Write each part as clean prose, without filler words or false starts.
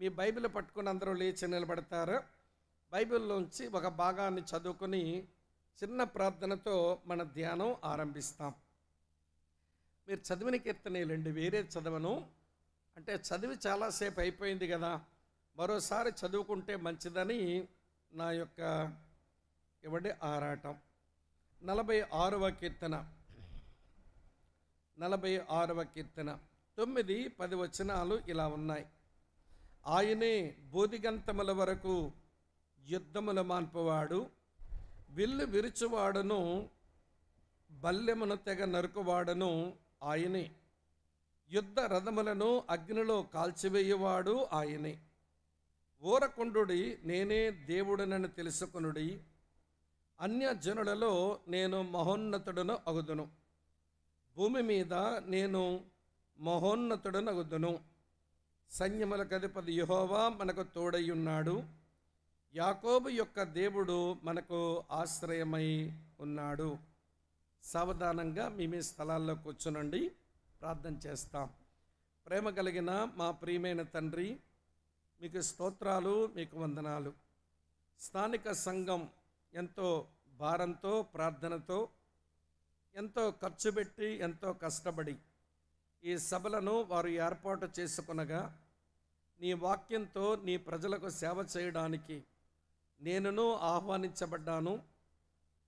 మీ Bible పట్టుకుని అందరూ లేచి నిలబడతారు. బైబిల్లోంచి ఒక భాగాన్ని చదువుకొని చిన్న ప్రార్థనతో మన ధ్యానం ఆరంభిస్తాం. మీరు చదివిన కీర్తనలండి, వేరే చదవను. అంటే చదివి చాలాసేపు అయిపోయింది కదా, మరోసారి చదువుకుంటే మంచిదని నా యొక్క ఆరాటం. 46వ కీర్తన 9-10 వచనాలు ఇలా ఉన్నాయి. ఆయనే బోధిగంతముల వరకు యుద్ధముల మాన్పువాడు, విల్లు విరుచువాడును, బల్లెమును తెగ నరుకువాడును ఆయనే. యుద్ధ రథములను అగ్నిలో కాల్చివేయువాడు ఆయనే. ఊరకుండుడి, నేనే దేవుడనని తెలుసుకొనుడి, అన్యజనులలో నేను మహోన్నతుడను అగుదును, భూమి మీద నేను మహోన్నతుడను అగుదును. సైన్యములకు అధిపతి యెహోవా మనకు తోడయ్యున్నాడు, యాకోబు యొక్క దేవుడు మనకు ఆశ్రయమై ఉన్నాడు. సావధానంగా మీ స్థలాల్లో కూర్చునండి, ప్రార్థన చేస్తాం. ప్రేమ కలిగిన మా ప్రియమైన తండ్రి, మీకు స్తోత్రాలు, మీకు వందనాలు. స్థానిక సంఘం ఎంతో భారంతో, ప్రార్థనతో, ఎంతో ఖర్చు పెట్టి, ఎంతో కష్టపడి ఈ సభలను వారు ఏర్పాటు చేసుకొనగా, నీ వాక్యంతో నీ ప్రజలకు సేవ చేయడానికి నేనును ఆహ్వానించబడ్డాను.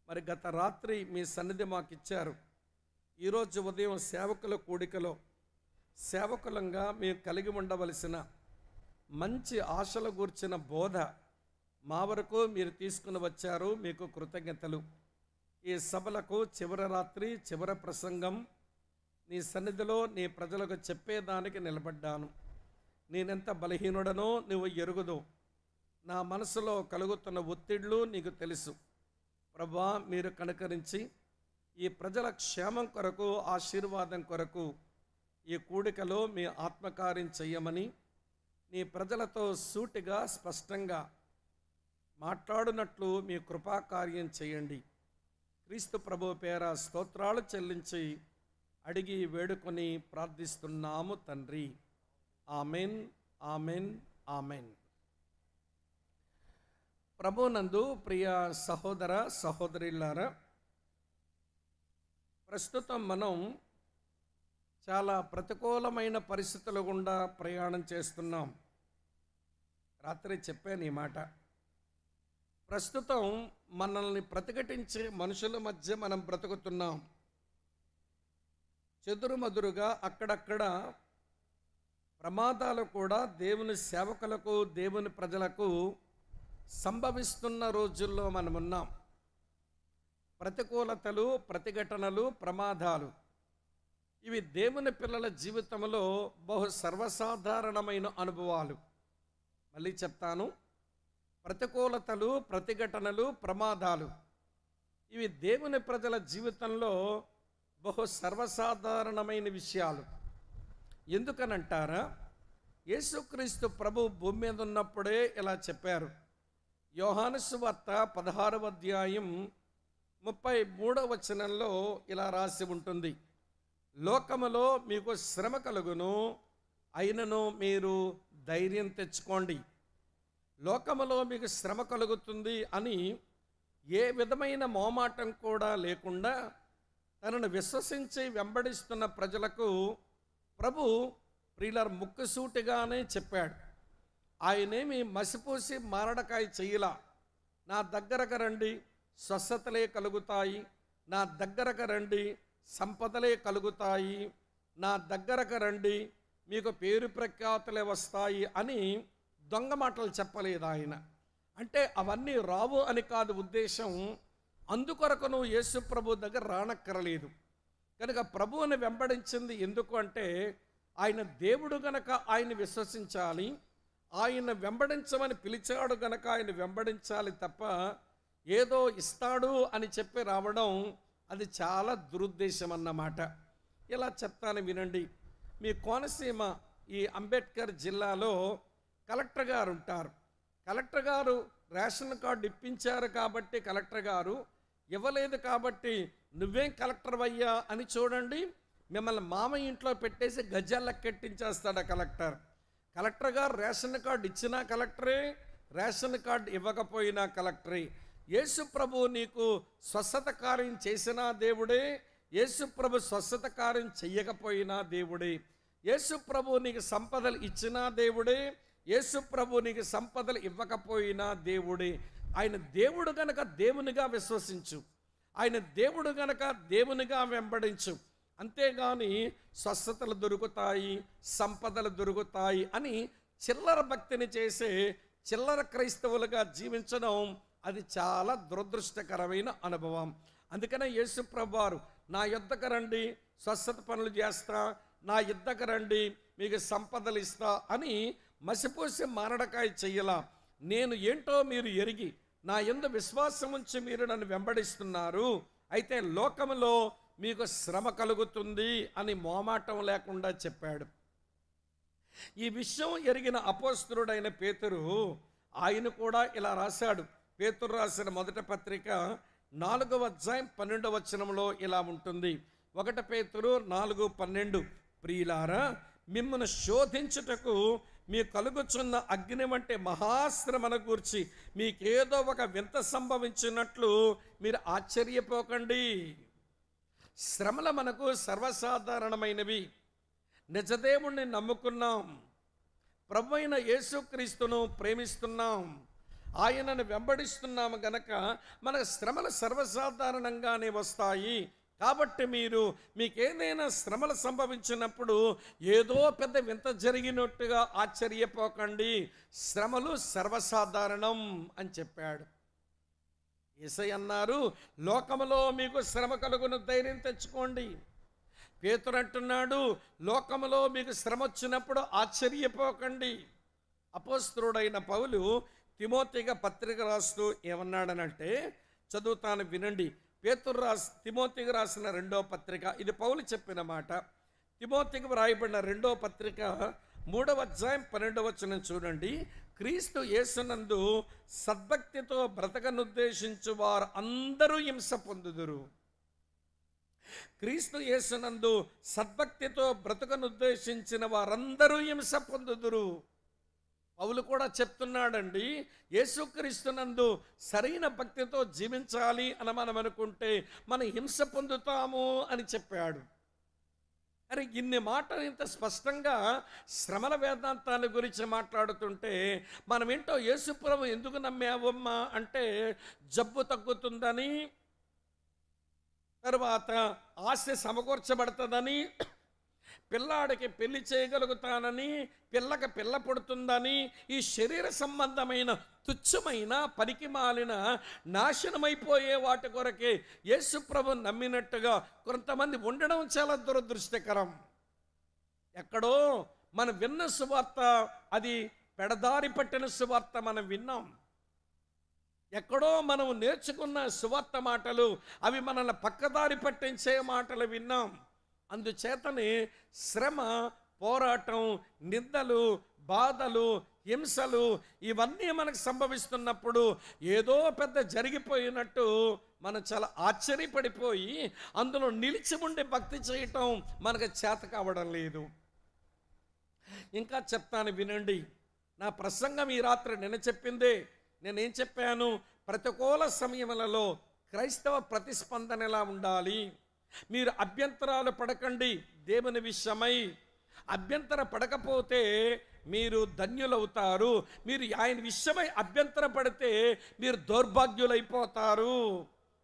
మరి గత రాత్రి మీ సన్నిధి మాకు ఇచ్చారు. ఈరోజు ఉదయం సేవకుల కూడికలో సేవకులంగా మేము కలిగి ఉండవలసిన మంచి ఆశల గూర్చిన బోధ మా వరకు మీరు తీసుకుని వచ్చారు. మీకు కృతజ్ఞతలు. ఈ సభలకు చివరి రాత్రి, చివరి ప్రసంగం నీ సన్నిధిలో నీ ప్రజలకు చెప్పేదానికి నిలబడ్డాను. నేనెంత బలహీనుడనో నువ్వు ఎరుగుదు. నా మనసులో కలుగుతున్న ఒత్తిళ్లు నీకు తెలుసు. ప్రభువా, మీరు కనుకరించి ఈ ప్రజల క్షేమం కొరకు, ఆశీర్వాదం కొరకు ఈ కూడికలో మీ ఆత్మకార్యం చెయ్యమని, నీ ప్రజలతో సూటిగా స్పష్టంగా మాట్లాడునట్లు మీ కృపాకార్యం చేయండి. క్రీస్తు ప్రభు పేర స్తోత్రాలు చెల్లించి అడిగి వేడుకొని ప్రార్థిస్తున్నాము తండ్రి. Amen, amen, amen. ప్రభునందు ప్రియ సహోదర సహోదరులారా, ప్రస్తుతం మనం చాలా ప్రతికూలమైన పరిస్థితుల గుండా ప్రయాణం చేస్తున్నాం. రాత్రి చెప్పాను ఈ మాట. ప్రస్తుతం మనల్ని ప్రతిఘటించే మనుషుల మధ్య మనం బ్రతుకుతున్నాం. చెదురుమదురుగా అక్కడక్కడ ప్రమాదాలు కూడా దేవుని సేవకులకు, దేవుని ప్రజలకు సంభవిస్తున్న రోజుల్లో మనమున్నాం. ప్రతికూలతలు, ప్రతిఘటనలు, ప్రమాదాలు ఇవి దేవుని పిల్లల జీవితంలో బహు సర్వసాధారణమైన అనుభవాలు. మళ్ళీ చెప్తాను, ప్రతికూలతలు, ప్రతిఘటనలు, ప్రమాదాలు ఇవి దేవుని ప్రజల జీవితంలో బహు సర్వసాధారణమైన విషయాలు. ఎందుకనంటారా? యేసుక్రీస్తు ప్రభు భూమి మీద ఉన్నప్పుడే ఇలా చెప్పారు. యోహాను సువార్త 16వ అధ్యాయం 33వ వచనంలో ఇలా రాసి ఉంటుంది. లోకములో మీకు శ్రమ కలుగును, అయినను మీరు ధైర్యం తెచ్చుకోండి. లోకములో మీకు శ్రమ కలుగుతుంది అని ఏ విధమైన మోమాటం కూడా లేకుండా తనను విశ్వసించి వెంబడిస్తున్న ప్రజలకు ప్రభు ప్రియులార ముక్కుసూటిగానే చెప్పాడు. ఆయనేమి మసిపూసి మారడకాయ చెయ్యలా. నా దగ్గరకు రండి, స్వస్థతలే కలుగుతాయి. నా దగ్గరకు రండి, సంపదలే కలుగుతాయి. నా దగ్గరకు రండి, మీకు పేరు ప్రఖ్యాతులే వస్తాయి అని దొంగ మాటలు చెప్పలేదు ఆయన. అంటే అవన్నీ రావు అని కాదు ఉద్దేశం. అందుకొరకు నువ్వు యేసు ప్రభు దగ్గర రానక్కరలేదు. కనుక ప్రభువుని వెంబడించింది ఎందుకు అంటే, ఆయన దేవుడు గనక ఆయన విశ్వసించాలి, ఆయన వెంబడించమని పిలిచాడు గనక ఆయన వెంబడించాలి తప్ప ఏదో ఇస్తాడు అని చెప్పి రావడం అది చాలా దురుద్దేశం అన్నమాట. ఇలా చెప్తాను వినండి. మీ కోనసీమ ఈ అంబేద్కర్ జిల్లాలో కలెక్టర్ గారు ఉంటారు. కలెక్టర్ గారు రేషన్ కార్డు ఇప్పించారు కాబట్టి కలెక్టర్ గారు, ఇవ్వలేదు కాబట్టి నువ్వేం కలెక్టర్ అయ్యా అని చూడండి, మిమ్మల్ని మామ ఇంట్లో పెట్టేసి గజ్జాలకు కట్టించేస్తాడు ఆ కలెక్టర్. కలెక్టర్ గారు రేషన్ కార్డు ఇచ్చినా కలెక్టరే, రేషన్ కార్డు ఇవ్వకపోయినా కలెక్టరే. యేసు ప్రభు నీకు స్వస్థత కార్యం చేసినా దేవుడే, యేసు ప్రభు స్వస్థత కార్యం చెయ్యకపోయినా దేవుడే. యేసు ప్రభు నీకు సంపదలు ఇచ్చినా దేవుడే, యేసు ప్రభు నీకు సంపదలు ఇవ్వకపోయినా దేవుడే. ఆయన దేవుడు గనక దేవునిగా విశ్వసించు, ఆయన దేవుడు గనక దేవునిగా వెంబడించు. అంతేగాని స్వస్థతలు దొరుకుతాయి, సంపదలు దొరుకుతాయి అని చిల్లర భక్తిని చేసే చిల్లర క్రైస్తవులుగా జీవించడం అది చాలా దురదృష్టకరమైన అనుభవం. అందుకనే యేసు ప్రభువారు నా యొద్దకు రండి, స్వస్థత పనులు చేస్తా, నా యొద్దకు రండి, మీకు సంపదలు ఇస్తా అని మసిపూసి మారడకాయ చెయ్యలా. నేను ఏంటో మీరు ఎరిగి నా యందు విశ్వాసం ఉంచి మీరు నన్ను వెంబడిస్తున్నారు, అయితే లోకములో మీకు శ్రమ కలుగుతుంది అని మోమాటం లేకుండా చెప్పాడు. ఈ విషయం ఎరిగిన అపోస్తలుడైన పేతురు ఆయన కూడా ఇలా రాశాడు. పేతురు రాసిన మొదటి పత్రిక 4వ అధ్యాయం 12వ వచనంలో ఇలా ఉంటుంది. 1 పేతురు 4:12, ప్రియులారా, మిమ్మల్ని శోధించుటకు మీ కలుగుచున్న అగ్ని వంటి మహాశ్రమను గూర్చి మీకేదో ఒక వింత సంభవించినట్లు మీరు ఆశ్చర్యపోకండి. శ్రమలు మనకు సర్వసాధారణమైనవి. నిజదేవుణ్ణి నమ్ముకున్నాం, ప్రభు అయిన యేసుక్రీస్తును ప్రేమిస్తున్నాం, ఆయనను వెంబడిస్తున్నాము గనక మనకు శ్రమలు సర్వసాధారణంగానే వస్తాయి. కాబట్టి మీకేదైనా శ్రమలు సంభవించినప్పుడు ఏదో పెద్ద వింత జరిగినట్టుగా ఆశ్చర్యపోకండి, శ్రమలు సర్వసాధారణం అని చెప్పాడు. యేసయ్య అన్నారు, లోకములో మీకు శ్రమ కలుగును, ధైర్యం తెచ్చుకోండి. పేతురు అంటున్నాడు, లోకములో మీకు శ్రమ వచ్చినప్పుడు ఆశ్చర్యపోకండి. అపోస్తలుడైన పౌలు తిమోతిగా పత్రిక రాస్తూ ఏమన్నాడనంటే, చదువుతాను వినండి. పేతురు తిమోతికి రాసిన 2వ పత్రిక, ఇది పౌలు చెప్పిన మాట. తిమోతికి వ్రాయబడిన 2వ పత్రిక 3వ అధ్యాయం 12వ వచనం చూడండి. క్రీస్తు యేసునందు సద్భక్తితో బ్రతకనుద్దేశించు వారు అందరూ హింస పొందుదురు. క్రీస్తు యేసునందు సద్భక్తితో బ్రతకనుద్దేశించిన వారందరూ హింస పొందుదురు. పౌలు కూడా చెప్తున్నాడండి, యేసుక్రీస్తునందు సరైన భక్తితో జీవించాలి అని మనం అనుకుంటే మనం హింస పొందుతాము అని చెప్పాడు. అరే, ఇన్ని మాటలు ఇంత స్పష్టంగా శ్రమల వేదాంతాల గురించి మాట్లాడుతుంటే మనం ఏంటో యేసుప్రభు ఎందుకు నమ్మావమ్మా అంటే జబ్బు తగ్గుతుందని, తర్వాత ఆశ సమకూర్చబడుతుందని, పిల్లాడికి పెళ్లి చేయగలుగుతానని, పిల్లకి పిల్ల పుడుతుందని, ఈ శరీర సంబంధమైన తుచ్చమైన పనికి మాలిన నాశనమైపోయే వాటి కొరకే యేసుప్రభు నమ్మినట్టుగా కొంతమంది ఉండడం చాలా దురదృష్టకరం. ఎక్కడో మనం విన్న సువార్త అది పెడదారి పట్టిన సువార్త మనం విన్నాం. ఎక్కడో మనం నేర్చుకున్న సువార్త మాటలు అవి మనల్ని పక్కదారి పట్టించే మాటలు విన్నాం. అందుచేతనే శ్రమ, పోరాటం, నిందలు, బాధలు, హింసలు ఇవన్నీ మనకు సంభవిస్తున్నప్పుడు ఏదో పెద్ద జరిగిపోయినట్టు మనం చాలా ఆశ్చర్యపడిపోయి అందులో నిలిచి ఉండి భక్తి చేయటం మనకు చేత కావడం లేదు. ఇంకా చెప్తాను వినండి. నా ప్రసంగం ఈ రాత్రి నిన్న చెప్పిందే. నేనేం చెప్పాను? ప్రతికూల సమయములలో క్రైస్తవ ప్రతిస్పందన ఎలా ఉండాలి. మీరు అభ్యంతరాలు పడకండి దేవుని విషయమై. అభ్యంతర పడకపోతే మీరు ధన్యులవుతారు. మీరు ఆయన విషయమై అభ్యంతర పడితే మీరు దౌర్భాగ్యులైపోతారు.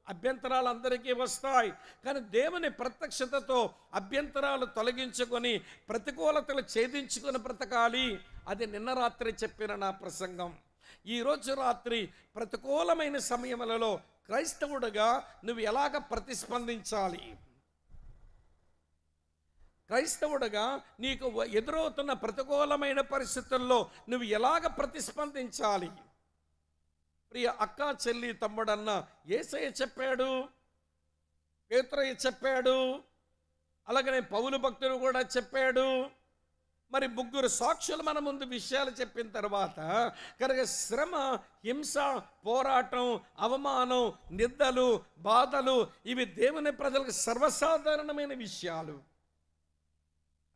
అభ్యంతరాలు అందరికీ వస్తాయి, కానీ దేవుని ప్రత్యక్షతతో అభ్యంతరాలు తొలగించుకొని ప్రతికూలతలు ఛేదించుకొని బ్రతకాలి. అది నిన్న రాత్రి చెప్పిన నా ప్రసంగం. ఈరోజు రాత్రి ప్రతికూలమైన సమయములలో క్రైస్తవుడుగా నువ్వు ఎలాగ ప్రతిస్పందించాలి, క్రైస్తవుడుగా నీకు ఎదురవుతున్న ప్రతికూలమైన పరిస్థితుల్లో నువ్వు ఎలాగ ప్రతిస్పందించాలి. ప్రియ అక్క, చెల్లి, తమ్ముడన్న యేసయ్య చెప్పాడు, పేతురయ్య చెప్పాడు, అలాగనే పౌలు భక్తుడు కూడా చెప్పాడు. మరి ముగ్గురు సాక్షులు మన ముందు విషయాలు చెప్పిన తర్వాత కనుక శ్రమ, హింస, పోరాటం, అవమానం, నిందలు, బాధలు ఇవి దేవుని ప్రజలకు సర్వసాధారణమైన విషయాలు.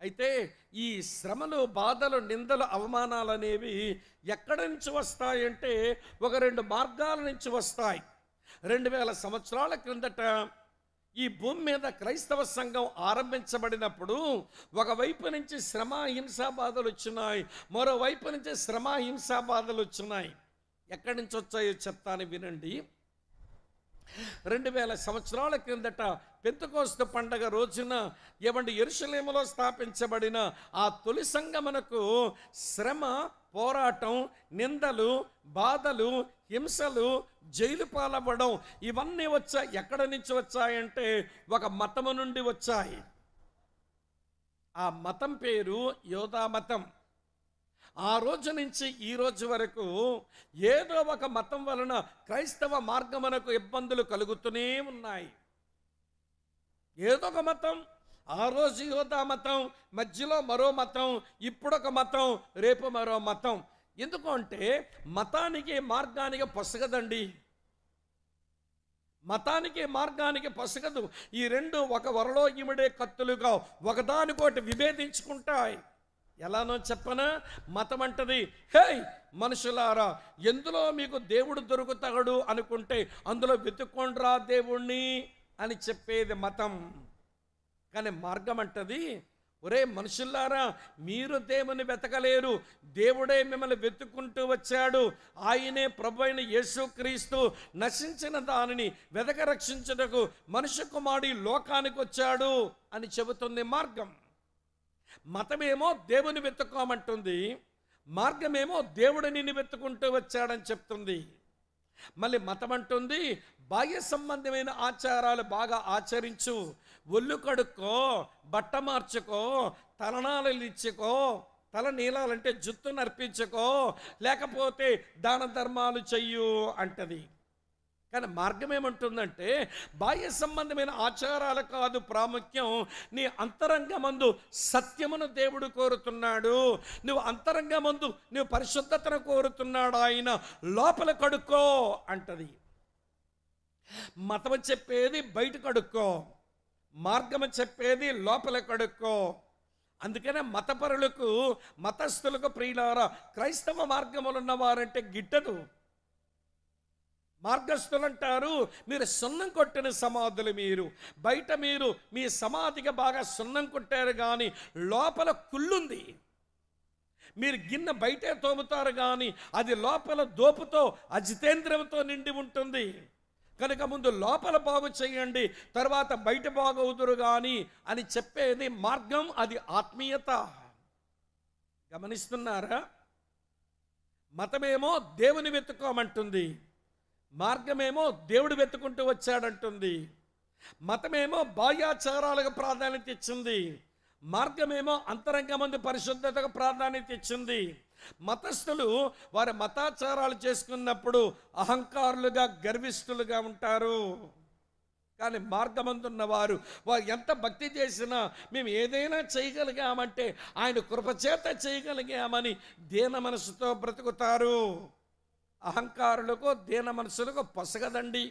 అయితే ఈ శ్రమలు, బాధలు, నిందలు, అవమానాలు అనేవి ఎక్కడి నుంచి వస్తాయంటే ఒక రెండు మార్గాల నుంచి వస్తాయి. 2000 సంవత్సరాల క్రిందట ఈ భూమి మీద క్రైస్తవ సంఘం ఆరంభించబడినప్పుడు ఒకవైపు నుంచి శ్రమ, హింసా బాధలు వచ్చినాయి, మరోవైపు నుంచి శ్రమ, హింసా బాధలు వచ్చినాయి. ఎక్కడి నుంచి వచ్చాయో చెప్తాను వినండి. 2000 సంవత్సరాల క్రిందట పెంతెకోస్తు పండగ రోజున యెరూషలేములో స్థాపించబడిన ఆ తొలి సంఘమునకు శ్రమ, పోరాటం, నిందలు, బాధలు, హింసలు, జైలు పాలవ్వడం ఇవన్నీ వచ్చాయి. ఎక్కడి నుంచి వచ్చాయంటే ఒక మతము నుండి వచ్చాయి. ఆ మతం పేరు యోధా మతం. ఆ రోజు నుంచి ఈ రోజు వరకు ఏదో ఒక మతం వలన క్రైస్తవ మార్గమునకు ఇబ్బందులు కలుగుతూనే ఉన్నాయి. ఏదో ఒక మతం, ఆ రోజు యోధా మతం, మధ్యలో మరో మతం, ఇప్పుడొక మతం, రేపు మరో మతం. ఎందుకు అంటే మతానికి మార్గానికి పొసగదండి. మతానికి మార్గానికి పొసగదు. ఈ రెండు ఒక వరలో ఇమిడే కత్తులుగా ఒకదానికోటి విభేదించుకుంటాయి. ఎలానో చెప్పనా? మతం అంటది, హే మనుషులారా, ఎందులో మీకు దేవుడు దొరుకుతాడు అనుకుంటే అందులో వెతుక్కోండిరా దేవుణ్ణి అని చెప్పేది మతం. కానీ మార్గం అంటది, ఒరే మనుషులారా, మీరు దేవుని వెతకలేరు, దేవుడే మిమ్మల్ని వెతుక్కుంటూ వచ్చాడు. ఆయనే ప్రభువైన యేసుక్రీస్తు నశించిన దానిని వెతక రక్షించుటకు మనుష్య కుమారుడు లోకానికి వచ్చాడు అని చెబుతుంది మార్గం. మతమేమో దేవుని వెతుక్కోమంటుంది, మార్గమేమో దేవుడు నిన్ను వెతుక్కుంటూ వచ్చాడని చెప్తుంది. మళ్ళీ మతం అంటుంది, బాహ్య సంబంధమైన ఆచారాలు బాగా ఆచరించు, ఒళ్ళు కడుక్కో, బట్ట మార్చుకో, తలనాలు ఇచ్చుకో, తల నీలాలంటే జుత్తు నర్పించుకో, లేకపోతే దాన ధర్మాలు చెయ్యు అంటది. కానీ మార్గం ఏమంటుందంటే బాహ్య సంబంధమైన ఆచారాలు కాదు ప్రాముఖ్యం, నీ అంతరంగమందు సత్యమును దేవుడు కోరుతున్నాడు. నువ్వు అంతరంగమందు నువ్వు పరిశుద్ధతను కోరుతున్నాడు ఆయన, లోపల కడుక్కో అంటది. మతం చెప్పేది బయట కడుక్కో, మార్గము చెప్పేది లోపల కడుక్కో. అందుకనే మతపరులకు, మతస్థులకు ప్రియులారా, క్రైస్తవ మార్గములు ఉన్నవారంటే గిట్టదు. మార్గస్థులు అంటారు, మీరు సున్నం కొట్టిన సమాధులు, మీరు బయట మీరు మీ సమాధిగా బాగా సున్నం కొట్టారు కానీ లోపల కుళ్ళుంది. మీరు గిన్నె బయటే తోముతారు కానీ అది లోపల దోపుతో, అజితేంద్రంతో నిండి ఉంటుంది. కనుక ముందు లోపల బాగు చేయండి, తర్వాత బయట బాగవుదురు కానీ అని చెప్పేది మార్గం. అది ఆత్మీయత. గమనిస్తున్నారా? మతమేమో దేవుని వెతుక్కోమంటుంది, మార్గమేమో దేవుడు వెతుకుంటూ వచ్చాడంటుంది. మతమేమో బాహ్యాచారాలకు ప్రాధాన్యత ఇచ్చింది, మార్గమేమో అంతరంగమందు పరిశుద్ధతకు ప్రాధాన్యత ఇచ్చింది. మతస్థులు వారి మతాచారాలు చేసుకున్నప్పుడు అహంకారులుగా, గర్విష్ఠులుగా ఉంటారు. కానీ మార్గమందున్న వారు ఎంత భక్తి చేసినా మేము ఏదైనా చేయగలిగామంటే ఆయన కృపచేత చేయగలిగామని దీన మనసుతో బ్రతుకుతారు. అహంకారులకు, దీన మనసులకు పొసగదండి.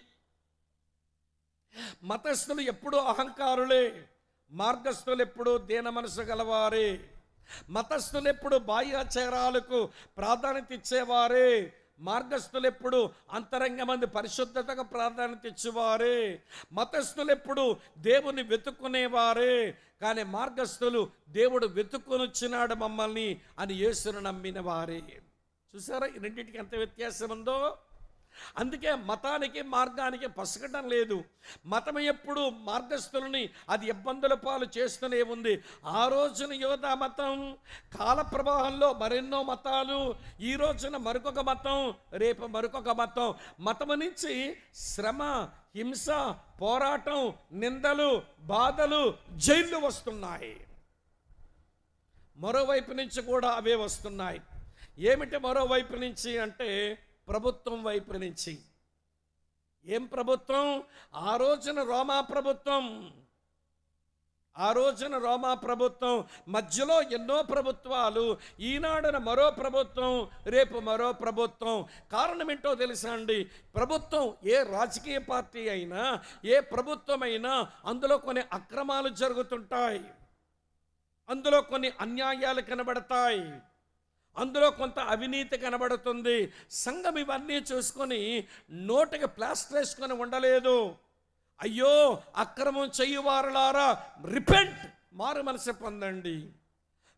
మతస్థులు ఎప్పుడూ అహంకారులే, మార్గస్థులు ఎప్పుడూ దీన మనసు గలవారే. మతస్థులు ఎప్పుడు బాహ్యాచారాలకు ప్రాధాన్యత ఇచ్చేవారే, మార్గస్థులు ఎప్పుడు అంతరంగమంది పరిశుద్ధతకు ప్రాధాన్యత ఇచ్చేవారే. మతస్థులు ఎప్పుడు దేవుని వెతుక్కునేవారే, కానీ మార్గస్థులు దేవుడు వెతుక్కుని వచ్చినాడు మమ్మల్ని అని యేసును నమ్మిన వారే. చూసారా ఈ రెండింటికి ఎంత వ్యత్యాసం ఉందో? అందుకే మతానికి మార్గానికి పసగటం లేదు. మతం ఎప్పుడు మార్గస్థులని అది ఇబ్బందుల పాలు చేస్తూనే ఉంది. ఆ రోజున యోధా మతం, కాల ప్రవాహంలో మరెన్నో మతాలు, ఈ రోజున మరొక మతం, రేపు మరొక మతం. మతము నుంచి శ్రమ, హింస, పోరాటం, నిందలు, బాధలు, జైళ్ళు వస్తున్నాయి. మరోవైపు నుంచి కూడా అవే వస్తున్నాయి. ఏమిటి మరోవైపు నుంచి అంటే ప్రభుత్వం వైపు నుంచి. ఏం ప్రభుత్వం? ఆ రోజున రోమా ప్రభుత్వం, ఆ రోజున రోమా ప్రభుత్వం, మధ్యలో ఎన్నో ప్రభుత్వాలు, ఈనాడున మరో ప్రభుత్వం, రేపు మరో ప్రభుత్వం. కారణం ఏంటో తెలుసా అండి? ప్రభుత్వం, ఏ రాజకీయ పార్టీ అయినా, ఏ ప్రభుత్వం అయినా అందులో కొన్ని అక్రమాలు జరుగుతుంటాయి. అందులో కొన్ని అన్యాయాలు కనబడతాయి, అందులో కొంత అవినీతి కనబడుతుంది. సంఘం ఇవన్నీ చూసుకొని నోటికి ప్లాస్టర్ వేసుకొని ఉండలేదు. అయ్యో అక్రమం చెయ్యువారులారా రిపెంట్, మారు మనసు పొందండి.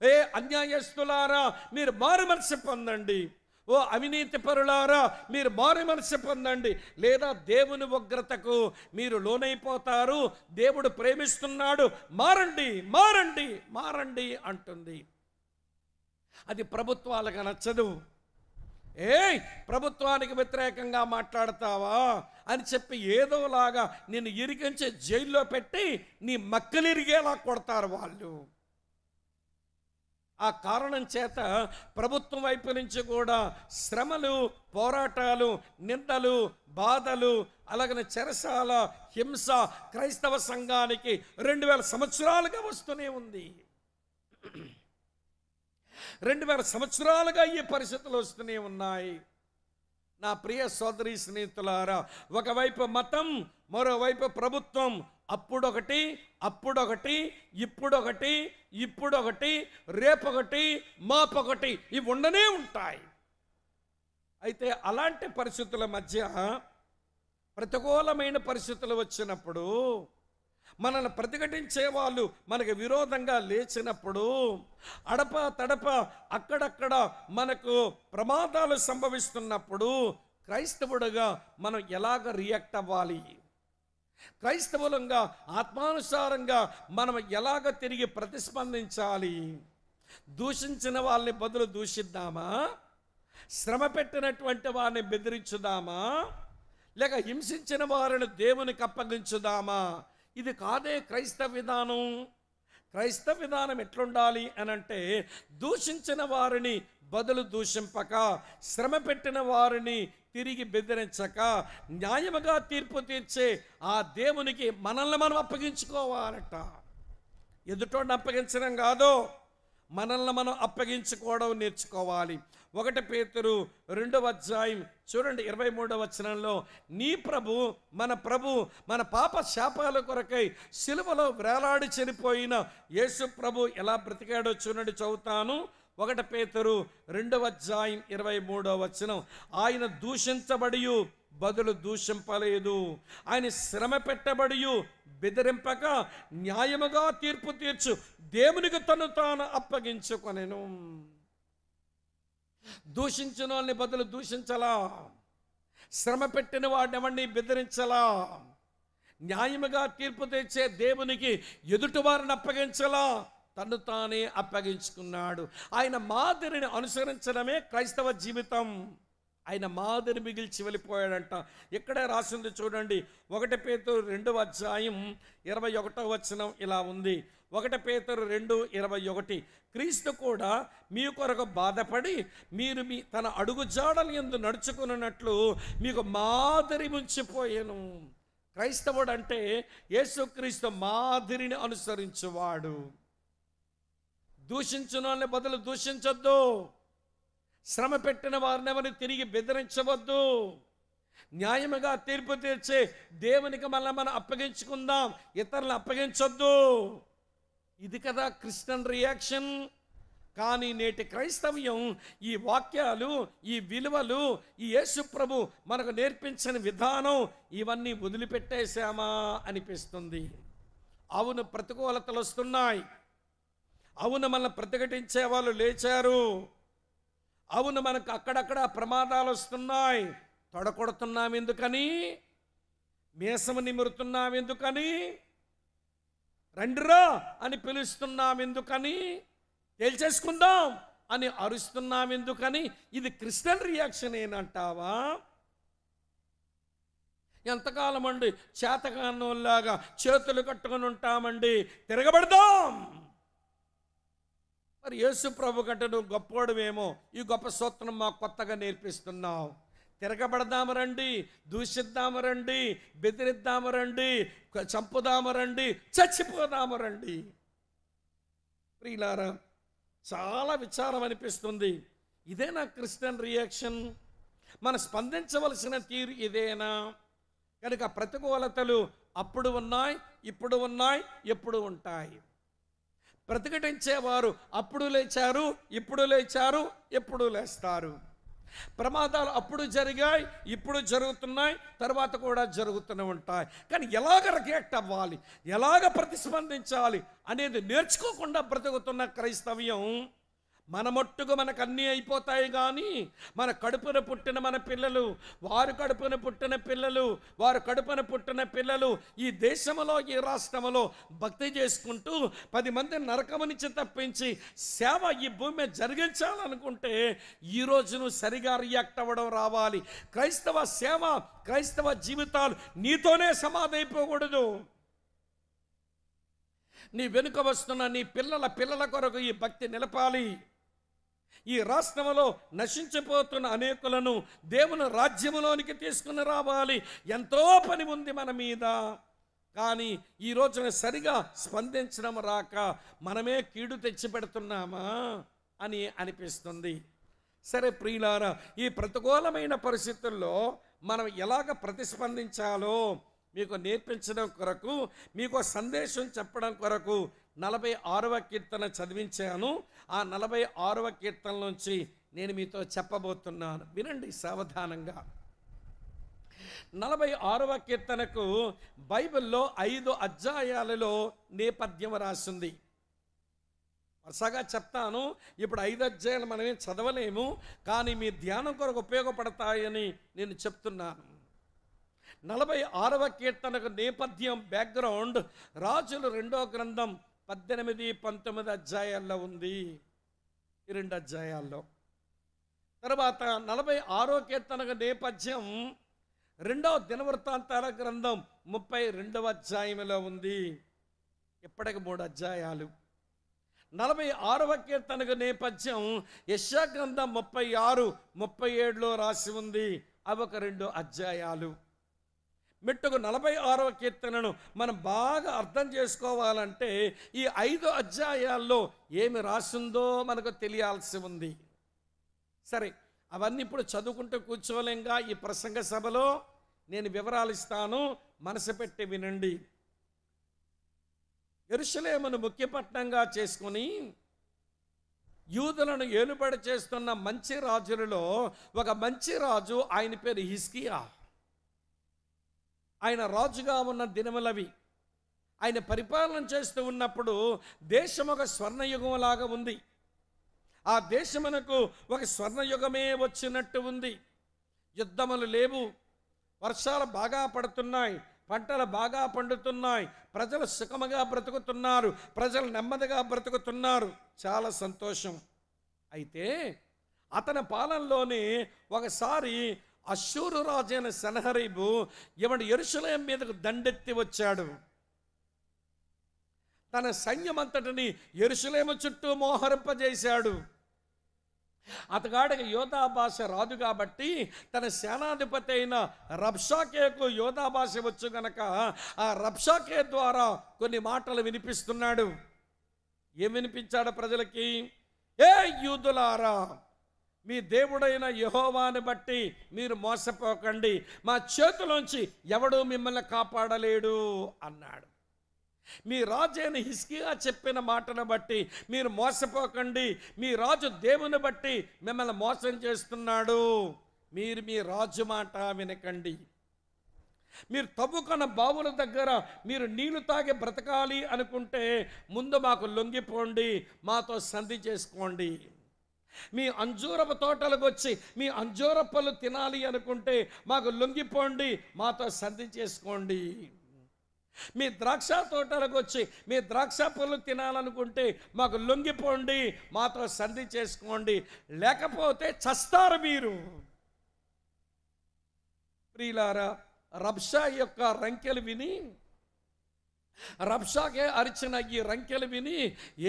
ఏ అన్యాయస్తులారా మీరు మారు మనసు పొందండి. ఓ అవినీతి పరులారా మీరు మారు మనసు పొందండి, లేదా దేవుని ఉగ్రతకు మీరు లోనైపోతారు. దేవుడు ప్రేమిస్తున్నాడు, మారండి మారండి మారండి అంటుంది. అది ప్రభుత్వాలకు నచ్చదు. ప్రభుత్వానికి వ్యతిరేకంగా మాట్లాడతావా అని చెప్పి ఏదోలాగా నిన్ను ఇరికించి జైల్లో పెట్టి నీ మక్కలిరిగేలా కొడతారు వాళ్ళు. ఆ కారణం చేత ప్రభుత్వం వైపు నుంచి కూడా శ్రమలు, పోరాటాలు, నిందలు, బాధలు, అలాగనే చెరసాల హింస క్రైస్తవ సంఘానికి 2000 సంవత్సరాలుగా వస్తూనే ఉంది. 2000 సంవత్సరాలుగా ఈ పరిస్థితులు వస్తూనే ఉన్నాయి. నా ప్రియ సోదరి స్నేహితులారా, ఒకవైపు మతం, మరోవైపు ప్రభుత్వం. అప్పుడొకటి, అప్పుడొకటి, ఇప్పుడొకటి, ఇప్పుడొకటి, రేపొకటి, మాపొకటి, ఇవి ఉండనే ఉంటాయి. అయితే అలాంటి పరిస్థితుల మధ్య ప్రతికూలమైన పరిస్థితులు వచ్చినప్పుడు, మనల్ని ప్రతిఘటించే వాళ్ళు మనకు విరోధంగా లేచినప్పుడు, అడప తడప అక్కడక్కడ మనకు ప్రమాదాలు సంభవిస్తున్నప్పుడు క్రైస్తవుడుగా మనం ఎలాగ రియాక్ట్ అవ్వాలి? క్రైస్తవులంగా ఆత్మానుసారంగా మనం ఎలాగ తిరిగి ప్రతిస్పందించాలి? దూషించిన వాళ్ళని బదులు దూషిద్దామా? శ్రమ పెట్టినటువంటి వారిని బెదిరించుదామా? లేక హింసించిన వారిని దేవునికి అప్పగించుదామా? ఇది కాదే క్రైస్తవ విధానం. క్రైస్తవ విధానం ఎట్లుండాలి అని అంటే, దూషించిన వారిని బదులు దూషింపక, శ్రమ పెట్టిన వారిని తిరిగి బెదిరించక, న్యాయముగా తీర్పు తీర్చే ఆ దేవునికి మనల్ని మనం అప్పగించుకోవాలట. ఎదుటోడిని అప్పగించడం కాదు, మనల్ని మనం అప్పగించుకోవడం నేర్చుకోవాలి. 1 పేతురు 2వ అధ్యాయం చూడండి 23వ వచనంలో, నీ ప్రభు మన పాప శాపాల కొరకై సిలువలో వేలాడి చనిపోయిన యేసు ప్రభు ఎలా బ్రతికాడో చూడండి, చదువుతాను. 1 పేతురు 2వ అధ్యాయం 23వ వచనం, ఆయన దూషించబడి బదులు దూషింపలేదు, ఆయన శ్రమ పెట్టబడి బెదిరింపక న్యాయముగా తీర్పు తీర్చు దేవునికి తను తాను అప్పగించుకొనెను. దూషించిన వాళ్ళని బదులు దూషించలా, శ్రమ పెట్టిన వాడిని ఎవరిని బెదిరించలా, న్యాయముగా తీర్పు తెచ్చే దేవునికి ఎదుటి వారిని అప్పగించలా, తను తానే అప్పగించుకున్నాడు. ఆయన మాదిరిని అనుసరించడమే క్రైస్తవ జీవితం. ఆయన మాదిరి మిగిల్చి వెళ్ళిపోయాడంట. ఇక్కడే రాసింది చూడండి, 1 పేతురు 2వ అధ్యాయం 21వ వచనం ఇలా ఉంది. 1 పేతురు 2:21, క్రీస్తు కూడా మీ కొరకు బాధపడి మీరు తన అడుగుజాడల యందు నడుచుకున్నట్లు మీకు మాదిరి ఉంచిపోయాను. క్రైస్తవుడు అంటే యేసుక్రీస్తు మాదిరిని అనుసరించువాడు. దూషించిన వాళ్ళని బదులు దూషించొద్దు, శ్రమ పెట్టిన వారిని ఎవరిని తిరిగి బెదిరించవద్దు, న్యాయముగా తీర్పు తీర్చే దేవునికి మనం అప్పగించుకుందాం, ఇతరులను అప్పగించొద్దు. ఇది కదా క్రిస్టియన్ రియాక్షన్. కానీ నేటి క్రైస్తవ్యం ఈ వాక్యాలు, ఈ విలువలు, ఈ యేసు ప్రభు మనకు నేర్పించిన విధానం ఇవన్నీ వదిలిపెట్టేశామా అనిపిస్తుంది. అవును, ప్రతికూలతలు వస్తున్నాయి. అవును, మనల్ని ప్రతిఘటించే వాళ్ళు లేచారు. అవును, మనకు అక్కడక్కడ ప్రమాదాలు వస్తున్నాయి. తొడకొడుతున్నాం ఎందుకని? మీసము నిమురుతున్నాం ఎందుకని? రండిరా అని పిలుస్తున్నాం ఎందుకని? తేల్చేసుకుందాం అని అరుస్తున్నాం ఎందుకని? ఇది క్రిస్టియన్ రియాక్షన్ ఏనంటావా? ఎంతకాలం అండి చేతకాన్నోళ్ళలాగా చేతులు కట్టుకొని ఉంటామండి? తిరగబడదాం. మరి యేసు ప్రభు కంటే నువ్వు గొప్పోడువేమో, ఈ గొప్ప సూత్రం మాకు కొత్తగా నేర్పిస్తున్నావు. తిరగబడదాము రండి, దూషిద్దాము రండి, బెదిరిద్దాము రండి, చంపుదాము రండి, చచ్చిపోదాము రండి. ప్రియులారా, చాలా విచారం అనిపిస్తుంది. ఇదేనా క్రిస్టియన్ రియాక్షన్? మనం స్పందించవలసిన తీరు ఇదేనా? కనుక ప్రతికూలతలు అప్పుడు ఉన్నాయి, ఇప్పుడు ఉన్నాయి, ఎప్పుడు ఉంటాయి. ప్రతిఘటించేవారు అప్పుడు లేచారు, ఇప్పుడు లేచారు, ఎప్పుడు లేస్తారు. ప్రమాదాలు అప్పుడు జరిగాయి, ఇప్పుడు జరుగుతున్నాయి, తర్వాత కూడా జరుగుతూనే ఉంటాయి. కానీ ఎలాగ రియాక్ట్ అవ్వాలి, ఎలాగ ప్రతిస్పందించాలి అనేది నేర్చుకోకుండా బ్రతుకుతున్న క్రైస్తవ్యం మన మట్టుకు మనకు అన్నీ అయిపోతాయి. కానీ మన కడుపున పుట్టిన మన పిల్లలు, వారు కడుపున పుట్టిన పిల్లలు, వారు కడుపున పుట్టిన పిల్లలు ఈ దేశంలో, ఈ రాష్ట్రంలో భక్తి చేసుకుంటూ 10 మంది నరకము నుంచి తప్పించి సేవ ఈ భూమి మీద జరిగించాలనుకుంటే ఈరోజు నువ్వు సరిగా రియాక్ట్ అవ్వడం రావాలి. క్రైస్తవ సేవ, క్రైస్తవ జీవితాలు నీతోనే సమాధైపోకూడదు. నీ వెనుక వస్తున్న నీ పిల్లల కొరకు ఈ భక్తి నిలపాలి. ఈ రాష్ట్రంలో నశించిపోతున్న అనేకులను దేవుని రాజ్యములోనికి తీసుకుని రావాలి. ఎంతో పని ఉంది మన మీద. కానీ ఈ రోజున సరిగా స్పందించడం రాక మనమే కీడు తెచ్చిపెడుతున్నామా అని అనిపిస్తుంది. సరే ప్రియులారా, ఈ ప్రతికూలమైన పరిస్థితుల్లో మనం ఎలాగ ప్రతిస్పందించాలో మీకు నేర్పించడం కొరకు, మీకు సందేశం చెప్పడం కొరకు 46వ కీర్తన చదివించాను. ఆ 46వ కీర్తన నుంచి నేను మీతో చెప్పబోతున్నాను. వినండి సావధానంగా. 46వ కీర్తనకు బైబిల్లో 5 అధ్యాయాలలో నేపథ్యం రాసింది. వరుసగా చెప్తాను. ఇప్పుడు 5 అధ్యాయాలు మనమేం చదవలేము, కానీ మీ ధ్యానం కొరకు ఉపయోగపడతాయని నేను చెప్తున్నాను. 46వ కీర్తనకు నేపథ్యం, బ్యాక్గ్రౌండ్ రాజులు 2వ గ్రంథం 18, 19 అధ్యాయాల్లో ఉంది. ఈ 2 అధ్యాయాల్లో. తర్వాత 46వ కీర్తనకు నేపథ్యం 2వ దినవృత్తాంతాల గ్రంథం 32వ అధ్యాయంలో ఉంది. ఇప్పటికి 3 అధ్యాయాలు. 46వ కీర్తనకు నేపథ్యం యెషయా గ్రంథం 36, 37లో రాసి ఉంది. అవి ఒక 2 అధ్యాయాలు. మెట్టుకు 46వ కీర్తనను మనం బాగా అర్థం చేసుకోవాలంటే ఈ 5 అధ్యాయాల్లో ఏమి రాసిందో మనకు తెలియాల్సి ఉంది. సరే, అవన్నీ ఇప్పుడు చదువుకుంటూ కూర్చోలేంగా. ఈ ప్రసంగ సభలో నేను వివరాలు ఇస్తాను, మనసు పెట్టి వినండి. యెరూషలేమును ముఖ్యపట్నంగా చేసుకుని యూదులను ఏలుబడి చేస్తున్న మంచి రాజులలో ఒక మంచి రాజు, ఆయన పేరు హిజ్కియా. ఆయన రాజుగా ఉన్న దినములవి. ఆయన పరిపాలన చేస్తూ ఉన్నప్పుడు దేశం ఒక స్వర్ణయుగంలాగా ఉంది. ఆ దేశమునకు ఒక స్వర్ణయుగమే వచ్చినట్టు ఉంది. యుద్ధములు లేవు, వర్షాలు బాగా పడుతున్నాయి, పంటలు బాగా పండుతున్నాయి, ప్రజలు సుఖముగా బ్రతుకుతున్నారు, ప్రజలు నెమ్మదిగా బ్రతుకుతున్నారు. చాలా సంతోషం. అయితే అతని పాలనలోనే ఒకసారి అష్షూరు రాజైన సన్హెరీబు యెరూషలేము మీదకు దండెత్తి వచ్చాడు. తన సైన్యమంతటిని యెరూషలేము చుట్టూ మోహరింపజేశాడు. అతగాడికి యోధా భాష రాదు కాబట్టి తన సేనాధిపతి అయిన రబ్షాకేకు యోధా భాష వచ్చు గనక ఆ రబ్షాకే ద్వారా కొన్ని మాటలు వినిపిస్తున్నాడు. ఏం వినిపించాడు ప్రజలకి? ఏ యూదులారా, మీ దేవుడైన యెహోవాని బట్టి మీరు మోసపోకండి, మా చేతిలోంచి ఎవడూ మిమ్మల్ని కాపాడలేడు అన్నాడు. మీ రాజు అయిన హిజ్కియా చెప్పిన మాటను బట్టి మీరు మోసపోకండి, మీ రాజు దేవుని బట్టి మిమ్మల్ని మోసం చేస్తున్నాడు. మీరు మీ రాజు మాట వినకండి. మీరు తవ్వుకున్న బావుల దగ్గర మీరు నీళ్లు తాగి బ్రతకాలి అనుకుంటే ముందు మాకు లొంగిపోండి, మాతో సంధి చేసుకోండి. మీ అంజూరపు తోటలకు వచ్చి మీ అంజూర పళ్ళు తినాలి అనుకుంటే మాకు లొంగిపోండి, మాతో సంధి చేసుకోండి. మీ ద్రాక్ష తోటలకు వచ్చి మీ ద్రాక్ష పళ్ళు తినాలనుకుంటే మాకు లొంగిపోండి, మాతో సంధి చేసుకోండి, లేకపోతే చస్తారు మీరు. ప్రియులారా, రబ్షా యొక్క రంకెలు విని, రబ్షాకే అరిచిన ఈ రంకెలు విని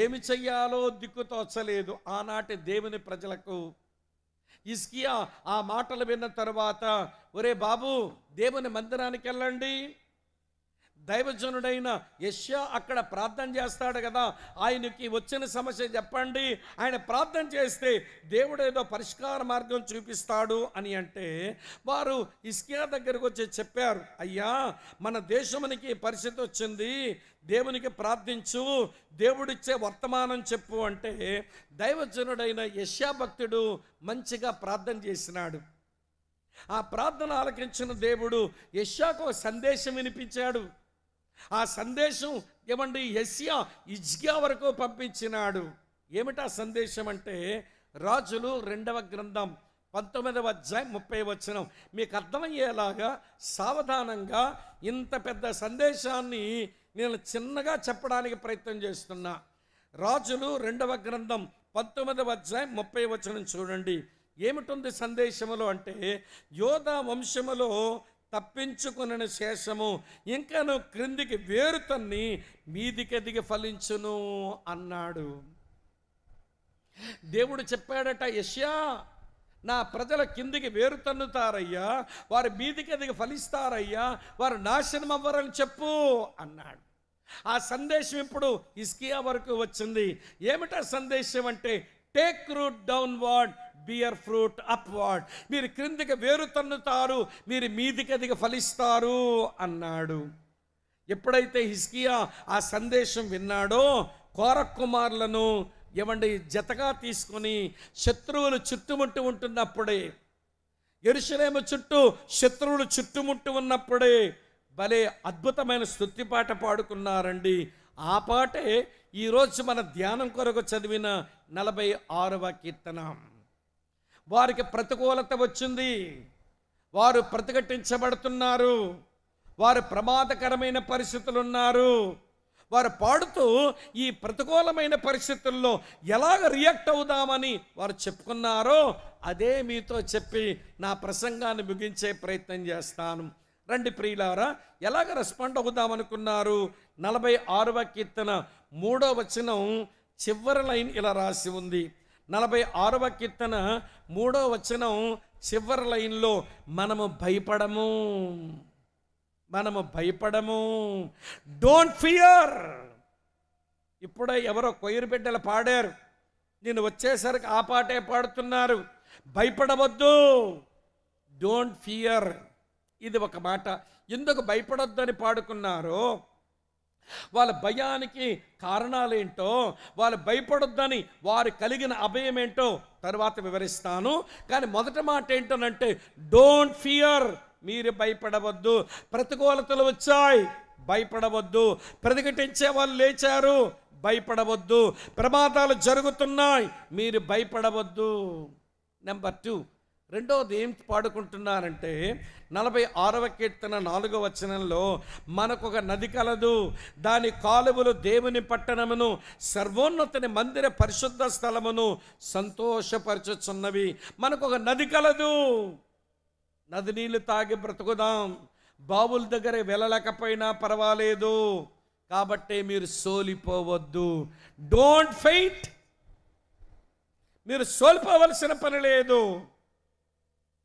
ఏమి చెయ్యాలో దిక్కు తోచలేదు ఆనాటి దేవుని ప్రజలకు. హిజ్కియా ఆ మాటలు విన్న తరువాత, ఒరే బాబు, దేవుని మందిరానికి వెళ్ళండి, దైవజనుడైన యెషయా అక్కడ ప్రార్థన చేస్తాడు కదా, ఆయనకి వచ్చిన సమస్య చెప్పండి, ఆయన ప్రార్థన చేస్తే దేవుడు ఏదో పరిష్కార మార్గం చూపిస్తాడు అని అంటే, వారు హిజ్కియా దగ్గరకు వచ్చి చెప్పారు, అయ్యా మన దేశమునికి పరిస్థితి వచ్చింది, దేవునికి ప్రార్థించు, దేవుడిచ్చే వర్తమానం చెప్పు అంటే, దైవజనుడైన యెషయా భక్తుడు మంచిగా ప్రార్థన చేసినాడు. ఆ ప్రార్థన ఆలకించిన దేవుడు యెషయాకు సందేశం వినిపించాడు. ఆ సందేశం ఏమండి యెషయా హిజ్కియా వరకు పంపించినాడు. ఏమిటా సందేశం అంటే, రాజులు 2వ గ్రంథం 19వ అధ్యాయం 30వ వచనం. మీకు అర్థమయ్యేలాగా సావధానంగా ఇంత పెద్ద సందేశాన్ని నేను చిన్నగా చెప్పడానికి ప్రయత్నం చేస్తున్నా. రాజులు 2వ గ్రంథం 19వ అధ్యాయం 30వ వచనం చూడండి. ఏమిటుంది సందేశములో అంటే, యోధా వంశములో తప్పించుకున్న శేషము ఇంకను క్రిందికి వేరు తన్ని మీదికెదిగి ఫలించును అన్నాడు. దేవుడు చెప్పాడట, యెషయా నా ప్రజల కిందికి వేరు తన్నుతారయ్యా, వారు మీదికెదిగి ఫలిస్తారయ్యా, వారు నాశనం అవ్వరని చెప్పు అన్నాడు. ఆ సందేశం ఇప్పుడు హిజ్కియా వరకు వచ్చింది. ఏమిటా సందేశం అంటే, take root downward, bear fruit upward. మీరు క్రిందికి వేరు తన్నుతారు, మీరు మీదికి ఎదిగి ఫలిస్తారు అన్నాడు. ఎప్పుడైతే హిజ్కియా ఆ సందేశం విన్నాడో, కోరహ్ కుమారులను ఏమండి జతగా తీసుకొని శత్రువులు చుట్టుముట్టి ఉంటున్నప్పుడే, యెరూషలేము చుట్టూ శత్రువులు చుట్టుముట్టి ఉన్నప్పుడే భలే అద్భుతమైన స్తుతి పాట పాడుకున్నారండి. ఆ పాటే ఈరోజు మన ధ్యానం కొరకు చదివిన 46వ కీర్తన. వారికి ప్రతికూలత వచ్చింది, వారు ప్రతిఘటించబడుతున్నారు, వారు ప్రమాదకరమైన పరిస్థితులు ఉన్నారు. వారు పాడుతూ ఈ ప్రతికూలమైన పరిస్థితుల్లో ఎలాగ రియాక్ట్ అవుదామని వారు చెప్పుకున్నారో అదే మీతో చెప్పి నా ప్రసంగాన్ని ముగించే ప్రయత్నం చేస్తాను. రండి ప్రియులారా, ఎలాగ రెస్పాండ్ అవుదామనుకున్నారు? 46వ కీర్తన 3వ వచనం చివరి లైన్ ఇలా రాసి ఉంది. 46వ కీర్తన 3వ వచనం చివరి లైన్లో, మనము భయపడము, మనము భయపడము, డోంట్ ఫియర్. ఇప్పుడే ఎవరో కొయ్యరు బిడ్డలు పాడారు, నేను వచ్చేసరికి ఆ పాటే పాడుతున్నారు, భయపడవద్దు, డోంట్ ఫియర్. ఇది ఒక మాట. ఎందుకు భయపడొద్దని పాడుకున్నారో, వాళ్ళ భయానికి కారణాలేంటో, వాళ్ళు భయపడొద్దని వారు కలిగిన అభయం ఏంటో తర్వాత వివరిస్తాను. కానీ మొదటి మాట ఏంటనంటే, డోంట్ ఫియర్, మీరు భయపడవద్దు. ప్రతికూలతలు వచ్చాయి, భయపడవద్దు. ప్రతిఘటించే వాళ్ళు లేచారు, భయపడవద్దు. ప్రమాదాలు జరుగుతున్నాయి, మీరు భయపడవద్దు. నెంబర్ 2, రెండోది ఏం పాడుకుంటున్నారంటే, 46వ కీర్తన 4వ వచనంలో, మనకొక నది కలదు, దాని కాలువలు దేవుని పట్టణమును, సర్వోన్నతుని మందిర పరిశుద్ధ స్థలమును సంతోషపరచుచున్నవి. మనకొక నది కలదు, నది నీళ్లు తాగి బ్రతుకుదాం. బావుల దగ్గర వెళ్ళలేకపోయినా పర్వాలేదు, కాబట్టి మీరు సోలిపోవద్దు. డోంట్ ఫెయింట్, మీరు సోలిపోవలసిన పని లేదు,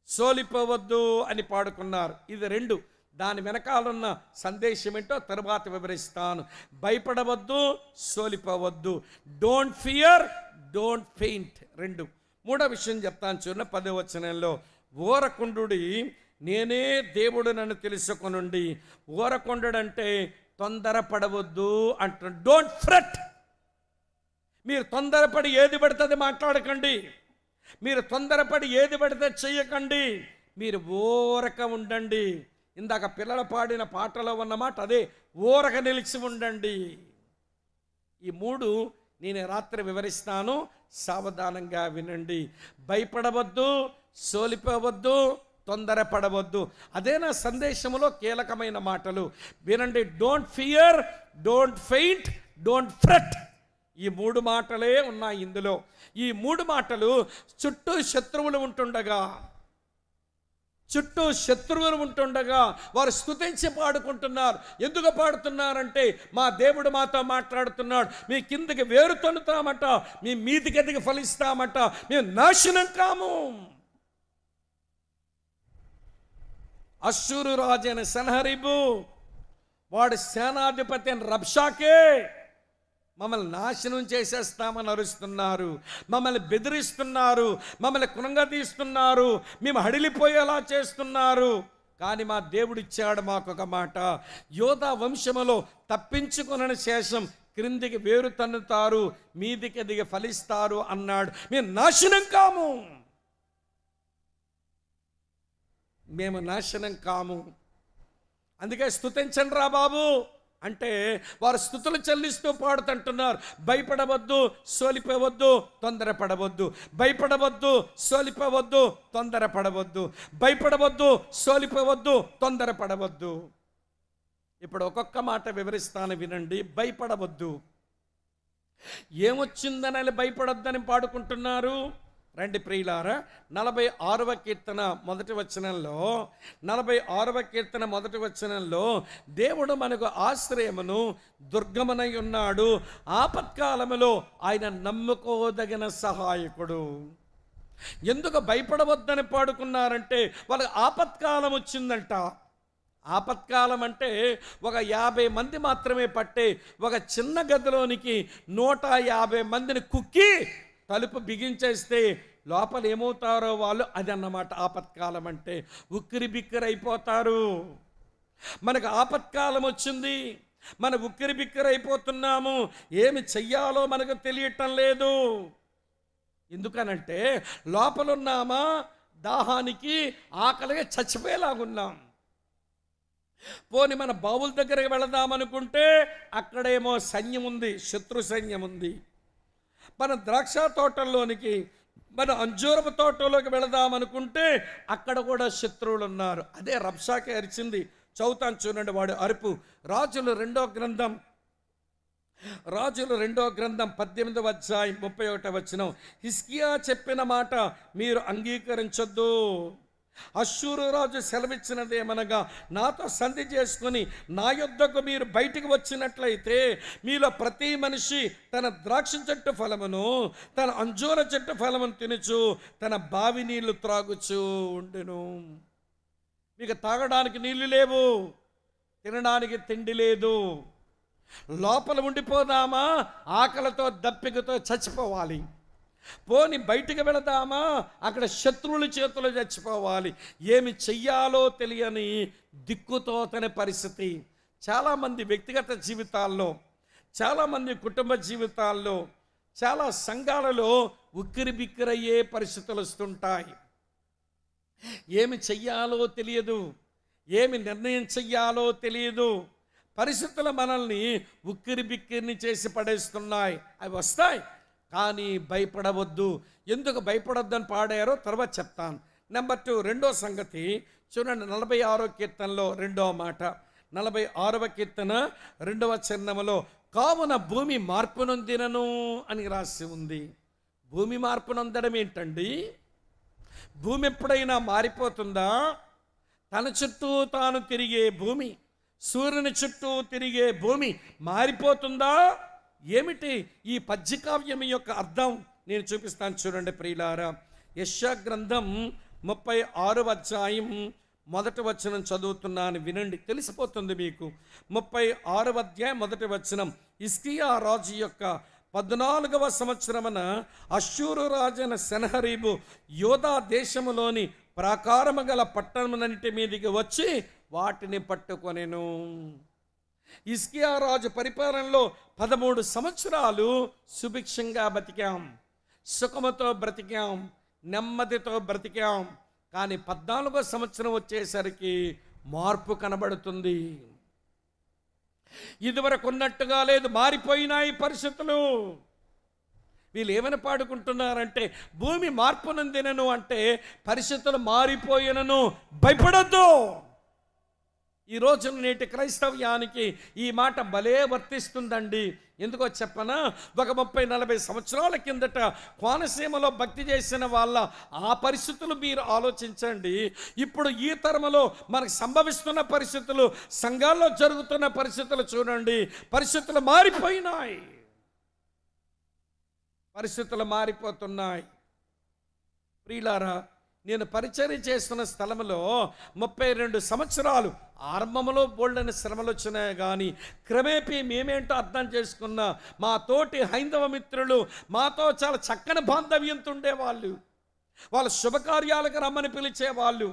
సోలిపోవద్దు అని పాడుకున్నారు. ఇది 2. దాని వెనకాలన్న సందేశం ఏంటో తర్వాత వివరిస్తాను. భయపడవద్దు, సోలిపోవద్దు. Don't fear, don't faint. 2. 3వ విషయం చెప్తాను చూడండి. 10వ వచనంలో, ఓరకుండుడి, నేనే దేవుడు నన్ను తెలుసుకొనుండి. ఓరకుండుడంటే తొందరపడవద్దు అంటున్నాడు. Don't fret. మీరు తొందరపడి ఏది పడుతుంది మాట్లాడకండి, మీరు తొందరపడి ఏది పడితే చెయ్యకండి, మీరు ఊరక ఉండండి. ఇందాక పిల్లలు పాడిన పాటలో ఉన్నమాట అదే, ఊరక నిలిచి ఉండండి. ఈ 3 నేను రాత్రి వివరిస్తాను, సావధానంగా వినండి. భయపడవద్దు, సోలిపోవద్దు, తొందరపడవద్దు. అదే నా సందేశంలో కీలకమైన మాటలు వినండి. Don't fear, don't faint, don't fret. ఈ 3 మాటలే ఉన్నాయి ఇందులో. ఈ 3 మాటలు చుట్టూ శత్రువులు ఉంటుండగా వారు స్తుతించి పాడుకుంటున్నారు. ఎందుకు పాడుతున్నారంటే, మా దేవుడు మాతో మాట్లాడుతున్నాడు, మీ కిందకి వేరు తన్నుతామట, మీ మీదికి ఎదిగి ఫలిస్తామట, మేము నాశనం కాము. అశ్షూరు రాజైన సన్హరీబు వాడు సేనాధిపతి అని రబ్షాకే మమ్మల్ని నాశనం చేసేస్తామని అరుస్తున్నారు, మమ్మల్ని బెదిరిస్తున్నారు, మమ్మల్ని కృంగతీస్తున్నారు, మేము హడిలిపోయేలా చేస్తున్నారు. కానీ మా దేవుడు ఇచ్చాడు మాకొక మాట, యోధా వంశములో తప్పించుకున్న శేషం క్రిందికి వేరు తన్నుతారు, మీదికి దిగి ఫలిస్తారు అన్నాడు. మేము నాశనం కాము, మేము నాశనం కాము. అందుకే స్తుతించండి రా బాబు అంటే వారు స్తుతులు చెల్లిస్తూ పాడుతుంటున్నారు. భయపడవద్దు, సోలిపోవద్దు, తొందరపడవద్దు. భయపడవద్దు, సోలిపోవద్దు, తొందరపడవద్దు. భయపడవద్దు, సోలిపోవద్దు, తొందరపడవద్దు. ఇప్పుడు ఒక్కొక్క మాట వివరిస్తాను వినండి. భయపడవద్దు. ఏమొచ్చిందని భయపడొద్దని పాడుకుంటున్నారు. రండి ప్రియులారా, 46వ కీర్తన మొదటి వచనంలో 46వ కీర్తన మొదటి వచనంలో దేవుడు మనకు ఆశ్రయమును దుర్గమనై ఉన్నాడు, ఆపత్కాలములో ఆయన నమ్ముకోదగిన సహాయకుడు. ఎందుకు భయపడవద్దని పాడుకున్నారంటే వాళ్ళకి ఆపత్కాలం వచ్చిందంట. ఆపత్కాలం అంటే ఒక 50 మంది మాత్రమే పట్టే ఒక చిన్న గదిలోనికి 150 మందిని కుక్కి తలుపు బిగించేస్తే లోపల ఏమవుతారో వాళ్ళు, అది అన్నమాట ఆపత్కాలం అంటే. ఉక్కిరి బిక్కిరి అయిపోతారు. మనకు ఆపత్కాలం వచ్చింది, మన ఉక్కిరి బిక్కిరి అయిపోతున్నాము, ఏమి చెయ్యాలో మనకు తెలియటం లేదు. ఎందుకనంటే లోపలున్నామా దాహానికి ఆకలిగా చచ్చిపోయేలాగున్నాం. పోని మన బావుల దగ్గరికి వెళదామనుకుంటే అక్కడేమో సైన్యం ఉంది, శత్రు సైన్యం ఉంది. మన ద్రాక్ష తోటల్లోనికి, మన అంజూరపు తోటలోకి వెళదామనుకుంటే అక్కడ కూడా శత్రువులు ఉన్నారు. అదే రబ్షాకే అరిచింది. చదువుతాను చూడండి వాడు అరుపు. రాజులు రెండో గ్రంథం 18వ అధ్యాయం 31వ వచనం. హిజ్కియా చెప్పిన మాట మీరు అంగీకరించొద్దు. అష్షూరు రాజు సెలవిచ్చినదేమనగా, నాతో సంధి చేసుకుని నా యొద్దకు మీరు బయటికి వచ్చినట్లయితే మీలో ప్రతి మనిషి తన ద్రాక్ష చెట్టు ఫలమును తన అంజూర చెట్టు ఫలమును తినుచు తన బావి నీళ్లు త్రాగుచూ ఉండును. మీకు తాగడానికి నీళ్లు లేవు, తినడానికి తిండి లేదు. లోపల ఉండిపోదామా, ఆకలితో దప్పికతో చచ్చిపోవాలి. పోని బయటికి వెళదామా, అక్కడ శత్రువుల చేతులు చచ్చిపోవాలి. ఏమి చెయ్యాలో తెలియని దిక్కుతోతని పరిస్థితి. చాలామంది వ్యక్తిగత జీవితాల్లో, చాలామంది కుటుంబ జీవితాల్లో, చాలా సంఘాలలో ఉక్కిరి బిక్కిరయ్యే పరిస్థితులు వస్తుంటాయి. ఏమి చెయ్యాలో తెలియదు, ఏమి నిర్ణయం చెయ్యాలో తెలియదు. పరిస్థితులు మనల్ని ఉక్కిరి బిక్కిరిని చేసి పడేస్తున్నాయి. అవి వస్తాయి, కానీ భయపడవద్దు. ఎందుకు భయపడొద్దు అని పాడారో తర్వాత చెప్తాను. నెంబర్ 2, రెండో సంగతి చూడండి. 46వ కీర్తనలో రెండవ మాట, 46వ కీర్తన 2వ చరణంలో, కావున భూమి మార్పు నొందినను అని రాసి ఉంది. భూమి మార్పు నొందడం ఏంటండి? భూమి ఎప్పుడైనా మారిపోతుందా? తన చుట్టూ తాను తిరిగే భూమి, సూర్యుని చుట్టూ తిరిగే భూమి మారిపోతుందా? ఏమిటి ఈ పద్యకావ్యం యొక్క అర్థం? నేను చూపిస్తాను చూడండి ప్రియులారా. యెషయా గ్రంథం 36వ అధ్యాయం 1వ వచనం చదువుతున్నాను వినండి, తెలిసిపోతుంది మీకు. 36వ అధ్యాయం 1వ వచనం. హిజ్కియా రాజు యొక్క 14వ సంవత్సరమున అష్షూరు రాజైన సెనహరీబు యోధా దేశములోని ప్రాకారము గల పట్టణములన్నిటి మీదికి వచ్చి వాటిని పట్టుకొనెను. హిజ్కియా రాజు పరిపాలనలో 13 సంవత్సరాలు సుభిక్షంగా బతికాం, సుఖముతో బ్రతికాం, నెమ్మదితో బ్రతికాం. కానీ 14వ సంవత్సరం వచ్చేసరికి మార్పు కనబడుతుంది. ఇదివరకు ఉన్నట్టుగా లేదు, మారిపోయినాయి పరిస్థితులు. వీళ్ళు ఏమని పాడుకుంటున్నారంటే, భూమి మార్పు నొందినను అంటే పరిస్థితులు మారిపోయినను భయపడొద్దు. ఈ రోజు నేటి క్రైస్తవ్యానికి ఈ మాట భలే వర్తిస్తుందండి. ఎందుకో చెప్పనా? ఒక 30-40 సంవత్సరాల కిందట కోనసీమలో భక్తి చేసిన వాళ్ళ ఆ పరిస్థితులు మీరు ఆలోచించండి. ఇప్పుడు ఈ తరములో మనకు సంభవిస్తున్న పరిస్థితులు, సంఘాల్లో జరుగుతున్న పరిస్థితులు చూడండి. పరిస్థితులు మారిపోయినాయి, పరిస్థితులు మారిపోతున్నాయి. ప్రియులారా, నేను పరిచర్య చేస్తున్న స్థలంలో 32 సంవత్సరాలు ఆరంభంలో బోల్డని శ్రమలు వచ్చినాయి, కానీ క్రమేపీ మేమేంటో అర్థం చేసుకున్న మా తోటి హైందవ మిత్రులు మాతో చాలా చక్కని బాంధవ్యంతో ఉండేవాళ్ళు. వాళ్ళ శుభకార్యాలకు రమ్మని పిలిచేవాళ్ళు.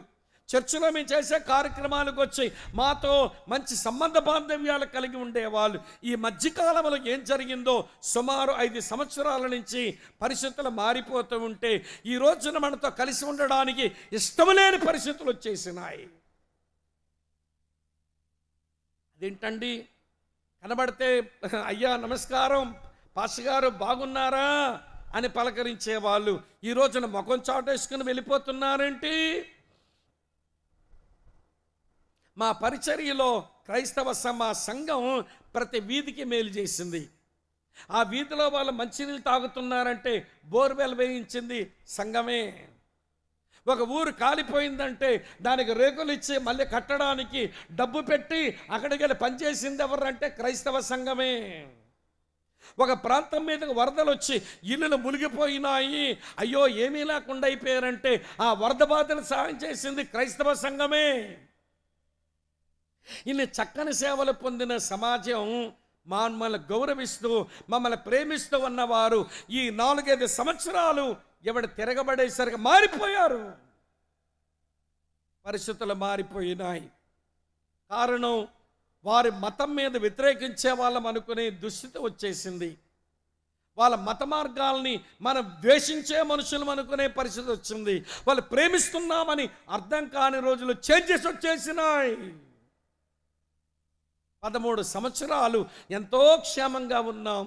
చర్చిలో మేము చేసే కార్యక్రమాలకు వచ్చి మాతో మంచి సంబంధ బాంధవ్యాలు కలిగి ఉండేవాళ్ళు. ఈ మధ్యకాలంలో ఏం జరిగిందో, సుమారు 5 సంవత్సరాల నుంచి పరిస్థితులు మారిపోతూ ఉంటే ఈ రోజున మనతో కలిసి ఉండడానికి ఇష్టం లేని పరిస్థితులు వచ్చేసినాయి. అదేంటండి, కనబడితే అయ్యా నమస్కారం, పాస్టర్ గారు బాగున్నారా అని పలకరించేవాళ్ళు ఈ రోజున ముఖం చాటేసుకుని వెళ్ళిపోతున్నారేంటి? మా పరిచర్యలో క్రైస్తవ సంఘం ప్రతి వీధికి మేలు చేసింది. ఆ వీధిలో వాళ్ళు మంచినీళ్ళు తాగుతున్నారంటే బోర్వెల్ వేయించింది సంఘమే. ఒక ఊరు కాలిపోయిందంటే దానికి రేకులు ఇచ్చి మళ్ళీ కట్టడానికి డబ్బు పెట్టి అక్కడికి వెళ్ళి పనిచేసింది ఎవరంటే క్రైస్తవ సంఘమే. ఒక ప్రాంతం మీదకి వరదలు వచ్చి ఇల్లులు మునిగిపోయినాయి, అయ్యో ఏమీ లేకుండా అయిపోయారంటే ఆ వరద బాధను సాయం చేసింది క్రైస్తవ సంఘమే. ఇన్ని చక్కని సేవలు పొందిన సమాజం మమ్మల్ని గౌరవిస్తూ మమ్మల్ని ప్రేమిస్తూ ఉన్నవారు ఈ 4-5 సంవత్సరాలు ఎవడు తిరగబడేసరికి మారిపోయారు. పరిస్థితులు మారిపోయినాయి. కారణం, వారి మతం మీద వ్యతిరేకించే వాళ్ళం అనుకునే దుస్థితి వచ్చేసింది. వాళ్ళ మత మార్గాల్ని మనం ద్వేషించే మనుషులు అనుకునే పరిస్థితి వచ్చింది. వాళ్ళు ప్రేమిస్తున్నామని అర్థం కాని రోజులు చేంజెస్ వచ్చేసినాయి. 13 సంవత్సరాలు ఎంతో క్షేమంగా ఉన్నాం.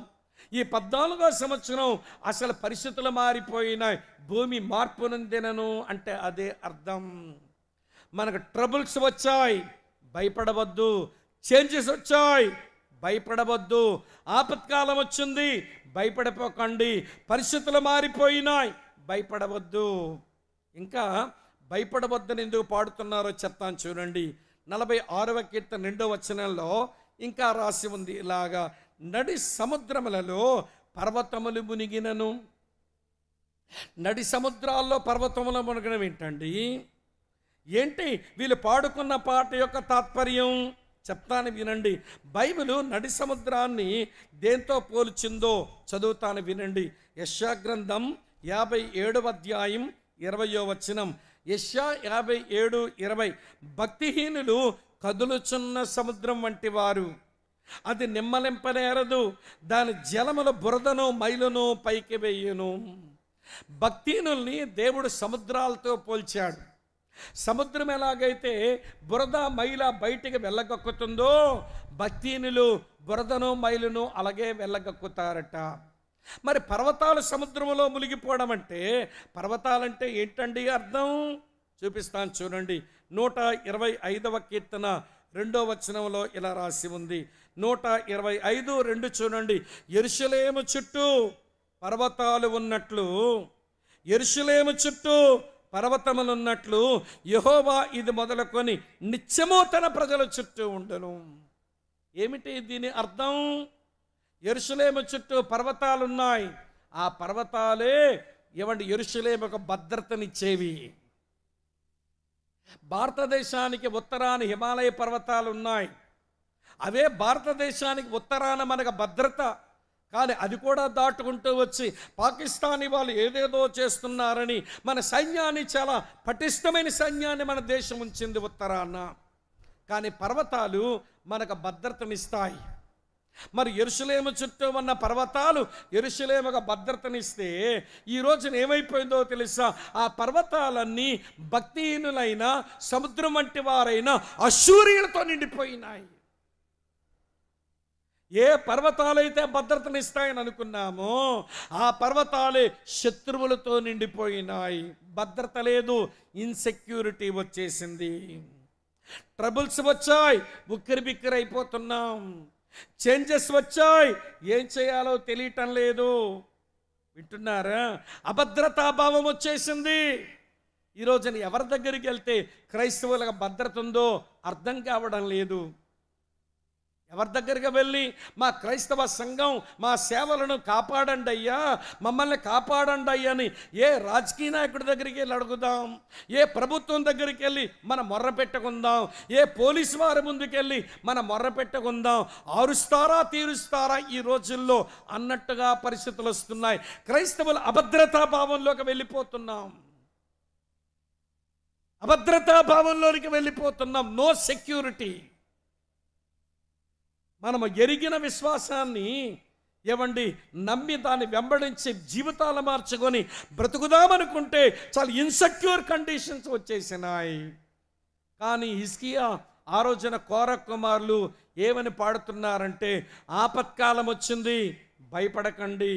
ఈ 14వ సంవత్సరం అసలు పరిస్థితులు మారిపోయినాయి. భూమి మార్పు నొందినను అంటే అదే అర్థం. మనకు ట్రబుల్స్ వచ్చాయి, భయపడవద్దు. చేంజెస్ వచ్చాయి, భయపడవద్దు. ఆపత్కాలం వచ్చింది, భయపడిపోకండి. పరిస్థితులు మారిపోయినాయి, భయపడవద్దు. ఇంకా భయపడవద్దని ఎందుకు పాడుతున్నారో చెప్తాను చూడండి. 46వ కీర్తన 2వ వచనంలో ఇంకా రాసి ఉంది ఇలాగా, నడి సముద్రములలో పర్వతములు మునిగినను. నడి సముద్రాల్లో పర్వతములు మునగడం ఏంటండి? ఏంటి వీళ్ళు పాడుకున్న పాట యొక్క తాత్పర్యం చెప్తాను వినండి. బైబిల్ నడి సముద్రాన్ని దేంతో పోల్చిందో చదువుతాను వినండి. యెషయా గ్రంథం 57వ అధ్యాయం 20వ వచనం. యెషయా 57:20, భక్తిహీనులు కదులుచున్న సముద్రం వంటి వారు, అది నిమ్మలింపనేరదు, దాని జలముల బురదను మైలును పైకి వేయును. భక్తిహీనుల్ని దేవుడు సముద్రాలతో పోల్చాడు. సముద్రం ఎలాగైతే బురద మైల బయటికి వెళ్ళగక్కుతుందో భక్తిహీనులు బురదను మైలును అలాగే వెళ్ళగక్కుతారట. మరి పర్వతాలు సముద్రంలో మునిగిపోవడం అంటే, పర్వతాలంటే ఏంటండి అర్థం? చూపిస్తాను చూడండి. 125వ కీర్తన 2వ వచనంలో ఇలా రాసి ఉంది. 125:2 చూడండి. యెరూషలేము చుట్టూ పర్వతాలు ఉన్నట్లు, యెరూషలేము చుట్టూ పర్వతములు ఉన్నట్లు యెహోవా ఇది మొదలుకొని నిత్యము తన ప్రజల చుట్టూ ఉండను. ఏమిటి దీని అర్థం? యెరూషలేము చుట్టూ పర్వతాలు ఉన్నాయి. ఆ పర్వతాలే ఏమండి యెరూషలేము ఒక భద్రతనిచ్చేవి. భారతదేశానికి ఉత్తరాన హిమాలయ పర్వతాలు ఉన్నాయి. అవే భారతదేశానికి ఉత్తరాన మనకు భద్రత. కానీ అది కూడా దాటుకుంటూ వచ్చి పాకిస్తానీ వాళ్ళు ఏదేదో చేస్తున్నారని మన సైన్యాన్ని, చాలా పటిష్టమైన సైన్యాన్ని మన దేశం ఉంచింది ఉత్తరాన. కానీ పర్వతాలు మనకు భద్రతనిస్తాయి. మరి యెరూషలేము చుట్టూ ఉన్న పర్వతాలు యెరూషలేముకు భద్రతనిస్తే ఈ రోజున ఏమైపోయిందో తెలుసా? ఆ పర్వతాలన్నీ భక్తిహీనులైన సముద్రం వంటి వారైన అశూరియులతో నిండిపోయినాయి. ఏ పర్వతాలైతే భద్రతనిస్తాయని అనుకున్నామో ఆ పర్వతాలే శత్రువులతో నిండిపోయినాయి. భద్రత లేదు, ఇన్సెక్యూరిటీ వచ్చేసింది, ట్రబుల్స్ వచ్చాయి, ఉక్కిరి బిక్కిరి అయిపోతున్నాం, చేంజెస్ వచ్చాయి, ఏం చేయాలో తెలియటం లేదు. వింటున్నారా? అభద్రతాభావం వచ్చేసింది. ఈరోజున ఎవరి దగ్గరికి వెళ్తే క్రైస్తవులకు భద్రత ఉందో అర్థం కావడం లేదు. ఎవరి దగ్గరికి వెళ్ళి మా క్రైస్తవ సంఘం మా సేవలను కాపాడండి అయ్యా, మమ్మల్ని కాపాడండి అయ్యా అని ఏ రాజకీయ నాయకుడి దగ్గరికి వెళ్ళి అడుగుదాం, ఏ ప్రభుత్వం దగ్గరికి వెళ్ళి మనం మొర్ర పెట్టుకుందాం, ఏ పోలీసు వారి ముందుకెళ్ళి మనం మొర్ర పెట్టుకుందాం. ఆరుస్తారా తీరుస్తారా ఈ రోజుల్లో అన్నట్టుగా పరిస్థితులు వస్తున్నాయి. క్రైస్తవులు అభద్రతా భావంలోకి వెళ్ళిపోతున్నాం, అభద్రతా భావంలోనికి వెళ్ళిపోతున్నాం. No security. మనము ఎరిగిన విశ్వాసాన్ని ఏమండి నమ్మి దాన్ని వెంబడించి జీవితాలు మార్చుకొని బ్రతుకుదామనుకుంటే చాలా ఇన్సెక్యూర్ కండిషన్స్ వచ్చేసినాయి. కానీ హిజ్కియా ఆ రోజున కోర కుమారులు ఏమని పాడుతున్నారంటే, ఆపత్కాలం వచ్చింది భయపడకండి,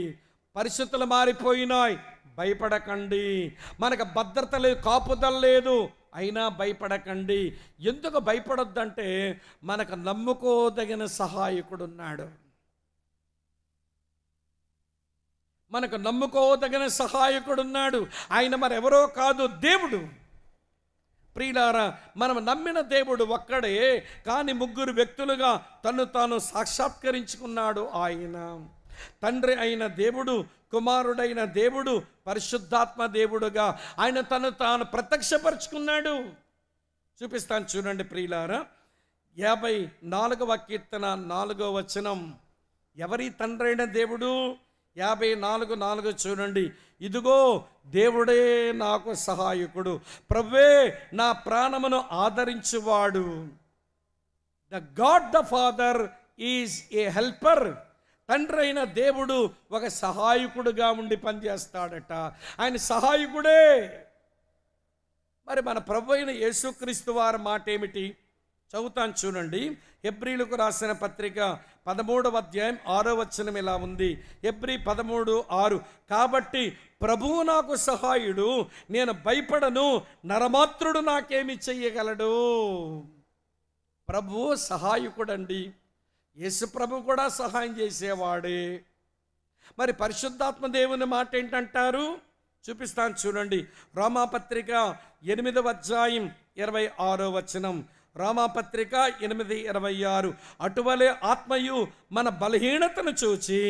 పరిస్థితులు మారిపోయినాయి భయపడకండి, మనకు భద్రత లేదు, కాపుదల లేదు, అయినా భయపడకండి. ఎందుకు భయపడొద్దంటే మనకు నమ్ముకోదగిన సహాయకుడు ఉన్నాడు, మనకు నమ్ముకోదగిన సహాయకుడు ఉన్నాడు. ఆయన మరెవరో కాదు, దేవుడు. ప్రియులారా, మనం నమ్మిన దేవుడు ఒక్కడే, కానీ ముగ్గురు వ్యక్తులుగా తను తాను సాక్షాత్కరించుకున్నాడు. ఆయన తండ్రి అయిన దేవుడు, కుమారుడైన దేవుడు, పరిశుద్ధాత్మ దేవుడుగా ఆయన తను తాను ప్రత్యక్షపరుచుకున్నాడు. చూపిస్తాను చూడండి ప్రియులారా, 54వ కీర్తన 4వ వచనం. ఎవరి తండ్రి అయిన దేవుడు? 54:4 చూడండి. ఇదిగో దేవుడే నాకు సహాయకుడు, ప్రభువే నా ప్రాణమును ఆదరించువాడు. The God the Father is a helper. తండ్రి అయిన దేవుడు ఒక సహాయకుడుగా ఉండి పనిచేస్తాడట. ఆయన సహాయకుడే. మరి మన ప్రభు అయిన యేసుక్రీస్తు వారి మాట ఏమిటి? చదువుతాను చూడండి. హెబ్రీలకు రాసిన పత్రిక 13వ అధ్యాయం 6వ వచనం ఇలా ఉంది. హెబ్రీ 13:6. కాబట్టి ప్రభువు నాకు సహాయుడు, నేను భయపడను, నరమాత్రుడు నాకేమి చెయ్యగలడు. ప్రభువు సహాయకుడండి. యేసు ప్రభు కూడా సహాయం చేసేవాడే. మరి పరిశుద్ధాత్మ దేవుని మాట ఏంటంటారు? చూపిస్తాను చూడండి. రోమాపత్రిక 8వ అధ్యాయం 26వ వచనం. రోమాపత్రిక 8:26. అటువలే ఆత్మయు మన బలహీనతను చూచి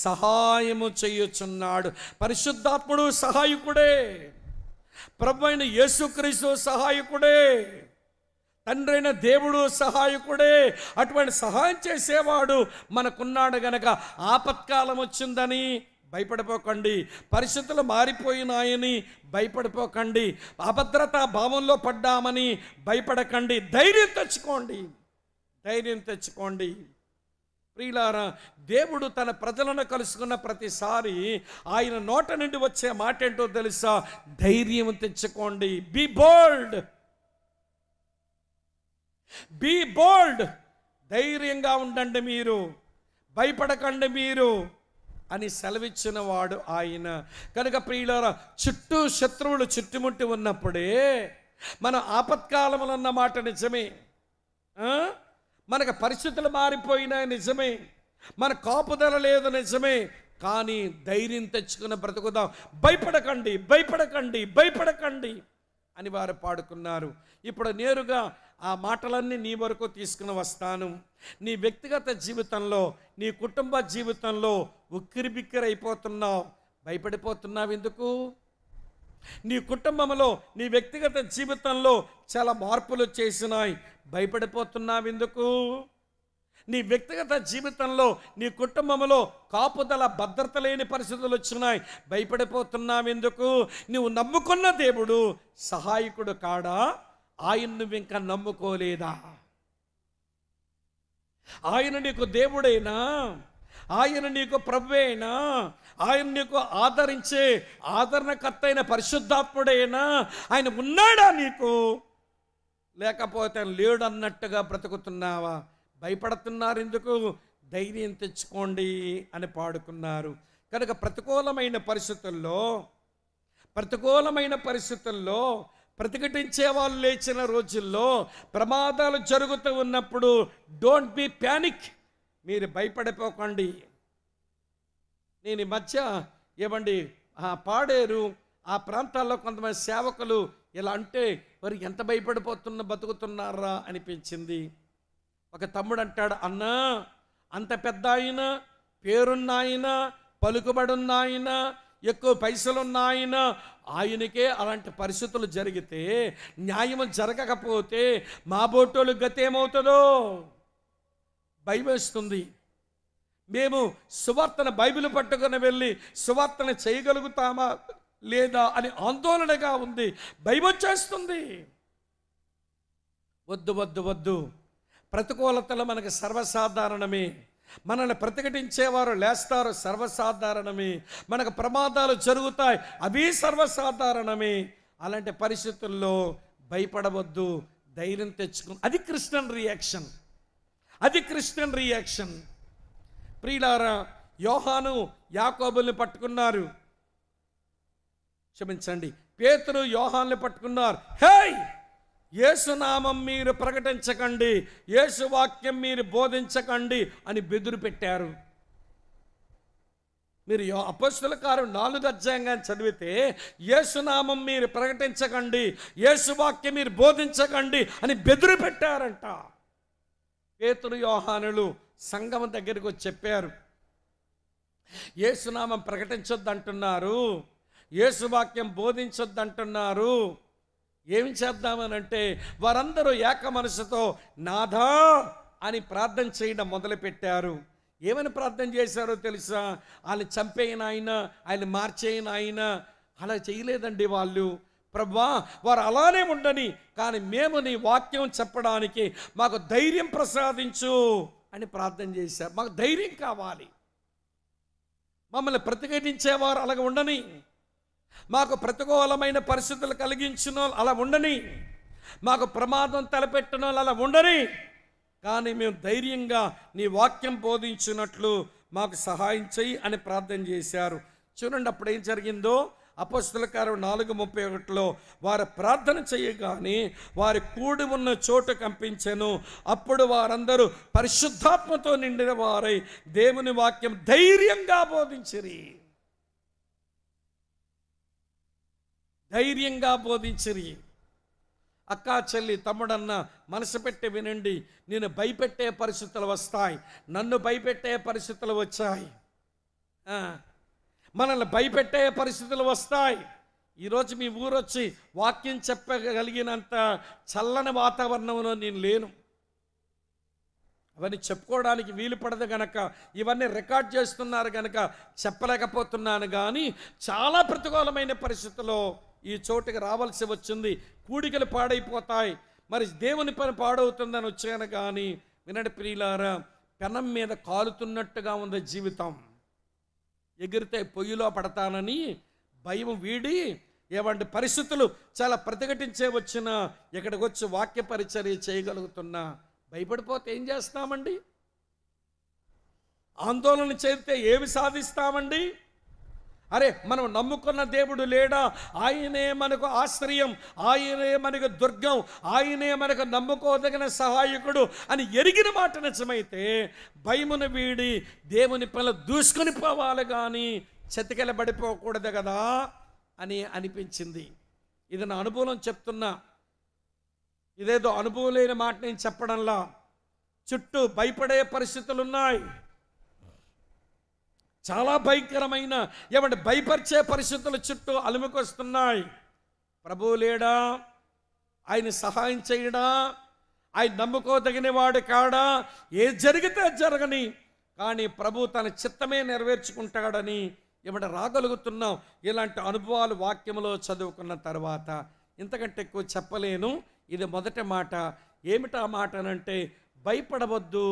సహాయము చేయుచున్నాడు. పరిశుద్ధాత్ముడు సహాయకుడే, ప్రభు అయిన యేసుక్రీస్తు సహాయకుడే, తండ్రి అయిన దేవుడు సహాయకుడే. అటువంటి సహాయం చేసేవాడు మనకున్నాడు గనక ఆపత్కాలం వచ్చిందని భయపడిపోకండి, పరిస్థితులు మారిపోయినాయని భయపడిపోకండి, అభద్రతా భావంలో పడ్డామని భయపడకండి. ధైర్యం తెచ్చుకోండి, ధైర్యం తెచ్చుకోండి. ప్రియులారా, దేవుడు తన ప్రజలను కలుసుకున్న ప్రతిసారి ఆయన నోట నుండి వచ్చే మాట ఏంటో తెలుసా? ధైర్యం తెచ్చుకోండి. Be bold, be bold. ధైర్యంగా ఉండండి మీరు, భయపడకండి మీరు అని సెలవిచ్చిన వాడు ఆయన. కనుక ప్రియులారా, చుట్టూ శత్రువులు చుట్టుముట్టి ఉన్నప్పుడే మన ఆపత్కాలములు అన్న మాట నిజమే, మనకు పరిస్థితులు మారిపోయినాయి నిజమే, మన కాపుదల లేదు నిజమే, కానీ ధైర్యం తెచ్చుకుని బ్రతుకుదాం. భయపడకండి, భయపడకండి, భయపడకండి అని వారు పాడుకున్నారు. ఇప్పుడు నేరుగా ఆ మాటలన్నీ నీ వరకు తీసుకుని వస్తాను. నీ వ్యక్తిగత జీవితంలో, నీ కుటుంబ జీవితంలో ఉక్కిరిబిక్కిరి అయిపోతున్నావు, భయపడిపోతున్నావు ఎందుకు? నీ కుటుంబంలో, నీ వ్యక్తిగత జీవితంలో చాలా మార్పులు చేసినాయి, భయపడిపోతున్నావు ఎందుకు? నీ వ్యక్తిగత జీవితంలో, నీ కుటుంబంలో కాపుదల భద్రత లేని పరిస్థితులు వచ్చినాయి, భయపడిపోతున్నావు ఎందుకు? నువ్వు నమ్ముకున్న దేవుడు సహాయకుడు కాడా? ఆయన నువ్వు ఇంకా నమ్ముకోలేదా? ఆయన నీకు దేవుడైనా, ఆయన నీకు ప్రభువేనా, ఆయన నీకు ఆదరించే ఆదరణకర్త అయిన పరిశుద్ధాత్ముడైనా ఆయన ఉన్నాడా నీకు? లేకపోతే లేడు అన్నట్టుగా బ్రతుకుతున్నావా? భయపడుతున్నారు ఎందుకు? ధైర్యం తెచ్చుకోండి అని పాడుకున్నారు. కనుక ప్రతికూలమైన పరిస్థితుల్లో ప్రతిఘటించే వాళ్ళు లేచిన రోజుల్లో, ప్రమాదాలు జరుగుతూ ఉన్నప్పుడు డోంట్ బీ ప్యానిక్, మీరు భయపడిపోకండి. నేను ఈ మధ్య ఏమండి పాడేరు ఆ ప్రాంతాల్లో కొంతమంది సేవకులు ఇలా అంటే వారు ఎంత బతుకుతున్నారా అనిపించింది. ఒక తమ్ముడు అంటాడు, అన్నా అంత పెద్ద ఆయన, పేరున్న ఆయన, పలుకుబడున్న ఆయన, ఎక్కువ పైసలున్న ఆయన, ఆయనకే అలాంటి పరిస్థితులు జరిగితే, న్యాయం జరగకపోతే మా బోటోలు గతి ఏమవుతుందో భయమేస్తుంది. మేము సువార్తను బైబిల్ పట్టుకొని వెళ్ళి సువార్తను చేయగలుగుతామా లేదా అని ఆందోళనగా ఉంది, భయమొచ్చేస్తుంది. వద్దు వద్దు వద్దు, ప్రతికూలతలు మనకు సర్వసాధారణమే. మనల్ని ప్రతిఘటించేవారు లేస్తారు, సర్వసాధారణమే. మనకు ప్రమాదాలు జరుగుతాయి, అవి సర్వసాధారణమే. అలాంటి పరిస్థితుల్లో భయపడవద్దు, ధైర్యం తెచ్చుకుని. అది క్రిస్టియన్ రియాక్షన్, అది క్రిస్టియన్ రియాక్షన్. ప్రియులారా, యోహాను యాకోబుల్ని పట్టుకున్నారు, క్షమించండి, పేతురు యోహాన్ని పట్టుకున్నారు. హేయ్, యేసునామం మీరు ప్రకటించకండి, యేసు వాక్యం మీరు బోధించకండి అని బెదురు పెట్టారు. మీరు అపొస్తలుల కార్యం 4వ అధ్యాయంగా చదివితే యేసునామం మీరు ప్రకటించకండి, యేసు వాక్యం మీరు బోధించకండి అని బెదురు పెట్టారంట. పేతురు యోహానులు సంఘం దగ్గరికి వచ్చి చెప్పారు, యేసునామం ప్రకటించొద్దంటున్నారు, యేసు వాక్యం బోధించొద్దంటున్నారు, ఏమి చేద్దామనంటే వారందరూ ఏక మనసుతో నాథా అని ప్రార్థన చేయడం మొదలుపెట్టారు. ఏమని ప్రార్థన చేశారో తెలుసా? ఆయన చంపేయన ఆయన, ఆయన మార్చేయన ఆయన, అలా చేయలేదండి వాళ్ళు. ప్రభువా, వారు అలానే ఉండని, కానీ మేము నీ వాక్యం చెప్పడానికి మాకు ధైర్యం ప్రసాదించు అని ప్రార్థన చేశారు. మాకు ధైర్యం కావాలి, మమ్మల్ని ప్రతిఘటించేవారు అలాగ ఉండని, మాకు ప్రతికూలమైన పరిస్థితులు కలిగించిన అలా ఉండని, మాకు ప్రమాదం తలపెట్టిన అలా ఉండని, కానీ మేము ధైర్యంగా నీ వాక్యం బోధించినట్లు మాకు సహాయం చెయ్యి అని ప్రార్థన చేశారు. చూడండి అప్పుడు ఏం జరిగిందో. అపొస్తలుల కార్యం 4:31 వారు ప్రార్థన చేయగానే వారి కూడి ఉన్న చోటు కంపించెను. అప్పుడు వారందరూ పరిశుద్ధాత్మతో నిండిన వారై దేవుని వాక్యం ధైర్యంగా బోధించిరి, ధైర్యంగా బోధించిరి. అక్క, చెల్లి, తమ్ముడన్న మనసు పెట్టి వినండి, నేను భయపెట్టే పరిస్థితులు వస్తాయి, నన్ను భయపెట్టే పరిస్థితులు వచ్చాయి, మనల్ని భయపెట్టే పరిస్థితులు వస్తాయి. ఈరోజు మీ ఊరొచ్చి వాక్యం చెప్పగలిగినంత చల్లని వాతావరణంలో నేను లేను. అవన్నీ చెప్పుకోవడానికి వీలు పడదు గనక, ఇవన్నీ రికార్డ్ చేస్తున్నారు గనక చెప్పలేకపోతున్నాను. కానీ చాలా ప్రతికూలమైన పరిస్థితుల్లో ఈ చోటుకి రావాల్సి వచ్చింది. కూడికలు పాడైపోతాయి, మరి దేవుని పని పాడవుతుందని వచ్చాను. కానీ వినండి ప్రియులారా, పెనం మీద కాలుతున్నట్టుగా ఉంది జీవితం. ఎగిరితే పొయ్యిలో పడతానని భయం వీడి, ఏమంటే పరిస్థితులు చాలా ప్రతిఘటించే వచ్చిన ఇక్కడికి వచ్చి వాక్య పరిచర్య చేయగలుగుతున్నా భయపడిపోతే ఏం చేస్తామండి? ఆందోళన చేస్తే ఏమి సాధిస్తామండి? అరే, మనం నమ్ముకున్న దేవుడు లేడా? ఆయనే మనకు ఆశ్రయం, ఆయనే మనకు దుర్గం, ఆయనే మనకు నమ్ముకోదగిన సహాయకుడు అని ఎరిగిన మాట నిజమైతే భయమును వీడి దేవుని పనులు దూసుకొని పోవాలి, కానీ చతికిలబడిపోకూడదు కదా అని అనిపించింది. ఇది నా అనుభవం చెప్తున్నా, ఇదేదో అనుభవం లేని మాట నేను చెప్పడంలా. చుట్టూ భయపడే పరిస్థితులు ఉన్నాయి, చాలా భయంకరమైన ఏమంటే భయపరిచే పరిస్థితులు చుట్టూ అలుముకొస్తున్నాయి. ప్రభువు లేడా? ఆయన సహాయం చేయడా? ఆయన నమ్ముకోదగిన వాడు కాడా? ఏ జరిగితే జరగని, కానీ ప్రభు తన చిత్తమే నెరవేర్చుకుంటాడని ఏమంటే రాగలుగుతున్నాం. ఇలాంటి అనుభవాలు వాక్యంలో చదువుకున్న తర్వాత ఇంతకంటే ఎక్కువ చెప్పలేను. ఇది మొదటి మాట. ఏమిటా మాట అనంటే, భయపడవద్దు,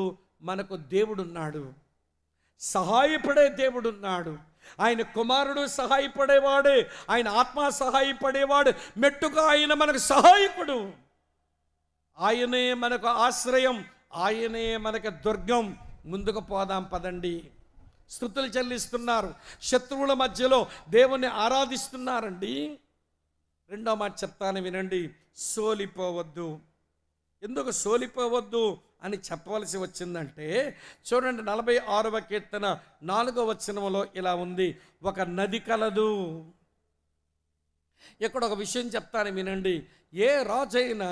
మనకు దేవుడున్నాడు, సహాయపడే దేవుడున్నాడు. ఆయన కుమారుడు సహాయపడేవాడే, ఆయన ఆత్మ సహాయపడేవాడు, మెట్టుగా ఆయన మనకు సహాయకుడు, ఆయనే మనకు ఆశ్రయం, ఆయనే మనకు దుర్గం. ముందుకు పోదాం పదండి. స్తుతులు చెల్లిస్తున్నారు, శత్రువుల మధ్యలో దేవుణ్ణి ఆరాధిస్తున్నారండి. రెండో మాట చెప్తాను వినండి, సోలిపోవద్దు. ఎందుకు సోలిపోవద్దు అని చెప్పవలసి వచ్చిందంటే, చూడండి 46వ కీర్తన 4వ వచనంలో ఇలా ఉంది, ఒక నది కలదు. ఇక్కడ ఒక విషయం చెప్తాను వినండి. ఏ రాజైనా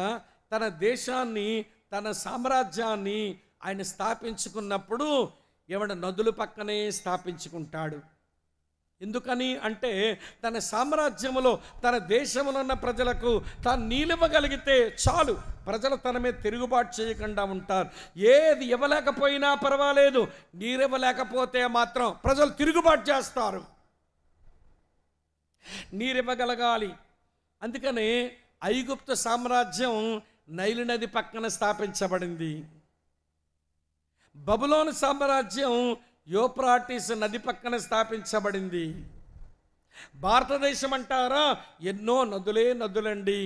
తన దేశాన్ని తన సామ్రాజ్యాన్ని ఆయన స్థాపించుకున్నప్పుడు ఏమంటే నదుల పక్కనే స్థాపించుకుంటాడు. ఎందుకని అంటే తన సామ్రాజ్యంలో తన దేశంలో ఉన్న ప్రజలకు తాను నీళ్ళివ్వగలిగితే చాలు, ప్రజలు తన మీద తిరుగుబాటు చేయకుండా ఉంటారు. ఏది ఇవ్వలేకపోయినా పర్వాలేదు, నీరివ్వలేకపోతే మాత్రం ప్రజలు తిరుగుబాటు చేస్తారు. నీరివ్వగలగాలి. అందుకనే ఐగుప్తు సామ్రాజ్యం నైలు నది పక్కన స్థాపించబడింది. బబులోను సామ్రాజ్యం యూఫ్రాటీస్ నది పక్కన స్థాపించబడింది. భారతదేశం అంటారా, ఎన్నో నదులే నదులండి.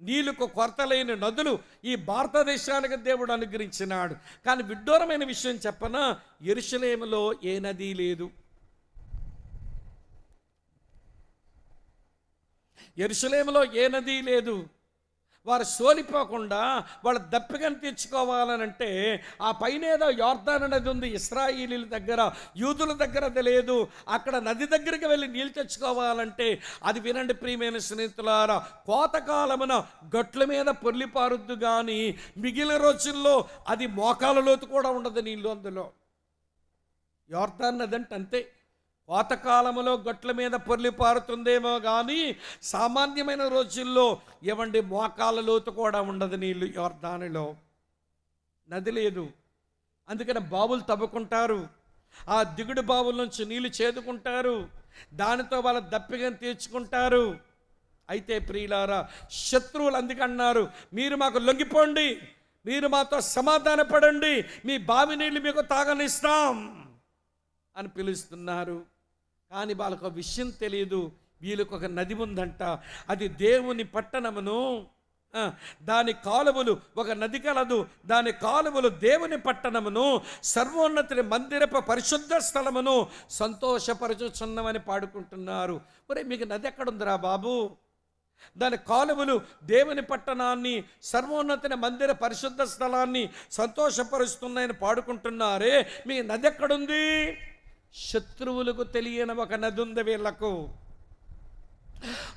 నీళ్ళకు కొరత లేని నదులు ఈ భారతదేశానికి దేవుడు అనుగ్రహించినాడు. కానీ విడ్డూరమైన విషయం చెప్పనా, యెరూషలేములో ఏ నది లేదు. యెరూషలేములో ఏ నది లేదు. వారు సోలిపోకుండా వాళ్ళు దప్పికని తీర్చుకోవాలనంటే ఆ పైన ఏదో యోర్దాను నది ఉంది ఇశ్రాయేలీల దగ్గర, యూదుల దగ్గర అది లేదు. అక్కడ నది దగ్గరికి వెళ్ళి నీళ్ళు తెచ్చుకోవాలంటే అది వినండి ప్రియమైన స్నేహితులారా, కోతకాలమున గట్ల మీద పొర్లిపారుద్దు కానీ మిగిలిన రోజుల్లో అది మోకాల లోతు కూడా ఉండదు నీళ్ళు. అందులో యోర్దాను నది అంటే అంతే, కోతకాలములో గట్ల మీద పొర్లి పారుతుందేమో కానీ సామాన్యమైన రోజుల్లో ఏమండి మోకాల లోతు కూడా ఉండదు నీళ్ళు. యోర్దానులో నది లేదు. అందుకని బావులు తవ్వుకుంటారు, ఆ దిగుడు బావుల నుంచి నీళ్లు చేదుకుంటారు, దానితో వాళ్ళ దప్పికను తీర్చుకుంటారు. అయితే ప్రియులారా, శత్రువులు అందుకన్నారు, మీరు మాకు లొంగిపోండి, మీరు మాతో సమాధాన పడండి, మీ బావి నీళ్ళు మీకు తాగనిస్తాం అని పిలుస్తున్నారు. కానీ వాళ్ళకు విషయం తెలియదు, వీళ్ళకు ఒక నది ఉందంట, అది దేవుని పట్టణమును, దాని కాలువలు ఒక నది కలదు, దాని కాలువలు దేవుని పట్టణమును, సర్వోన్నతుని మందిరపు పరిశుద్ధ స్థలమును సంతోషపరచుచున్నమని పాడుకుంటున్నారు. ఒరే మీకు నది ఎక్కడుందిరా బాబు? దాని కాలువలు దేవుని పట్టణాన్ని, సర్వోన్నతుని మందిర పరిశుద్ధ స్థలాన్ని సంతోషపరుస్తున్నాయని పాడుకుంటున్నారే, మీ నది ఎక్కడుంది? శత్రువులకు తెలియని ఒక నది ఉంది వీళ్లకు,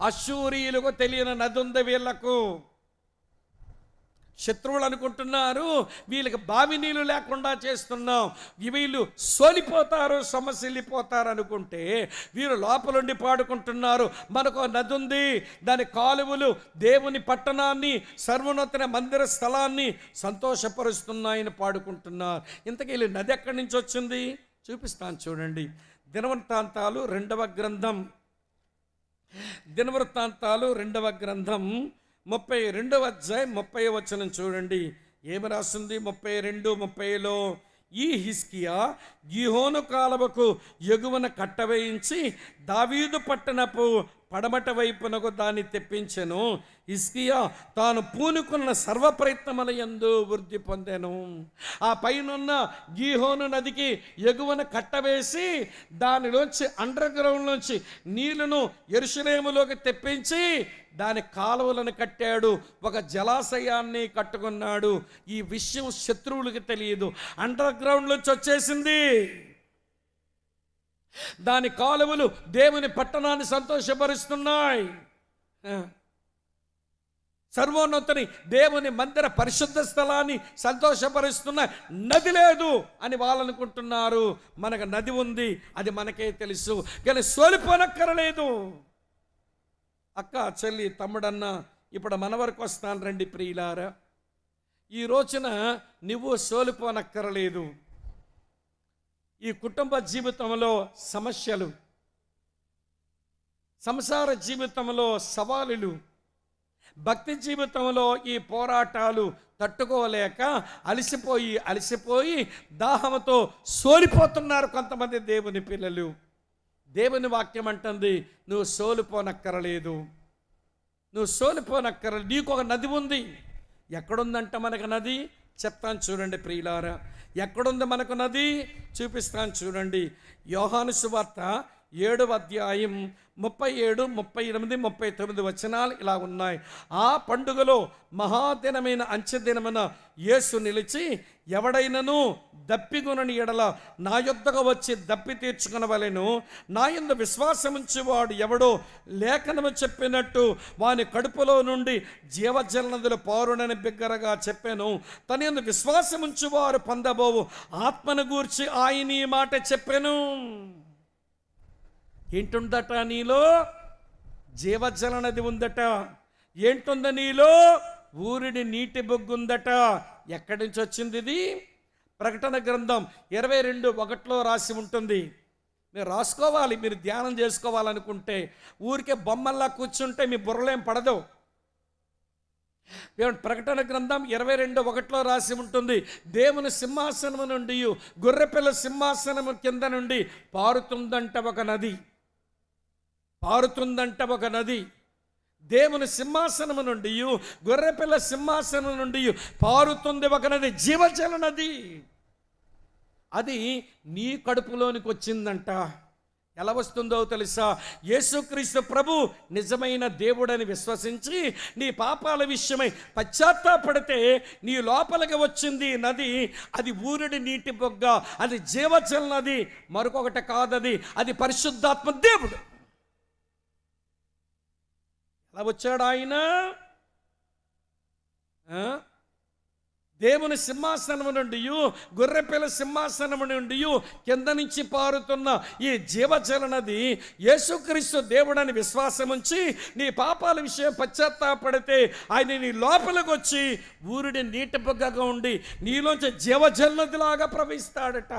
అశూరీయులకు తెలియని నది ఉంది వీళ్లకు. శత్రువులు అనుకుంటున్నారు వీళ్ళకి బావి నీళ్ళు లేకుండా చేస్తున్నాం, వీళ్ళు సోలిపోతారు, సమస్యలిపోతారు అనుకుంటే వీరు లోపలుండి పాడుకుంటున్నారు, మనకు నది ఉంది, దాని కాలువలు దేవుని పట్టణాన్ని, సర్వోన్నత మందిర స్థలాన్ని సంతోషపరుస్తున్నాయని పాడుకుంటున్నారు. ఇంతకీ వీళ్ళు నది ఎక్కడి నుంచి వచ్చింది చూపిస్తాను చూడండి. దినవృత్తాంతాలు 2వ గ్రంథం, దినవృత్తాంతాలు 2వ గ్రంథం 32వ అధ్యాయం 30వ వచనం చూడండి. ఏమి రాస్తుంది? 32:30లో ఈ హిజ్కియా గీహోను కాలువకు ఎగువన కట్టవేయించి దావీదు పట్టణపు పడమట వైపునకు దాన్ని తెప్పించెను. హిజ్కియా తాను పూనుకున్న సర్వ ప్రయత్నముల యందు వృద్ధి పొందెను. ఆ పైనున్న గీహోను నదికి ఎగువన కట్టవేసి దానిలోంచి అండర్ గ్రౌండ్ నుంచి నీళ్లను యెరూషలేములోకి తెప్పించి దాని కాలువలను కట్టాడు, ఒక జలాశయాన్ని కట్టుకున్నాడు. ఈ విషయం శత్రువులకు తెలియదు, అండర్ గ్రౌండ్ నుంచి వచ్చేసింది. దాని కాలువలు దేవుని పట్టణాన్ని సంతోషపరుస్తున్నాయి, సర్వోన్నతుని దేవుని మందిర పరిశుద్ధ స్థలాన్ని సంతోషపరుస్తున్నాయి. నది లేదు అని వాళ్ళు అనుకుంటున్నారు, మనకు నది ఉంది, అది మనకే తెలుసు, కానీ సోలిపోనక్కరలేదు. అక్క, చెల్లి, తమ్ముడన్న, ఇప్పుడు మన వరకు వస్తాను రండి ప్రియులారా. ఈ రోజున నువ్వు సోలిపోనక్కరలేదు. ఈ కుటుంబ జీవితంలో సమస్యలు, సంసార జీవితంలో సవాలులు, భక్తి జీవితంలో ఈ పోరాటాలు తట్టుకోలేక అలసిపోయి దాహంతో సోలిపోతున్నారు కొంతమంది దేవుని పిల్లలు. దేవుని వాక్యం అంటుంది, నువ్వు సోలిపోనక్కరలేదు, నువ్వు సోలిపోనక్కరలేదు. నీకు ఒక నది ఉంది. ఎక్కడుందంట మనకు నది? చెప్తాను చూడండి ప్రియులారా. ఎక్కడుంది మనకు నది? చూపిస్తాను చూడండి. యోహాను సువార్త 7వ అధ్యాయం 37, 38, 39 వచనాలు ఇలా ఉన్నాయి. ఆ పండుగలో మహాదినమైన అంచెదినమున యేసు నిలిచి, ఎవడైనను దప్పిగొనని ఎడల నా యొద్దకు వచ్చి దప్పి తీర్చుకొనవలెను. నా యందు విశ్వాసముంచువాడు ఎవడో లేఖనము చెప్పినట్టు వాని కడుపులో నుండి జీవజల నదులు పారునని బిగ్గరగా చెప్పాను. తన యందు విశ్వాసముంచువారు పొందబోవు ఆత్మను గూర్చి ఆయన ఈ మాట చెప్పాను. ఏంటుందట నీలో? జీవజల నది ఉందట. ఏంటుంద నీలో? ఊరిడి నీటి బొగ్గుందట. ఎక్కడి నుంచి వచ్చింది ఇది? ప్రకటన గ్రంథం 22:1 రాసి ఉంటుంది. మీరు రాసుకోవాలి. మీరు ధ్యానం చేసుకోవాలనుకుంటే ఊరికే బొమ్మల్లా కూర్చుంటే మీ బుర్రలేం పడదు. ప్రకటన గ్రంథం 22:1 రాసి ఉంటుంది. దేవుని సింహాసనము నుండి గొర్రెపిల్ల సింహాసనము కింద నుండి పారుతుందంట ఒక నది. పారుతుందంట ఒక నది. దేవుని సింహాసనము నుండి గొర్రెపిల్ల సింహాసనం నుండి పారుతుంది ఒక నది, జీవజల నది. అది నీ కడుపులోనికి వచ్చిందంట. ఎలా వస్తుందో తెలుసా? యేసుక్రీస్తు ప్రభు నిజమైన దేవుడని విశ్వసించి నీ పాపాల విషయమై పశ్చాత్తాపడితే నీ లోపలికి వచ్చింది నది. అది ఊరిడి నీటి బొగ్గ, అది జీవజల నది, మరొకటి కాదది. అది పరిశుద్ధాత్మ దేవుడు. ఎలా వచ్చాడు ఆయన? దేవుని సింహాసనము నుండి గొర్రెపిల్ల సింహాసనము నుండి కింద నుంచి పారుతున్న ఈ జీవజల నది యేసుక్రీస్తు దేవుడని విశ్వాసం ఉంచి నీ పాపాల విషయం పశ్చాత్తాపడితే ఆయన నీ లోపలికి వచ్చి ఊరిడి నీటి బొగ్గగా ఉండి నీలోంచి జీవజల నదిలాగా ప్రవహిస్తాడట.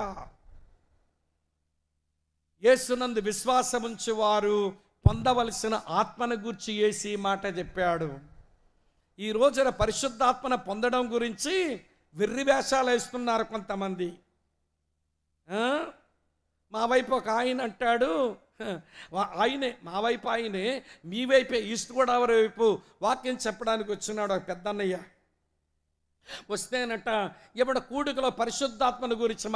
యేసునందు విశ్వాసం ఉంచి వారు పొందవలసిన ఆత్మను గూర్చి యేసు ఈ మాట చెప్పాడు. ఈ రోజున పరిశుద్ధాత్మను పొందడం గురించి వెర్రి వేషాలు వేస్తున్నారు కొంతమంది. మా వైపు ఒక ఆయన అంటాడు, ఆయనే మా వైపు ఆయనే, మీ వైపే ఈస్ట్ గోదావరి వైపు వాక్యం చెప్పడానికి వచ్చినాడు ఒక పెద్దన్నయ్య. వస్తేనట ఎవడ కూడికలో పరిశుద్ధాత్మను గురించి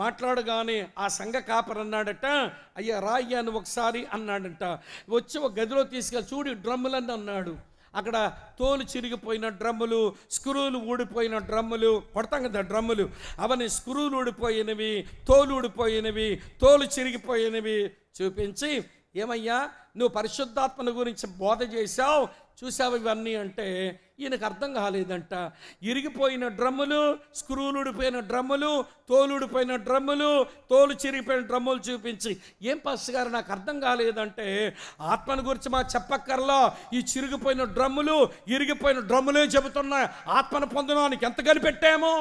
మాట్లాడగానే ఆ సంఘ కాపరి అన్నాడట, అయ్యా రాయ్యా నువ్వు ఒకసారి అన్నాడంట. వచ్చి ఒక గదిలో తీసుకెళ్ళి చూడు డ్రమ్ములన్నీ అన్నాడు. అక్కడ తోలు చిరిగిపోయిన డ్రమ్ములు, స్క్రూలు ఊడిపోయిన డ్రమ్ములు, కొడతాం కదా డ్రమ్ములు, అవన్నీ స్క్రూలు ఊడిపోయినవి, తోలు ఊడిపోయినవి, తోలు చిరిగిపోయినవి చూపించి, ఏమయ్యా నువ్వు పరిశుద్ధాత్మను గురించి బోధ చేశావు, చూసావు ఇవన్నీ అంటే ఈయనకు అర్థం కాలేదంట. ఇరిగిపోయిన డ్రమ్ములు, స్క్రూలు ఊడిపోయిన డ్రమ్ములు, తోలు ఊడిపోయిన డ్రమ్ములు, తోలు చిరిగిపోయిన డ్రమ్ములు చూపించి, ఏం పాస్టర్ గారు నాకు అర్థం కాలేదంటే, ఆత్మను గురించి మాకు చెప్పక్కర్లా, ఈ చిరిగిపోయిన డ్రమ్ములు, ఇరిగిపోయిన డ్రమ్ములే చెబుతున్నా ఆత్మను పొందడానికి ఎంత కనిపెట్టామో.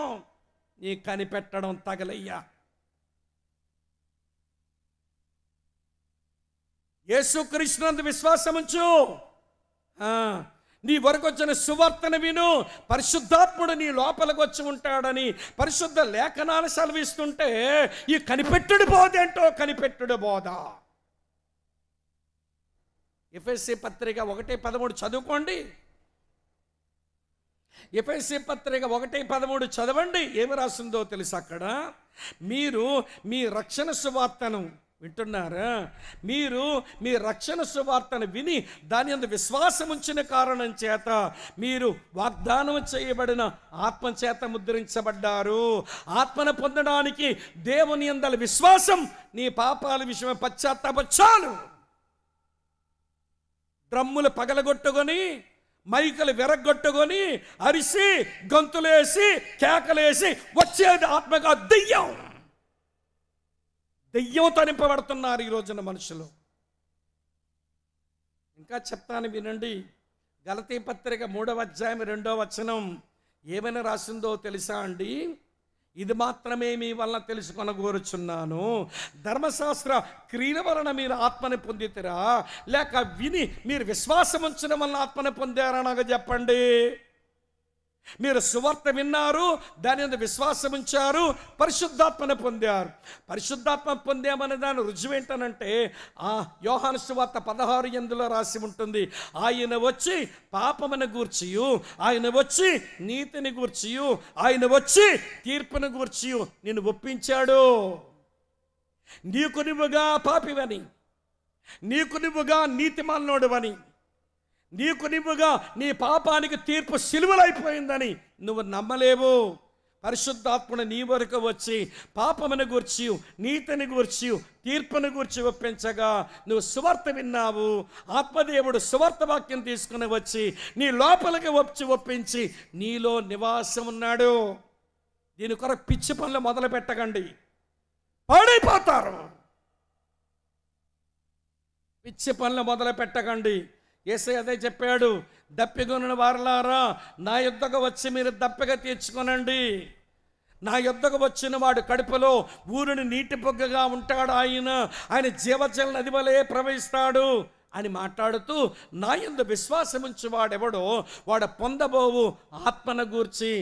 నీ కనిపెట్టడం తగలయ్యా. యేసుక్రీస్తునందు విశ్వాసముంచు, నీ వరకు వచ్చిన సువార్తను విను. పరిశుద్ధాత్ముడు నీ లోపలికి వచ్చి ఉంటాడని పరిశుద్ధ లేఖనాలు సెలవిస్తుంటే ఈ కనిపెట్టుడు బోధేంటో కనిపెట్టుడు బోధ. ఎఫెసీ పత్రిక 1:13 చదువుకోండి. ఎఫెసీ పత్రిక 1:13 చదవండి. ఏమి రాసిందో తెలుసు అక్కడ? మీరు మీ రక్షణ సువార్తను వింటున్నారా? మీరు మీ రక్షణ సువార్తను విని దాని యందు విశ్వాసం ఉంచిన కారణం చేత మీరు వాగ్దానం చేయబడిన ఆత్మ చేత ముద్రించబడ్డారు. ఆత్మను పొందడానికి దేవుని యందల విశ్వాసం నీ పాపాల విషయమై పశ్చాత్తాపచాలు. డ్రమ్ములు పగలగొట్టుకొని, మైకలు విరగొట్టుకొని, అరిసి గొంతులేసి కేకలేసి వచ్చేది ఆత్మగా దెయ్యం. దెయ్యంతో నింపబడుతున్నారు ఈ రోజున మనుషులు. ఇంకా చెప్తాను వినండి. గలతీ పత్రిక 3వ అధ్యాయం 2వ వచనం ఏమైనా రాసిందో తెలుసా అండి? ఇది మాత్రమే మీ వలన తెలుసుకొనగోరుచున్నాను, ధర్మశాస్త్ర క్రియల వలన మీరు ఆత్మని పొందితిరా, లేక విని మీరు విశ్వాసం ఉంచడం వలన ఆత్మని పొందారా? నాకు చెప్పండి. మీరు సువార్త విన్నారు, దాని మీద విశ్వాసం ఉంచారు, పరిశుద్ధాత్మను పొందారు. పరిశుద్ధాత్మ పొందామనే దాని రుజువు ఏంటనంటే యోహాను సువార్త 16:8 రాసి ఉంటుంది. ఆయన వచ్చి పాపమును గూర్చియు, ఆయన వచ్చి నీతిని గూర్చియు, ఆయన వచ్చి తీర్పును గూర్చియు నిన్ను ఒప్పించాడు. నీకు నువ్వుగా పాపివని, నీకు నువ్వుగా నీతిమాలినోడువని, నీకు నువ్వుగా నీ పాపానికి తీర్పు సిలువలైపోయిందని నువ్వు నమ్మలేవు. పరిశుద్ధాత్ముడు నీ వరకు వచ్చి పాపమును గూర్చి, నీతిని గూర్చి, తీర్పును గూర్చి ఒప్పించగా నువ్వు సువార్త విన్నావు. ఆత్మదేవుడు సువార్త వాక్యం తీసుకుని వచ్చి నీ లోపలికి ఒప్పించి నీలో నివాసం ఉన్నాడు. దీని కొరకు పిచ్చి పనులు మొదలు పెట్టకండి, పాడైపోతారు. పిచ్చి పనులు మొదలు పెట్టకండి. యేసయ్య అదే చెప్పాడు, దప్పిగొనిన వారలారా నా యొద్దకు వచ్చి మీరు దప్పిక తీర్చుకొనండి. నా యొద్దకు వచ్చిన వాడు కడుపులో ఊరిని నీటి పొగ్గగా ఉంటాడు, ఆయన జీవజల నది వలె ప్రవహిస్తాడు అని మాట్లాడుతూ, నా యందు విశ్వాసముంచు వాడెవడో వాడు పొందబోవు ఆత్మను గూర్చి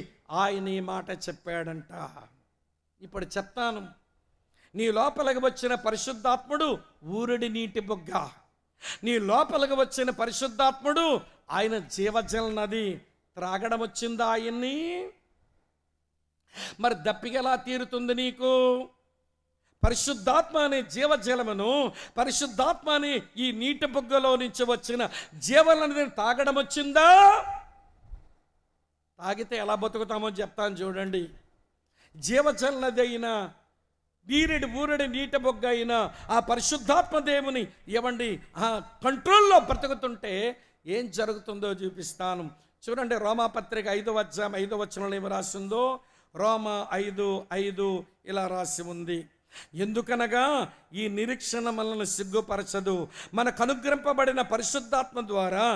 ఆయన ఈ మాట చెప్పాడంట. ఇప్పుడు చెప్తాను, నీ లోపలికి వచ్చిన పరిశుద్ధాత్ముడు ఊరిడి నీటి బొగ్గ. నీ లోపలికి వచ్చిన పరిశుద్ధాత్ముడు ఆయన జీవజల నది. త్రాగడం వచ్చిందా ఆయన్ని? మరి దప్పిగలా తీరుతుంది నీకు? పరిశుద్ధాత్మ అనే జీవజలమును, పరిశుద్ధాత్మ అనే ఈ నీటి బొగ్గలో నుంచి వచ్చిన జీవనదిని తాగడం వచ్చిందా? తాగితే ఎలా బతుకుతామో చెప్తాను చూడండి. జీవజల నది అయినా ఊరడి నీటి బొగ్గ అయినా ఆ పరిశుద్ధాత్మ దేవుని ఇవ్వండి ఆ కంట్రోల్లో బ్రతుకుతుంటే ఏం జరుగుతుందో చూపిస్తాను చూడండి. రోమాపత్రిక 5వ అధ్యాయం 5వ వచనంలో ఏమి రాసిందో, రోమా 5:5 ఇలా రాసి ఉంది, ఎందుకనగా ఈ నిరీక్షణ మనల్ని సిగ్గుపరచదు, మనకు అనుగ్రహింపబడిన పరిశుద్ధాత్మ ద్వారా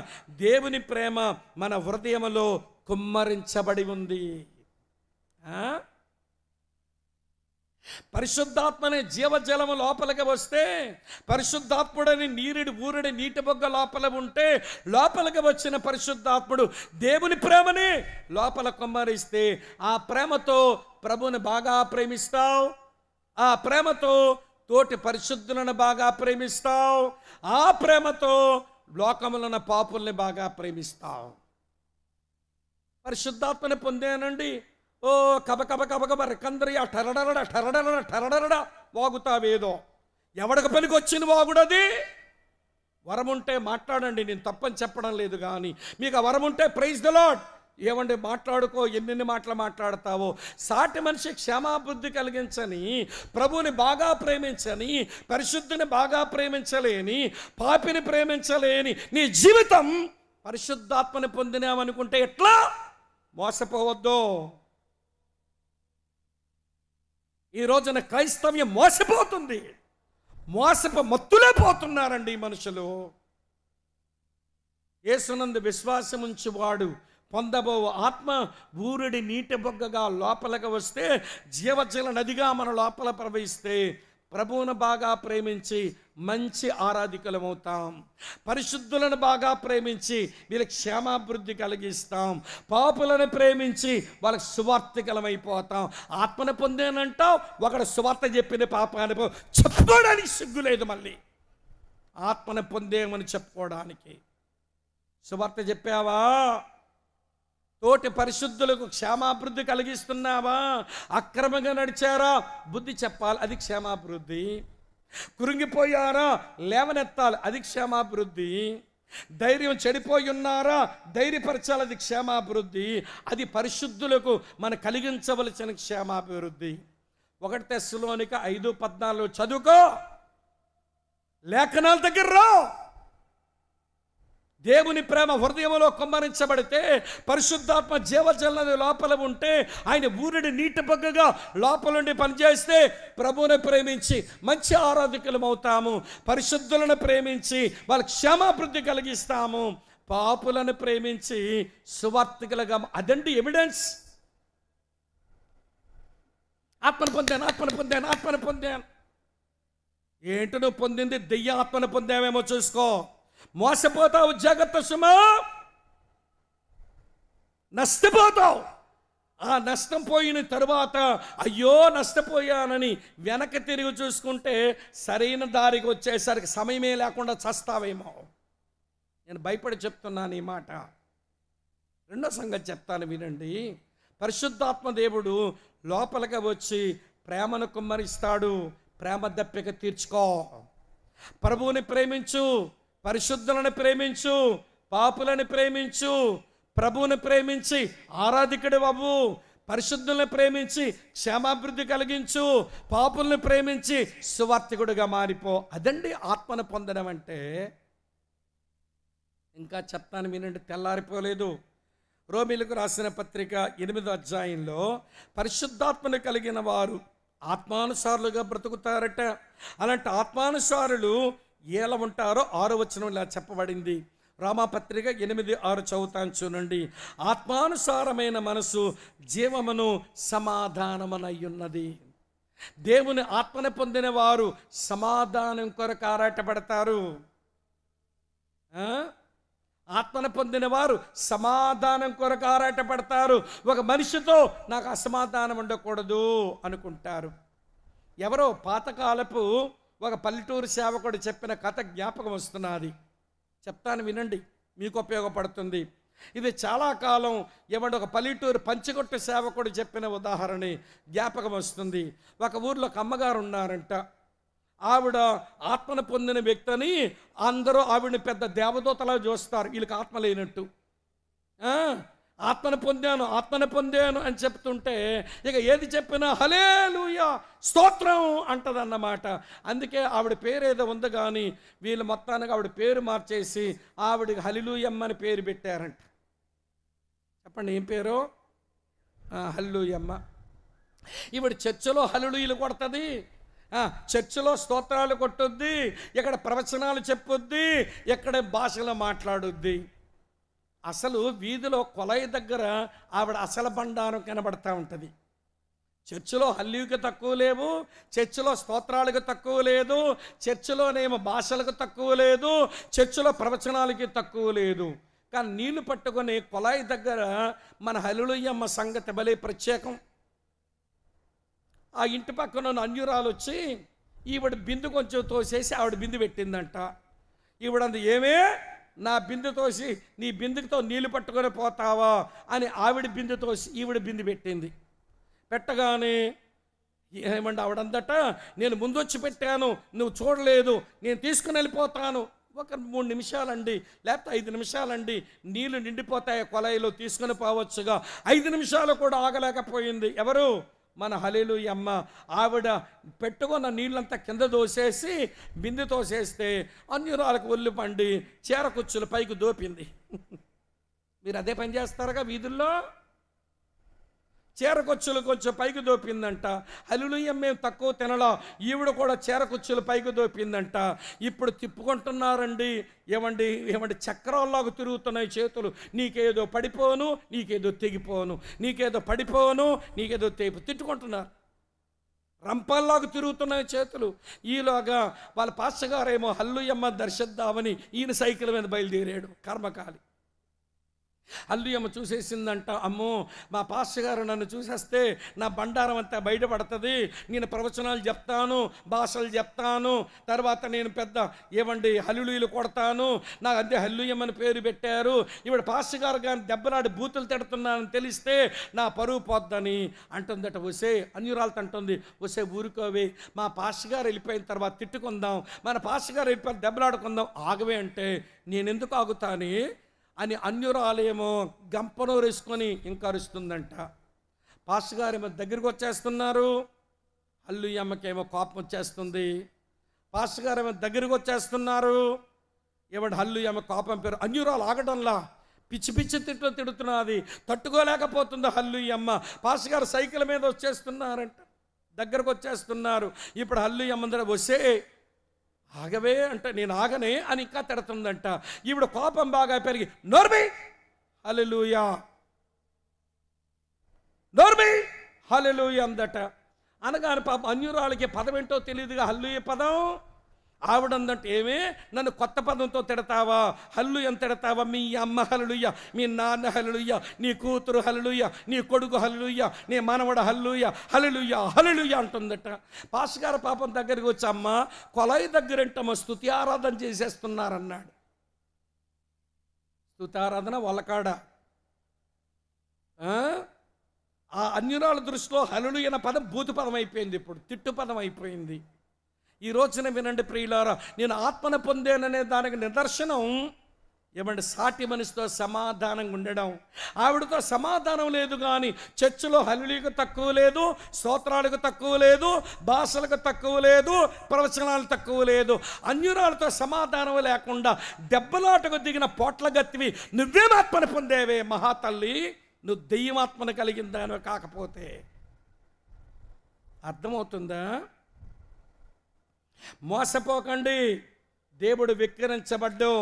దేవుని ప్రేమ మన హృదయములో కుమ్మరించబడి ఉంది. పరిశుద్ధాత్మనే జీవజలము లోపలికి వస్తే, పరిశుద్ధాత్ముడని ఊరడి నీటి బొగ్గ లోపల ఉంటే, లోపలికి వచ్చిన పరిశుద్ధాత్ముడు దేవుని ప్రేమని లోపల కుమ్మరిస్తే, ఆ ప్రేమతో ప్రభుని బాగా ప్రేమిస్తావు, ఆ ప్రేమతో తోటి పరిశుద్ధులను బాగా ప్రేమిస్తావు, ఆ ప్రేమతో లోకములను పాపుల్ని బాగా ప్రేమిస్తావు. పరిశుద్ధాత్మని పొందానండి, ఓ కబ రెకందరి టరడరడ వాగుతావేదో. ఎవడికి పనికి వచ్చిన వాగుడది? వరం ఉంటే మాట్లాడండి, నేను తప్పని చెప్పడం లేదు, కానీ మీకు ఆ వరం ఉంటే ప్రైజ్ ది లార్డ్ ఏమండి మాట్లాడుకో. ఎన్నెన్ని మాటలు మాట్లాడతావో. సాటి మనిషి క్షేమాభివృద్ధి కలిగించని, ప్రభువుని బాగా ప్రేమించని, పరిశుద్ధిని బాగా ప్రేమించలేని, పాపిని ప్రేమించలేని నీ జీవితం పరిశుద్ధాత్మని పొందినామనుకుంటే ఎట్లా? మోసపోవద్దు. ఈ రోజున క్రైస్తవ్యం మోసపోతుంది, మత్తులే పోతున్నారండి మనుషులు. యేసునందు విశ్వాసముంచి వాడు పొందబో ఆత్మ ఊరిడి నీటి బొగ్గగా లోపలికి వస్తే, జీవజల నదిగా మన లోపల ప్రవహిస్తే ప్రభువును బాగా ప్రేమించి మంచి ఆరాధికులమవుతాం. పరిశుద్ధులను బాగా ప్రేమించి వీళ్ళకి క్షేమాభివృద్ధి కలిగిస్తాం. పాపులను ప్రేమించి వాళ్ళకి సువార్తికలమైపోతాం. ఆత్మను పొందేనంటావు, ఒకడు సువార్త చెప్పిన పాపాన్ని చెప్పుకోవడానికి సిగ్గులేదు. మళ్ళీ ఆత్మను పొందేమని చెప్పుకోవడానికి. సువార్త చెప్పావా? తోటి పరిశుద్ధులకు క్షేమాభివృద్ధి కలిగిస్తున్నావా? అక్రమంగా నడిచారా? బుద్ధి చెప్పాలి, అది క్షేమాభివృద్ధి. కురింగిపోయారా? లేవనెత్తాలి, అది క్షేమాభివృద్ధి. ధైర్యం చెడిపోయి ఉన్నారా? ధైర్యపరచాలి, అది క్షేమాభివృద్ధి. అది పరిశుద్ధులకు మనం కలిగించవలసిన క్షేమాభివృద్ధి. 1 తెస్సలోనిక 5:14 చదువుకో, లేఖనాల దగ్గర రా. దేవుని ప్రేమ హృదయంలో కుమ్మరించబడితే, పరిశుద్ధాత్మ జీవజలనది లోపల ఉంటే, ఆయన ఊరిడి నీటి బొగ్గగా లోపలుండి పనిచేస్తే ప్రభువుని ప్రేమించి మంచి ఆరాధకులం అవుతాము. పరిశుద్ధులను ప్రేమించి వాళ్ళ క్షేమాభివృద్ధి కలిగిస్తాము. పాపులను ప్రేమించి సువార్తికులుగా. అదండి ఎవిడెన్స్. ఆత్మను పొందాను. ఏంటి నువ్వు పొందింది? దెయ్య ఆత్మను పొందావేమో చూసుకో. మోసపోతావు, జాగ్రత్త సుమా, నష్టపోతావు. ఆ నష్టం పోయిన తరువాత అయ్యో నష్టపోయానని వెనక్కి తిరిగి చూసుకుంటే సరైన దారికి వచ్చేసరికి సమయమే లేకుండా చస్తావేమో. నేను భయపడి చెప్తున్నాను ఈ మాట. రెండో సంగతి చెప్తాను వినండి. పరిశుద్ధాత్మ దేవుడు లోపలికి వచ్చి ప్రేమను కుమ్మరిస్తాడు. ప్రేమ దప్పిక తీర్చుకో. ప్రభువుని ప్రేమించు, పరిశుద్ధులను ప్రేమించు, పాపులను ప్రేమించు. ప్రభువుని ప్రేమించి ఆరాధికుడు అవ్వు, పరిశుద్ధులను ప్రేమించి క్షేమాభివృద్ధి కలిగించు, పాపుల్ని ప్రేమించి సువార్తికుడిగా మారిపో. అదండి ఆత్మను పొందడం అంటే. ఇంకా చెప్తాను వినండి, తెల్లారిపోలేదు. రోమీలకు రాసిన పత్రిక 8వ అధ్యాయంలో పరిశుద్ధాత్మను కలిగిన వారు ఆత్మానుసారులుగా బ్రతుకుతారట. అలాంటి ఆత్మానుసారులు ఎలా ఉంటారో 6వ వచనం ఇలా చెప్పబడింది. రామపత్రిక 8:6 చదువుతాను చూడండి. ఆత్మానుసారమైన మనసు జీవమును సమాధానమునయ్యున్నది. దేవుని ఆత్మను పొందిన వారు సమాధానం కొరకు ఆరాటపడతారు. ఆత్మను పొందిన వారు సమాధానం కొరకు ఆరాటపడతారు. ఒక మనిషితో నాకు అసమాధానం ఉండకూడదు అనుకుంటారు. ఎవరో పాతకాలపు ఒక పల్లెటూరు సేవకుడు చెప్పిన కథ జ్ఞాపకం వస్తున్నది. చెప్తాను వినండి, మీకు ఉపయోగపడుతుంది. ఇది చాలా కాలం ఏమంటే ఒక పల్లెటూరు పంచగొట్టు సేవకుడు చెప్పిన ఉదాహరణ జ్ఞాపకం వస్తుంది. ఒక ఊర్లో ఒక అమ్మగారు ఉన్నారంట. ఆవిడ ఆత్మను పొందిన వ్యక్తిని అందరూ ఆవిడని పెద్ద దేవదూతలా చూస్తారు, వీళ్ళకి ఆత్మ లేనట్టు. ఆత్మను పొందాను అని చెప్తుంటే ఇక ఏది చెప్పినా హల్లెలూయా స్తోత్రం అంటదన్నమాట. అందుకే ఆవిడ పేరు ఏదో ఉంది కానీ వీళ్ళు మొత్తానికి ఆవిడ పేరు మార్చేసి ఆవిడకి హల్లెలూయమ్మ అని పేరు పెట్టారంట. చెప్పండి ఏం పేరు? హల్లెలూయమ్మ. ఈవిడ చర్చిలో హల్లెలూయలు కొడుతుంది, చర్చిలో స్తోత్రాలు కొట్టుద్ది, ఇక్కడ ప్రవచనాలు చెప్పుద్ది, ఎక్కడ భాషలో మాట్లాడుద్ది. అసలు వీధిలో కొలయి దగ్గర ఆవిడ అసలు బండారం కనబడతా ఉంటుంది. చర్చిలో హల్లీకి తక్కువ లేవు, చర్చిలో స్తోత్రాలకు తక్కువ లేదు, చర్చిలోనేమో భాషలకు తక్కువ లేదు, చర్చిలో ప్రవచనాలకి తక్కువ లేదు. కానీ నీళ్లు పట్టుకొని కొలాయి దగ్గర మన హల్లెలూయమ్మ సంగతి భలే ప్రత్యేకం. ఆ ఇంటి పక్కన ఉన్న అన్యురాలు వచ్చి ఈవిడ బిందు కొంచెం తోసేసి ఆవిడ బిందు పెట్టిందంట. ఈవిడంది ఏమే నా బిందు తోసి నీ బిందుతో నీళ్లు పట్టుకొని పోతావా అని ఆవిడ బిందు తోసి ఈవిడ బిందు పెట్టింది. పెట్టగానే ఏమంటే ఆవిడందట నేను ముందొచ్చి పెట్టాను, నువ్వు చూడలేదు, నేను తీసుకుని వెళ్ళిపోతాను. ఒక 3 నిమిషాలండి లేకపోతే 5 నిమిషాలండి, నీళ్లు నిండిపోతాయి కొలాయిలో, తీసుకొని పోవచ్చుగా. 5 నిమిషాలు కూడా ఆగలేకపోయింది. ఎవరు? మన హల్లెలూయమ్మ. ఆవిడ పెట్టుకున్న నీళ్ళంతా కింద దోసేసి బిందె తోసేస్తే అన్యురాలకు ఒళ్ళు పండి చీరకుచ్చులు పైకి దోపింది. మీరు అదే పని చేస్తారుగా వీధుల్లో? చీరకొచ్చులు కొంచెం పైకి దోపిందంట. హల్లెలూయమ్మ మేము తక్కువ తినలా, ఈవిడ కూడా చీరకొచ్చులు పైకి దోపిందంట. ఇప్పుడు తిప్పుకుంటున్నారండి. ఏమండి చక్రాల్లాగా తిరుగుతున్నాయి చేతులు. నీకేదో పడిపోను, నీకేదో తెగిపోను, నీకేదో పడిపోను, నీకేదో తెగి తిట్టుకుంటున్నారు. రంపాల్లాగా తిరుగుతున్నాయి చేతులు. ఈలోగా వాళ్ళ పాస్టర్ గారేమో హల్లెలూయమ్మ దర్శిద్దామని ఈయన సైకిల్ మీద బయలుదేరాడు. కర్మకాలి. హల్లెలూయమ్మ చూసేసిందంట. అమ్మో మా పాస్టర్ గారు నన్ను చూసేస్తే నా బండారం అంతా బయటపడుతుంది, నేను ప్రవచనాలు చెప్తాను, భాషలు చెప్తాను, తర్వాత నేను పెద్ద హల్లెలూయలు కొడతాను, నాకు అంతే హల్లెలూయమ్మని పేరు పెట్టారు, ఇవిడ పాస్టర్ గారు కానీ దెబ్బలాడి బూతులు తిడుతున్నానని తెలిస్తే నా పరువు పోద్దని అంటుందట. వసే అన్యురాలతో అంటుంది, వసే ఊరుకోవే, మా పాస్టర్ గారు వెళ్ళిపోయిన తర్వాత తిట్టుకుందాం, మన పాస్టర్ గారు వెళ్ళిపోయి దెబ్బలాడుకుందాం, ఆగవే అంటే నేనెందుకు ఆగుతాని అని అన్యురాలేమో గంపనూరు వేసుకొని ఇంకరుస్తుందంట. పాస్టర్ గారేమో దగ్గరికి వచ్చేస్తున్నారు, హల్లెలూయమ్మకేమో కోపం వచ్చేస్తుంది. పాస్టర్ గారేమో దగ్గరికి వచ్చేస్తున్నారు, హల్లెలూయమ్మ కోపం పేరు అన్యురాలు ఆగడంలా పిచ్చి పిచ్చి తిడుతున్నది, తట్టుకోలేకపోతుంది హల్లెలూయమ్మ. పాస్టర్ గారు సైకిల్ మీద వచ్చేస్తున్నారంట, దగ్గరకు వచ్చేస్తున్నారు. ఇప్పుడు హల్లెలూయమ్మ అందరూ వసే ఆగవే అంటే నేను ఆగనే అని ఇంకా తిడుతుందంట. ఈవిడ కోపం బాగా పెరిగి నోర్మి హల్లెలూయా, నోర్మి హల్లెలూయా అందట. అనగానే పాపం అన్యురాలకి పదం ఏంటో తెలియదుగా హల్లెలూయా పదం. ఆవిడందంటే ఏమే నన్ను కొత్త పదంతో తిడతావా, హల్లెలూయా తిడతావా, మీ అమ్మ హల్లెలూయా, మీ నాన్న హల్లెలూయా, నీ కూతురు హల్లెలూయా, నీ కొడుకు హల్లెలూయా, నీ మనవడు హల్లెలూయా, హల్లెలూయా హల్లెలూయా అంటుందట. పాస్టర్ గారు పాపం దగ్గరికి వచ్చి అమ్మ కొలాయి దగ్గరంటమ్మ స్తుతి ఆరాధన చేసేస్తున్నారన్నాడు. స్తుతి ఆరాధన వాళ్ళకాడ. ఆ అన్యురాల దృష్టిలో హల్లెలూయా అనే పదం భూతి పదం అయిపోయింది, ఇప్పుడు తిట్టు పదం అయిపోయింది. ఈ రోజున వినండి ప్రియులారా, నేను ఆత్మను పొందాననే దానికి నిదర్శనం ఏమంటే సాటి మనిషితో సమాధానంగా ఉండడం. ఆవిడతో సమాధానం లేదు కానీ చర్చిలో హల్లెలూయాకు తక్కువ లేదు, స్తోత్రాలకు తక్కువ లేదు, భాషలకు తక్కువ లేదు, ప్రవచనాలు తక్కువ లేదు. అన్యురాలతో సమాధానం లేకుండా దెబ్బలాటకు దిగిన పోట్ల గత్తివి నువ్వేం ఆత్మను పొందేవే మహాతల్లి, నువ్వు దెయ్యమాత్మను కలిగిందానో కాకపోతే. అర్థమవుతుందా? మోసపోకండి, దేవుడు వెక్కిరించబడ్డు.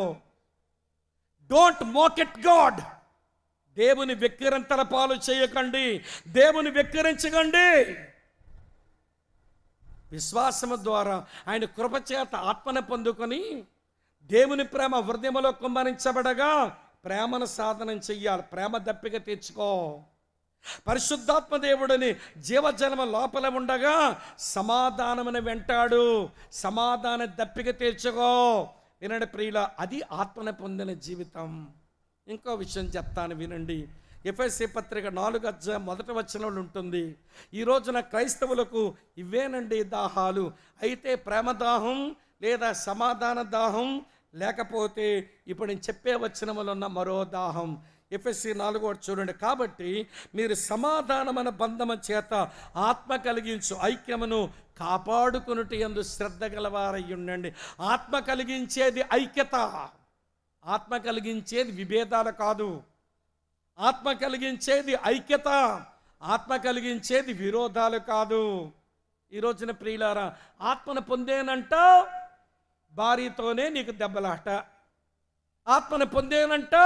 Don't mock at God. దేవుని వెక్కిరంతల పాలు చేయకండి, దేవుని వెక్కిరించకండి. విశ్వాసము ద్వారా ఆయన కృపచేత ఆత్మను పొందుకొని దేవుని ప్రేమ హృదయములో కుమ్మరించబడగా ప్రేమను సాధనం చెయ్యాలి. ప్రేమ దప్పిక తెచ్చుకో. పరిశుద్ధాత్మ దేవుడిని జీవజలమ లోపల ఉండగా సమాధానమును వెంటాడు. సమాధాన దప్పిక తెచ్చుకో. వినండి ప్రియుల, అది ఆత్మను పొందిన జీవితం. ఇంకో విషయం చెప్తాను వినండి. ఎఫెసీ పత్రిక 4:1 ఉంటుంది. ఈ రోజున క్రైస్తవులకు ఇవేనండి దాహాలు. అయితే ప్రేమ దాహం లేదా సమాధాన దాహం, లేకపోతే ఇప్పుడు నేను చెప్పే వచనములో ఉన్న మరో దాహం. ఎఫెసీ 4 చూడండి. కాబట్టి మీరు సమాధానమైన బంధము చేత ఆత్మ కలిగించు ఐక్యమును కాపాడుకున్నట్టు యందు శ్రద్ధ గలవారై ఉండండి. ఆత్మ కలిగించేది ఐక్యత, ఆత్మ కలిగించేది విభేదాలు కాదు. ఆత్మ కలిగించేది ఐక్యత, ఆత్మ కలిగించేది విరోధాలు కాదు. ఈ రోజున ప్రియులారా, ఆత్మను పొందేనంట భార్యతోనే నీకు దెబ్బలాట, ఆత్మను పొందేనంట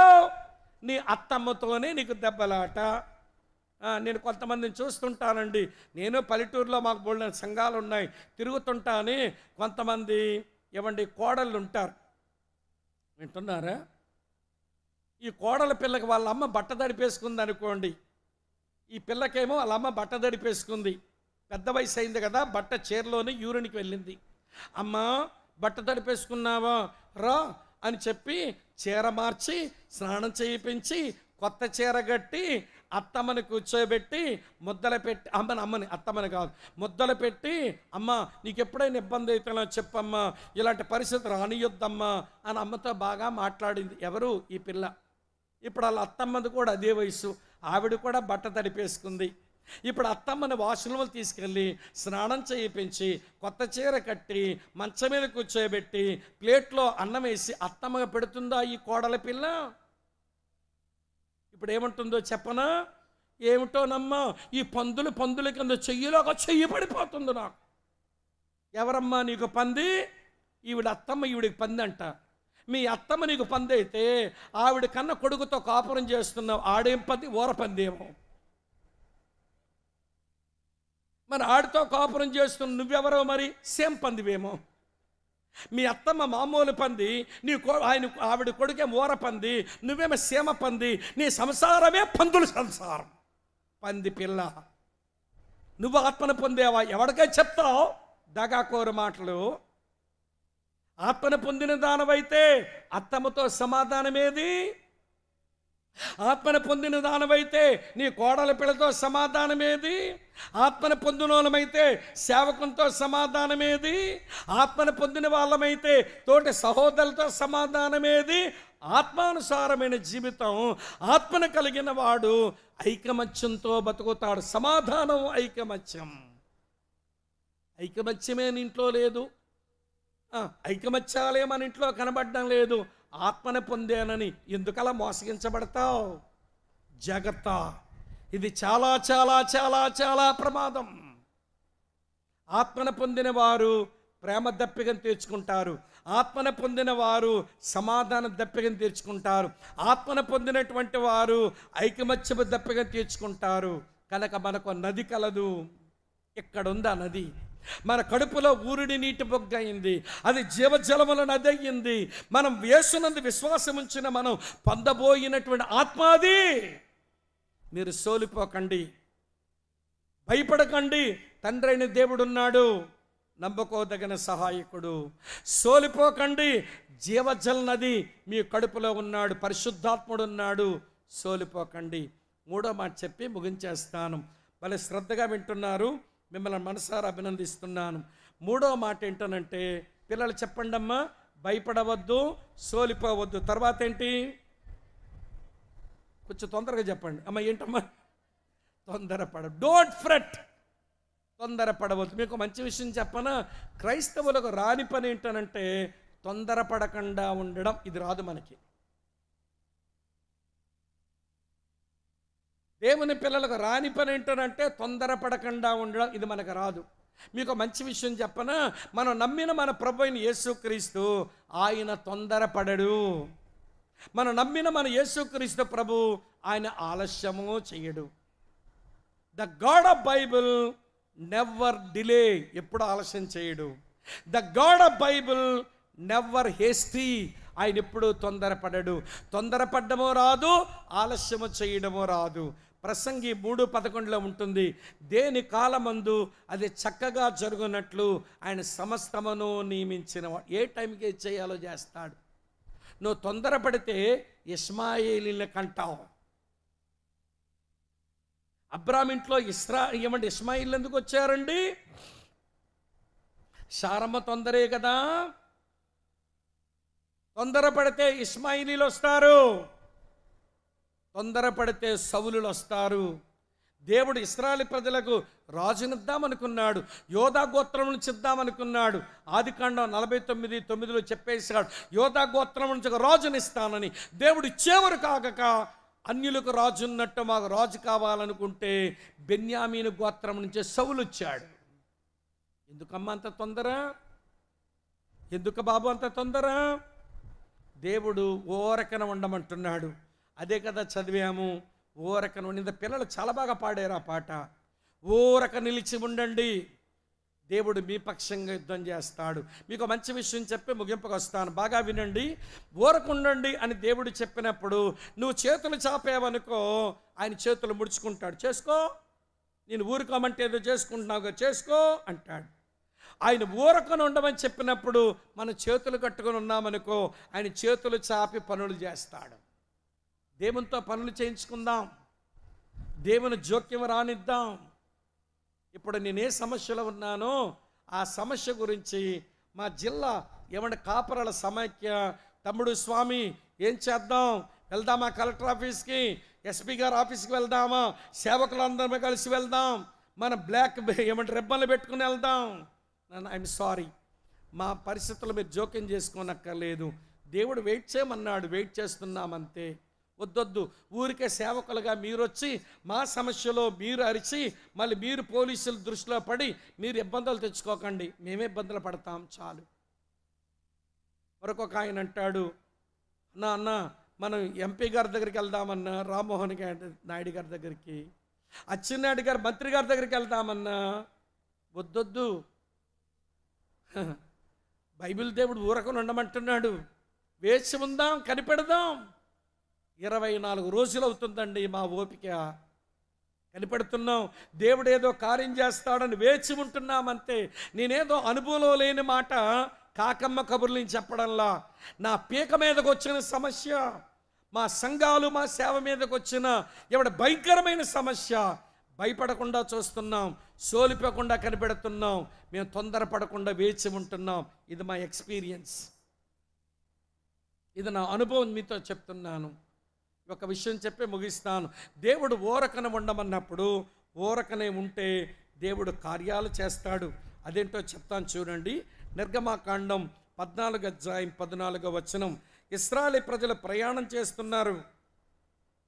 నీ అత్తమ్మతోనే నీకు దెబ్బలాట. నేను కొంతమందిని చూస్తుంటానండి. నేను పల్లెటూరులో మాకు బోల్డెన సంఘాలు ఉన్నాయి, తిరుగుతుంటానే. కొంతమంది ఏమండి కోడళ్ళు ఉంటారు, వింటున్నారా? ఈ కోడల పిల్లకి వాళ్ళ అమ్మ బట్ట తడిపేసుకుంది అనుకోండి. ఈ పిల్లకేమో వాళ్ళ అమ్మ బట్ట తడిపేసుకుంది. పెద్ద వయసు అయింది కదా, బట్ట చీరలోనే యూరిన్కి వెళ్ళింది. అమ్మ బట్ట తడిపేసుకున్నావా రా అని చెప్పి చీర మార్చి స్నానం చేయించి కొత్త చీర కట్టి అత్తమ్మని కూర్చోబెట్టి ముద్దలు పెట్టి, అత్తమ్మని కాదు ముద్దలు పెట్టి, అమ్మ నీకు ఎప్పుడైనా ఇబ్బంది అవుతున్నా చెప్పమ్మా, ఇలాంటి పరిస్థితి రానియొద్దమ్మా అని అమ్మతో బాగా మాట్లాడింది. ఎవరు? ఈ పిల్ల. ఇప్పుడు వాళ్ళ అత్తమ్మది కూడా అదే వయసు, ఆవిడ కూడా బట్ట తడిపేసుకుంది. ఇప్పుడు అత్తమ్మని వాష్రూమ్లు తీసుకెళ్ళి స్నానం చేయించి కొత్త చీర కట్టి మంచం మీద కూర్చోబెట్టి ప్లేట్లో అన్నం వేసి అత్తమ్మగా పెడుతుందా ఈ కోడల పిల్ల? ఇప్పుడు ఏమంటుందో చెప్పనా? ఏమిటోనమ్మా, ఈ పందుల కింద చెయ్యిలోగా చెయ్యి పడిపోతుంది నాకు. ఎవరమ్మా నీకు పంది? ఈవిడ అత్తమ్మ, ఈవిడికి పంది అంట. మీ అత్తమ్మ నీకు పంది అయితే ఆవిడ కన్నా కొడుకుతో కాపురం చేస్తున్నావు, ఆడేం పంది? ఊరపందేమో. మరి ఆడితో కాపురం చేస్తున్న నువ్వెవరో మరి? సేమ్ పందివేమో. మీ అత్తమ్మ మామూలు పంది, ఆవిడ కొడుకే ఊర పంది, నువ్వేమో సీమ పంది. నీ సంసారమే పందుల సంసారం. పంది పిల్ల. నువ్వు ఆత్మను పొందేవా? ఎవరికై చెప్తావు దగాకోరు మాటలు? ఆత్మను పొందిన దానవైతే అత్తమ్మతో సమాధానమేది? ఆత్మను పొందిన దానవైతే నీ కోడల పిల్లతో సమాధానమేది? ఆత్మను పొందినోళ్ళమైతే సేవకునితో సమాధానమేది? ఆత్మను పొందిన వాళ్ళమైతే తోటి సహోదరులతో సమాధానమేది? ఆత్మానుసారమైన జీవితం ఆత్మను కలిగిన వాడు ఐకమత్యంతో బతుకుతాడు. సమాధానం ఐకమత్యం. ఐకమత్యమే ఇంట్లో లేదు, ఐకమత్యాలే మన ఇంట్లో కనబడడం లేదు. ఆత్మను పొందానని ఎందుకలా మోసగించబడతావు? జాగ్రత్త, ఇది చాలా చాలా చాలా చాలా ప్రమాదం. ఆత్మను పొందిన వారు ప్రేమ దప్పికను తీర్చుకుంటారు. ఆత్మను పొందిన వారు సమాధాన దప్పికను తీర్చుకుంటారు. ఆత్మను పొందినటువంటి వారు ఐకమత్యపు దప్పికను తీర్చుకుంటారు. కనుక మనకు నది కలదు. ఇక్కడుంది ఆ నది. మన కడుపులో ఊరిడి నీటి బొగ్గ అయింది, అది జీవజలముల నది అయ్యింది. మనం యేసునందు విశ్వాసం ఉంచిన మనం పొందబోయినటువంటి ఆత్మాది. మీరు సోలిపోకండి, భయపడకండి. తండ్రి అయిన దేవుడున్నాడు, నమ్మకోదగిన సహాయకుడు. సోలిపోకండి, జీవజల నది మీ కడుపులో ఉన్నాడు, పరిశుద్ధాత్ముడు ఉన్నాడు. సోలిపోకండి. మూడో మాట చెప్పి ముగించేస్తాను. భలే శ్రద్ధగా వింటున్నారు, మిమ్మల్ని మనసారా అభినందిస్తున్నాను. మూడో మాట ఏంటనంటే, పిల్లలు చెప్పండి అమ్మా, భయపడవద్దు, సోలిపోవద్దు. తర్వాత ఏంటి? కొంచెం తొందరగా చెప్పండి అమ్మ. ఏంటమ్మా? డోంట్ ఫ్రెట్, తొందరపడవద్దు. మీకు మంచి విషయం చెప్పనా? క్రైస్తవులకు రాని పని ఏంటనంటే తొందరపడకుండా ఉండడం. ఇది రాదు మనకి. దేవుని పిల్లలకు రాని పని ఏంటనంటే తొందరపడకుండా ఉండడం. ఇది మనకు రాదు. మీకు మంచి విషయం చెప్పనా? మనం నమ్మిన మన ప్రభు అయిన యేసుక్రీస్తు, ఆయన తొందరపడడు. మనం నమ్మిన మన యేసుక్రీస్తు ప్రభు, ఆయన ఆలస్యము చేయడు. The God of Bible never delay, ఎప్పుడు ఆలస్యం చేయడు. The God of Bible never hasty, ఆయన ఎప్పుడు తొందరపడడు. తొందరపడ్డమో రాదు, ఆలస్యము చేయడమో రాదు. ప్రసంగి 3:11 ఉంటుంది, దేని కాలమందు అది చక్కగా జరుగునట్లు ఆయన సమస్తమును నియమించిన. ఏ టైంకి చేయాలో చేస్తాడు. నువ్వు తొందరపడితే ఇష్మాయేలీని కంటావు. అబ్రాహాం ఇంట్లో ఇష్మాయిల్ ఎందుకు వచ్చారండి? శారమ్మ తొందరే కదా. తొందరపడితే ఇష్మాయిలీలు వస్తారు, తొందరపడితే సౌలులు వస్తారు. దేవుడు ఇశ్రాయేలు ప్రజలకు రాజునిద్దామనుకున్నాడు, యోధా గోత్రం నుంచి ఇద్దామనుకున్నాడు. ఆదికాండం 49:9 చెప్పేశాడు, యోధా గోత్రం నుంచి ఒక రాజునిస్తానని. దేవుడు ఇచ్చేవారు కాక అన్యులకు రాజు ఉన్నట్టు మాకు రాజు కావాలనుకుంటే బెన్యామీను గోత్రం నుంచి సౌలు వచ్చాడు. ఎందుకమ్మా అంత తొందర? ఎందుకు బాబు అంత తొందర? దేవుడు ఓరకన ఉండమంటున్నాడు. అదే కదా చదివాము, ఓరకన ఉండి. పిల్లలు చాలా బాగా పాడారు ఆ పాట. ఓరక నిలిచి ఉండండి, దేవుడు మీ పక్షంగా యుద్ధం చేస్తాడు. మీకు మంచి విషయం చెప్పి ముగింపుకు వస్తాను, బాగా వినండి. ఊరకుండండి అని దేవుడు చెప్పినప్పుడు నువ్వు చేతులు చాపేవనుకో, ఆయన చేతులు ముడుచుకుంటాడు. చేసుకో, నేను ఊరుకోమంటే ఏదో చేసుకుంటున్నావుగా, చేసుకో అంటాడు. ఆయన ఊరకొని ఉండమని చెప్పినప్పుడు మనం చేతులు కట్టుకొని ఉన్నామనుకో, ఆయన చేతులు చాపి పనులు చేస్తాడు. దేవునితో పనులు చేయించుకుందాం, దేవుని జోక్యం రానిద్దాం. ఇప్పుడు నేను ఏ సమస్యలో ఉన్నానో ఆ సమస్య గురించి మా జిల్లా కాపరాల సమైక్య తమ్ముడు, స్వామి ఏం చేద్దాం, వెళ్దామా కలెక్టర్ ఆఫీస్కి, ఎస్పీ గారి ఆఫీస్కి వెళ్దామా, సేవకులందరూ కలిసి వెళ్దాం, మన బ్లాక్ రిబ్బన్లు పెట్టుకుని వెళ్దాం. ఐఎమ్ సారీ, మా పరిస్థితులు మీరు జోక్యం చేసుకోనక్కర్లేదు. దేవుడు వెయిట్ చేయమన్నాడు, వెయిట్ చేస్తున్నామంతే. వద్దొద్దు, ఊరికే సేవకులుగా మీరు వచ్చి మా సమస్యలో మీరు అరిచి మళ్ళీ మీరు పోలీసుల దృష్టిలో పడి మీరు ఇబ్బందులు తెచ్చుకోకండి, మేమే ఇబ్బందులు పడతాం చాలు. మరొక ఆయన అంటాడు, అన్న మనం ఎంపీ గారి దగ్గరికి వెళ్దామన్నా, రామ్మోహన్ నాయుడు గారి దగ్గరికి, అచ్చెన్నాయుడు గారు మంత్రి గారి దగ్గరికి వెళ్దామన్నా, వద్దొద్దు, బైబిల్ దేవుడు ఊరకొని ఉండమంటున్నాడు. వేచి ఉందాం, కనిపెడదాం. 24 రోజులు అవుతుందండి మా ఓపిక. కనిపెడుతున్నాం, దేవుడు ఏదో కార్యం చేస్తాడని వేచి ఉంటున్నామంతే. నేనేదో అనుభవంలో లేని మాట కాకమ్మ కబుర్లు చెప్పడంలా, నా పీక మీదకు వచ్చిన సమస్య, మా సంఘాలు మా సేవ మీదకు వచ్చిన భయంకరమైన సమస్య, భయపడకుండా చూస్తున్నాం, సోలిపోకుండా కనిపెడుతున్నాం, మేము తొందరపడకుండా వేచి ఉంటున్నాం. ఇది మా ఎక్స్పీరియన్స్, ఇది నా అనుభవం మీతో చెప్తున్నాను. ఒక విషయం చెప్పి ముగిస్తాను. దేవుడు ఓరకన ఉండమన్నప్పుడు ఓరకనే ఉంటే దేవుడు కార్యాలు చేస్తాడు. అదేంటో చెప్తాను చూడండి. నిర్గమాకాండం 14:14 ఇశ్రాయేలు ప్రజలు ప్రయాణం చేస్తున్నారు.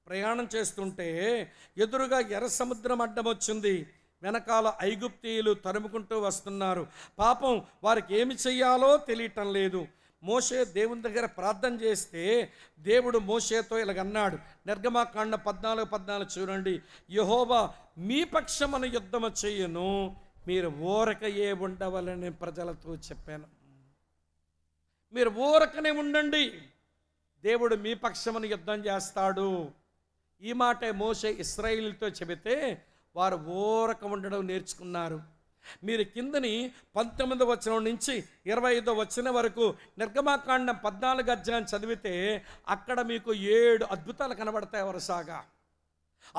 ప్రయాణం చేస్తుంటే ఎదురుగా ఎర్ర సముద్రం అడ్డం వచ్చింది. వెనకాల ఐగుప్తీయులు తరుముకుంటూ వస్తున్నారు. పాపం వారికి ఏమి చెయ్యాలో తెలియటం లేదు. మోషే దేవుని దగ్గర ప్రార్థన చేస్తే దేవుడు మోషేతో ఇలాగన్నాడు. నిర్గమాకాండం 14:14 చూడండి. యెహోవా మీ పక్షమున యుద్ధము చెయ్యను, మీరు ఊరకయే ఉండవలని ప్రజలతో చెప్పాను. మీరు ఊరకనే ఉండండి, దేవుడు మీ పక్షమున యుద్ధం చేస్తాడు. ఈ మాటే మోషే ఇశ్రాయేలుతో చెబితే వారు ఊరక ఉండడం నేర్చుకున్నారు. మీరు కిందని 19వ వచనం నుంచి 25వ వచనం వరకు నిర్గమాకాండం 14 అధ్యాయం చదివితే అక్కడ మీకు 7 అద్భుతాలు కనబడతాయి వరుసగా.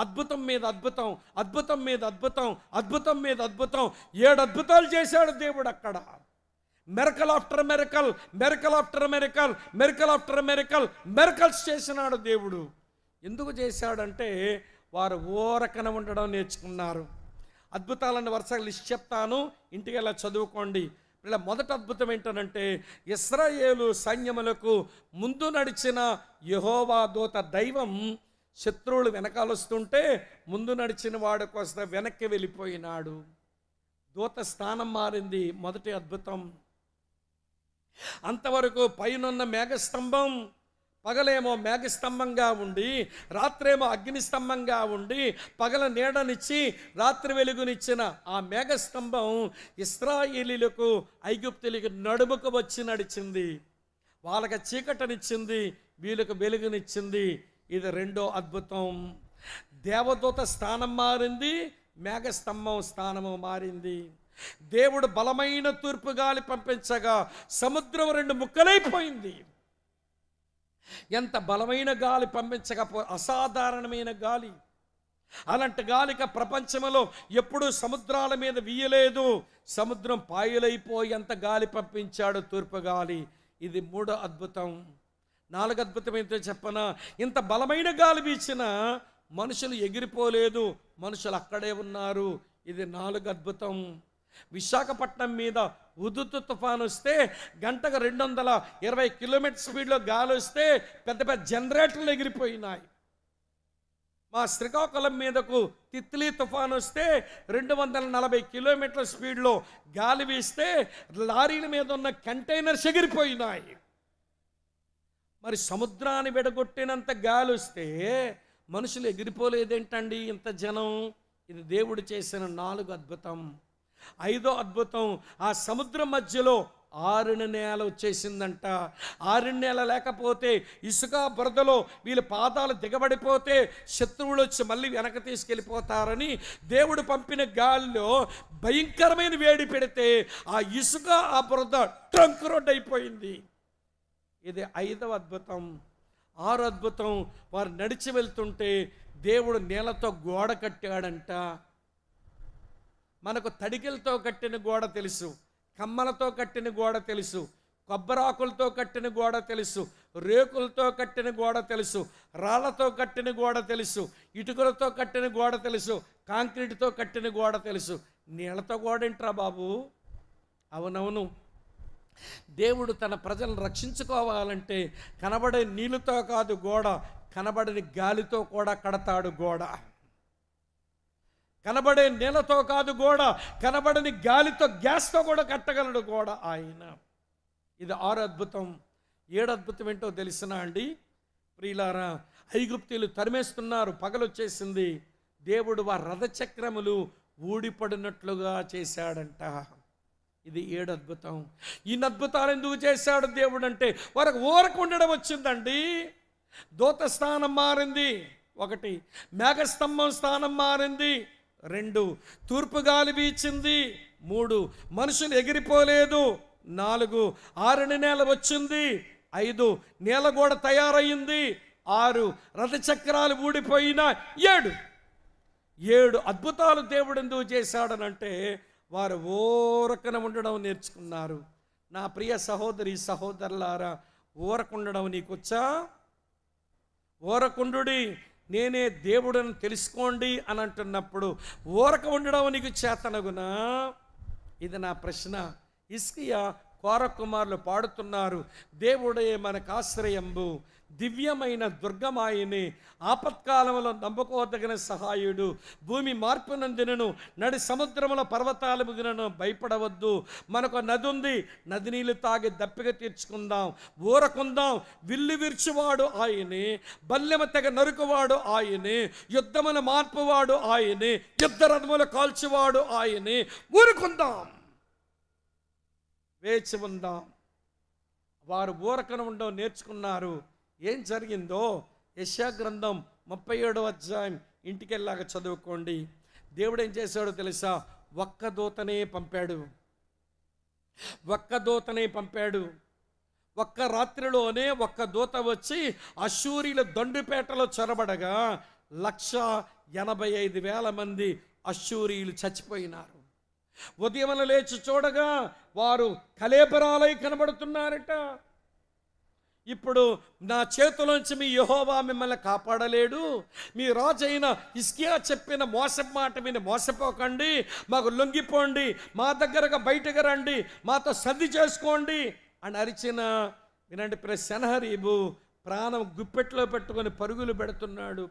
అద్భుతం మీద అద్భుతం, అద్భుతం మీద అద్భుతం, అద్భుతం మీద అద్భుతం. 7 అద్భుతాలు చేశాడు దేవుడు అక్కడ. Miracle after miracle, miracle after miracle, miracle after miracle, miracles చేసినాడు దేవుడు. ఎందుకు చేశాడంటే వారు ఊరకన ఉండడం నేర్చుకున్నారు. అద్భుతాలను వరుసగా లిస్ట్ చెప్తాను, ఇంటికి వెళ్ళి చదువుకోండి. ఇలా మొదటి అద్భుతం ఏంటంటే ఇశ్రాయేలు సైన్యములకు ముందు నడిచిన యెహోవా దూత దైవం శత్రువులు వెనకాలొస్తుంటే ముందు నడిచిన వాడు కోస్త వెనక్కి వెళ్ళిపోయినాడు. దూత స్థానం మారింది. మొదటి అద్భుతం. అంతవరకు పైనున్న మేఘస్తంభం పగలేమో మేఘస్తంభంగా ఉండి, రాత్రేమో అగ్నిస్తంభంగా ఉండి, పగల నీడనిచ్చి రాత్రి వెలుగునిచ్చిన ఆ మేఘస్తంభం ఇశ్రాయేలీలకు ఐగుప్తులకు నడుముకు వచ్చి నడిచింది. వాళ్ళకి చీకటనిచ్చింది, వీళ్ళకు వెలుగునిచ్చింది. ఇది రెండో అద్భుతం. దేవదూత స్థానం మారింది, మేఘస్తంభం స్థానము మారింది. దేవుడు బలమైన తూర్పు గాలి పంపించగా సముద్రం 2 ముక్కలైపోయింది. ఎంత బలమైన గాలి పంపించకపో, అసాధారణమైన గాలి. అలాంటి గాలిక ప్రపంచంలో ఎప్పుడూ సముద్రాల మీద వీయలేదు. సముద్రం పాయలైపోయి ఎంత గాలి పంపించాడు తూర్పు గాలి. ఇది 3వ అద్భుతం. 4వ అద్భుతం ఏంటో చెప్పనా? ఇంత బలమైన గాలి వీచిన మనుషులు ఎగిరిపోలేదు, మనుషులు అక్కడే ఉన్నారు. ఇది 4వ అద్భుతం. విశాఖపట్నం మీద ఉదుతు తుఫాను వస్తే గంటకు 220 కిలోమీటర్ స్పీడ్లో గాలి వస్తే పెద్ద పెద్ద జనరేటర్లు ఎగిరిపోయినాయి. మా శ్రీకాకుళం మీదకు తిత్లీ తుఫాను వస్తే 240 కిలోమీటర్ల స్పీడ్లో గాలి వీస్తే లారీల మీద ఉన్న కంటైనర్స్ ఎగిరిపోయినాయి. మరి సముద్రాన్ని విడగొట్టినంత గాలి వస్తే మనుషులు ఎగిరిపోలేదేంటండి ఇంత జనం? ఇది దేవుడు చేసిన 4వ అద్భుతం. 5వ అద్భుతం, ఆ సముద్రం మధ్యలో ఆరిన నేల వచ్చేసిందంట. ఆరిన నేల లేకపోతే ఇసుక బురదలో వీళ్ళ పాదాలు దిగబడిపోతే శత్రువులు వచ్చి మళ్ళీ వెనక తీసుకెళ్ళిపోతారని దేవుడు పంపిన గాలిలో భయంకరమైన వేడి పెడితే ఆ ఇసుక ఆ బురద ట్రంక్ రోడ్ అయిపోయింది. ఇది 5వ అద్భుతం. 6వ అద్భుతం, వారు నడిచి వెళ్తుంటే దేవుడు నేలతో గోడ కట్టాడంట. మనకు తడికెలతో కట్టిన గోడ తెలుసు, కమ్మలతో కట్టిన గోడ తెలుసు, కొబ్బరాకులతో కట్టిన గోడ తెలుసు, రేకులతో కట్టిన గోడ తెలుసు, రాళ్లతో కట్టిన గోడ తెలుసు, ఇటుకలతో కట్టిన గోడ తెలుసు, కాంక్రీట్తో కట్టిన గోడ తెలుసు. నీళ్ళతో గోడ ఏంట్రా బాబు? అవునవును, దేవుడు తన ప్రజలను రక్షించుకోవాలంటే కనబడే నీళ్ళతో కాదు గోడ, కనబడని గాలితో కూడా కడతాడు గోడ. కనబడే నేలతో కాదు గోడ, కనబడని గాలితో, గ్యాస్తో కూడా కట్టగలడు గోడ ఆయన. ఇది 6వ అద్భుతం. 7వ అద్భుతం ఏంటో తెలిసినా అండి ప్రియులారా? ఐగుప్తీయులు తరిమేస్తున్నారు, పగలొచ్చేసింది. దేవుడు వారి రథచక్రములు ఊడిపడినట్లుగా చేశాడంట. ఇది 7వ అద్భుతం. ఈ అద్భుతాలు ఎందుకు చేశాడు దేవుడు అంటే వారికి ఊరకు ఉండడం వచ్చిందండి. దూత స్థానం మారింది 1, మేఘస్తంభం స్థానం మారింది 2, తూర్పు గాలి వీచింది 3, మనుషులు ఎగిరిపోలేదు 4, ఆరిన నేల వచ్చింది 5, నేలగోడ తయారయ్యింది 6, రథచక్రాలు ఊడిపోయిన 7 అద్భుతాలు దేవుడు ఎందుకు చేశాడనంటే వారు ఊరకన ఉండడం నేర్చుకున్నారు. నా ప్రియ సహోదరి సహోదరులారా, ఊరకుండడం నీకొచ్చా? ఊరకుండుడి, నేనే దేవుడని తెలుసుకోండి అని అంటున్నప్పుడు ఊరక ఉండడం నీకు చేతనగునా? ఇది నా ప్రశ్న. హిజ్కియా కోర కుమారులు పాడుతున్నారు, దేవుడే మనకు ఆశ్రయంబు, దివ్యమైన దుర్గమాయని, ఆపత్కాలంలో నమ్ముకోదగిన సహాయుడు, భూమి మార్పు నందినను, నడి సముద్రముల పర్వతాల ముగినను భయపడవద్దు. మనకు నది ఉంది, నది నీళ్ళు తాగి దప్పిక తీర్చుకుందాం, ఊరకుందాం. విల్లు విరుచువాడు ఆయనే, బల్లెమ తెగ నరుకువాడు ఆయనే, యుద్ధమున మార్పువాడు ఆయనే, యుద్ధ రథములు కాల్చువాడు ఆయనే. ఊరుకుందాం, వేచి ఉందాం. వారు ఊరకన ఉండడం నేర్చుకున్నారు. ఏం జరిగిందో యెషయా గ్రంథం 37వ అధ్యాయం ఇంటికెళ్ళాక చదువుకోండి. దేవుడు ఏం చేశాడో తెలుసా? ఒక్క దూతనే పంపాడు. ఒక్క రాత్రిలోనే ఒక్క దూత వచ్చి అశ్షూరీల దండుపేటలో చొరబడగా 85,000 మంది అశ్షూరీయులు చచ్చిపోయినారు. ఉదయమున లేచి చూడగా వారు కళేబరాలై కనబడుతున్నారట. ఇప్పుడు నా చేతిలోంచి మీ యెహోవా మిమ్మల్ని కాపాడలేడు, మీ రాజు అయిన హిజ్కియా చెప్పిన మోసపు మాట విని మోసపోకండి, మాకు లొంగిపోండి, మా దగ్గరగా బయటకు రండి, మాతో సంధి చేసుకోండి అని అరిచిన వినండి సెనహరీబు ప్రాణం గుప్పెట్లో పెట్టుకొని పరుగులు పెడుతున్నాడు.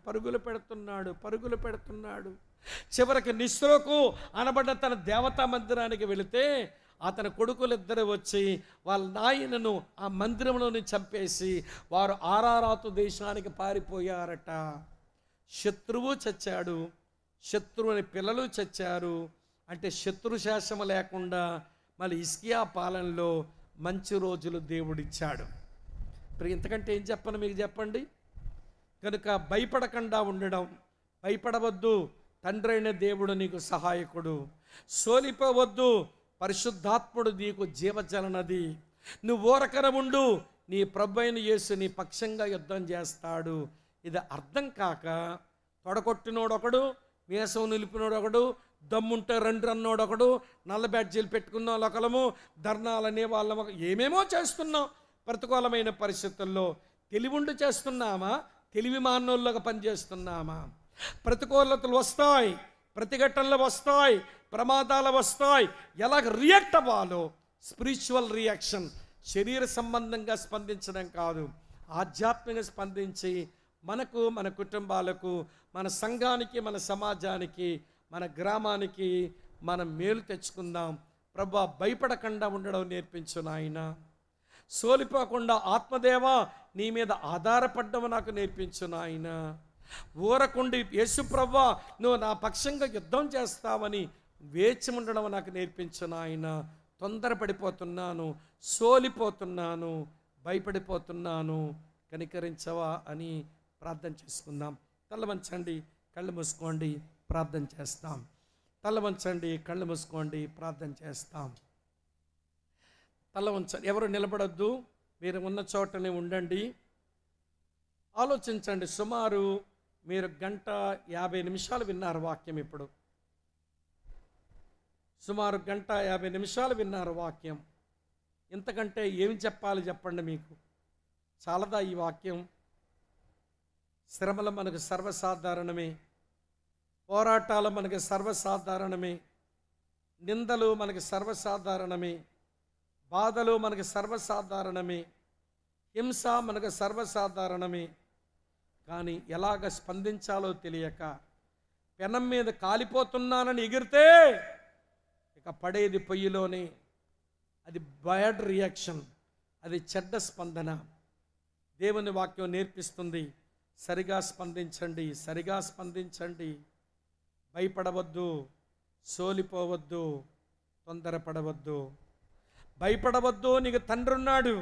చివరికి నిస్రోకు అనబడ్డ తన దేవతా మందిరానికి వెళితే అతని కొడుకులిద్దరు వచ్చి వాళ్ళ నాయనను ఆ మందిరంలోని చంపేసి వారు ఆరారాతు దేశానికి పారిపోయారట. శత్రువు చచ్చాడు, శత్రువుని పిల్లలు చచ్చారు. అంటే శత్రుశాసము లేకుండా మళ్ళీ హిజ్కియా పాలనలో మంచి రోజులు దేవుడిచ్చాడు. ఇప్పుడు ఇంతకంటే ఏం చెప్పను మీకు చెప్పండి. కనుక భయపడకుండా ఉండడం, భయపడవద్దు, తండ్రి అయిన దేవుడు నీకు సహాయకుడు. సోలిపోవద్దు, పరిశుద్ధాత్ముడు నీకు జీవజలనది. నువ్వు ఊరకన ఉండు, నీ ప్రభువైన యేసు నీ పక్షంగా యుద్ధం చేస్తాడు. ఇది అర్థం కాక తొడగొట్టినోడొకడు, మీసం నిలిపినోడొకడు, దమ్ముంటే రెండు అన్నోడొకడు, నల్ల బ్యాడ్జీలు పెట్టుకున్న ఒకలము, ధర్నాలనే వాళ్ళము, ఏమేమో చేస్తున్నాం. ప్రతికూలమైన పరిస్థితుల్లో తెలివుండి చేస్తున్నామా, తెలివి మానవుల్లోగా పనిచేస్తున్నామా? ప్రతికూలతలు వస్తాయి, ప్రతిఘటనలు వస్తాయి, ప్రమాదాలు వస్తాయి. ఎలాగ రియాక్ట్ అవ్వాలో స్పిరిచువల్ రియాక్షన్, శరీర సంబంధంగా స్పందించడం కాదు, ఆధ్యాత్మికంగా స్పందించి మనకు, మన కుటుంబాలకు, మన సంఘానికి, మన సమాజానికి, మన గ్రామానికి మనం మేలు తెచ్చుకుందాం. ప్రభువా భయపడకుండా ఉండడం నేర్పించు నాయన. సోలిపోకుండా ఆత్మదేవా నీ మీద ఆధారపడ్డం నాకు నేర్పించు నాయన. ఊరకుండి యేసు ప్రభువా నువ్వు నా పక్షంగా యుద్ధం చేస్తావని వేచి ఉండడం నాకు నేర్పించు నాయన. తొందరపడిపోతున్నాను, సోలిపోతున్నాను, భయపడిపోతున్నాను, కనికరించవా అని ప్రార్థన చేసుకుందాం. తల వంచండి, కళ్ళు మూసుకోండి, ప్రార్థన చేస్తాం. తల వంచండి, కళ్ళు మూసుకోండి, ప్రార్థన చేస్తాం. తల వంచండి, ఎవరు నిలబడొద్దు, మీరు ఉన్న చోటనే ఉండండి. ఆలోచించండి. సుమారు మీరు 1:50 విన్నారు వాక్యం. ఇప్పుడు సుమారు 1:50 విన్నారు వాక్యం. ఇంతకంటే ఏమి చెప్పాలి చెప్పండి మీకు? చాలదా ఈ వాక్యం? శ్రమలు మనకు సర్వసాధారణమే, పోరాటాలు మనకు సర్వసాధారణమే, నిందలు మనకు సర్వసాధారణమే, బాధలు మనకు సర్వసాధారణమే, హింస మనకు సర్వసాధారణమే. కానీ ఎలాగ స్పందించాలో తెలియక పెనం మీద కాలిపోతున్నానని ఎగిరితే ఇక పడేది పొయ్యిలోనే. అది బ్యాడ్ రియాక్షన్, అది చెడ్డ స్పందన. దేవుని వాక్యం నేర్పిస్తుంది, సరిగా స్పందించండి, సరిగా స్పందించండి. భయపడవద్దు, సోలిపోవద్దు, తొందరపడవద్దు. భయపడవద్దు, నీకు తండ్రి ఉన్నాడు.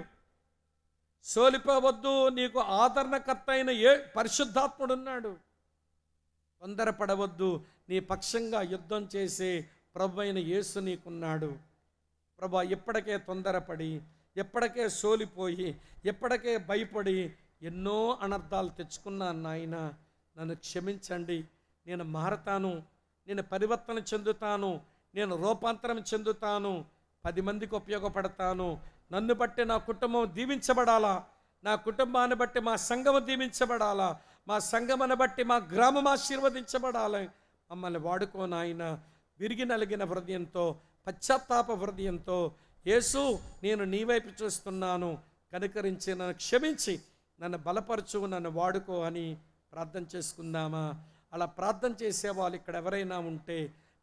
సోలిపోవద్దు, నీకు ఆదరణకర్త అయిన పరిశుద్ధాత్ముడున్నాడు. తొందరపడవద్దు, నీ పక్షంగా యుద్ధం చేసే ప్రభు అయిన యేసు నీకున్నాడు. ప్రభా ఎప్పటికే తొందరపడి, ఎప్పటికే సోలిపోయి, ఎప్పటికే భయపడి ఎన్నో అనర్థాలు తెచ్చుకున్నాను నాయన. నన్ను క్షమించండి. నేను మారతాను, నేను పరివర్తన చెందుతాను, నేను రూపాంతరం చెందుతాను, 10 మందికి ఉపయోగపడతాను. నన్ను బట్టి నా కుటుంబం దీవించబడాలా, నా కుటుంబాన్ని బట్టి మా సంఘము దీవించబడాలా, మా సంఘమును బట్టి మా గ్రామం ఆశీర్వదించబడాలి. మమ్మల్ని వాడుకో నాయన. విరిగి నలిగిన హృదయంతో, పశ్చాత్తాప హృదయంతో, యేసు నేను నీ వైపు చూస్తున్నాను, కనికరించి నన్ను క్షమించి నన్ను బలపరచు, నన్ను వాడుకో అని ప్రార్థన చేసుకుందామా? అలా ప్రార్థన చేసేవాళ్ళు ఇక్కడ ఎవరైనా ఉంటే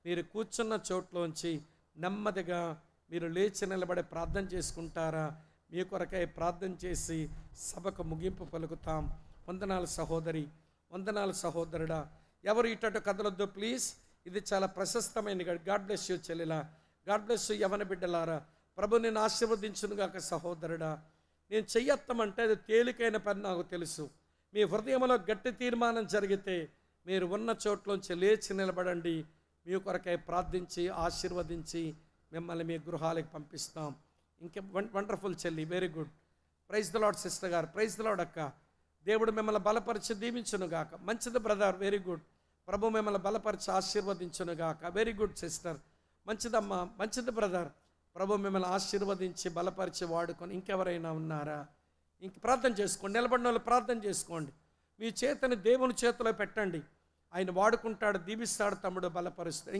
మీరు కూర్చున్న చోట్లోంచి నెమ్మదిగా మీరు లేచి నిలబడి ప్రార్థన చేసుకుంటారా? మీ కొరకై ప్రార్థన చేసి సభకు ముగింపు పలుకుతాం. వందనాలు సహోదరి, వందనాలు సహోదరుడా. ఎవరు ఇటు కదలొద్దు ప్లీజ్. ఇది చాలా ప్రశస్తమైన. గాడ్ బ్లెస్ యూ చెల్లెలా, గాడ్ బ్లెస్ యూ యవన బిడ్డలారా. ప్రభు నేను ఆశీర్వదించునుగాక సహోదరుడా. నేను చెయ్యొత్తమంటే అది తేలికైన పని నాకు తెలుసు. మీ హృదయంలో గట్టి తీర్మానం జరిగితే మీరు ఉన్న చోట్లోంచి లేచి నిలబడండి. మీ కొరకై ప్రార్థించి ఆశీర్వదించి మిమ్మల్ని మీ గృహాలకు పంపిస్తాం. ఇంకే వండర్ఫుల్ చెల్లి, very good. Praise the Lord sister గారు, ప్రైజ్ ద లార్డ్ అక్క. దేవుడు మిమ్మల్ని బలపరిచి దీవించునుగాక. మంచిది బ్రదర్, వెరీ గుడ్. ప్రభు మిమ్మల్ని బలపరిచి ఆశీర్వదించునుగాక. వెరీ గుడ్ సిస్టర్, మంచిదమ్మా, మంచిది బ్రదర్. ప్రభు మిమ్మల్ని ఆశీర్వదించి బలపరిచి వాడుకొని. ఇంకెవరైనా ఉన్నారా? ఇంక ప్రార్థన చేసుకోండి. నిలబడిన వాళ్ళు ప్రార్థన చేసుకోండి. మీ చేతిని దేవుని చేతిలో పెట్టండి. ఆయన వాడుకుంటాడు, దీవిస్తాడు, తమ్ముడు బలపరుస్తాడు.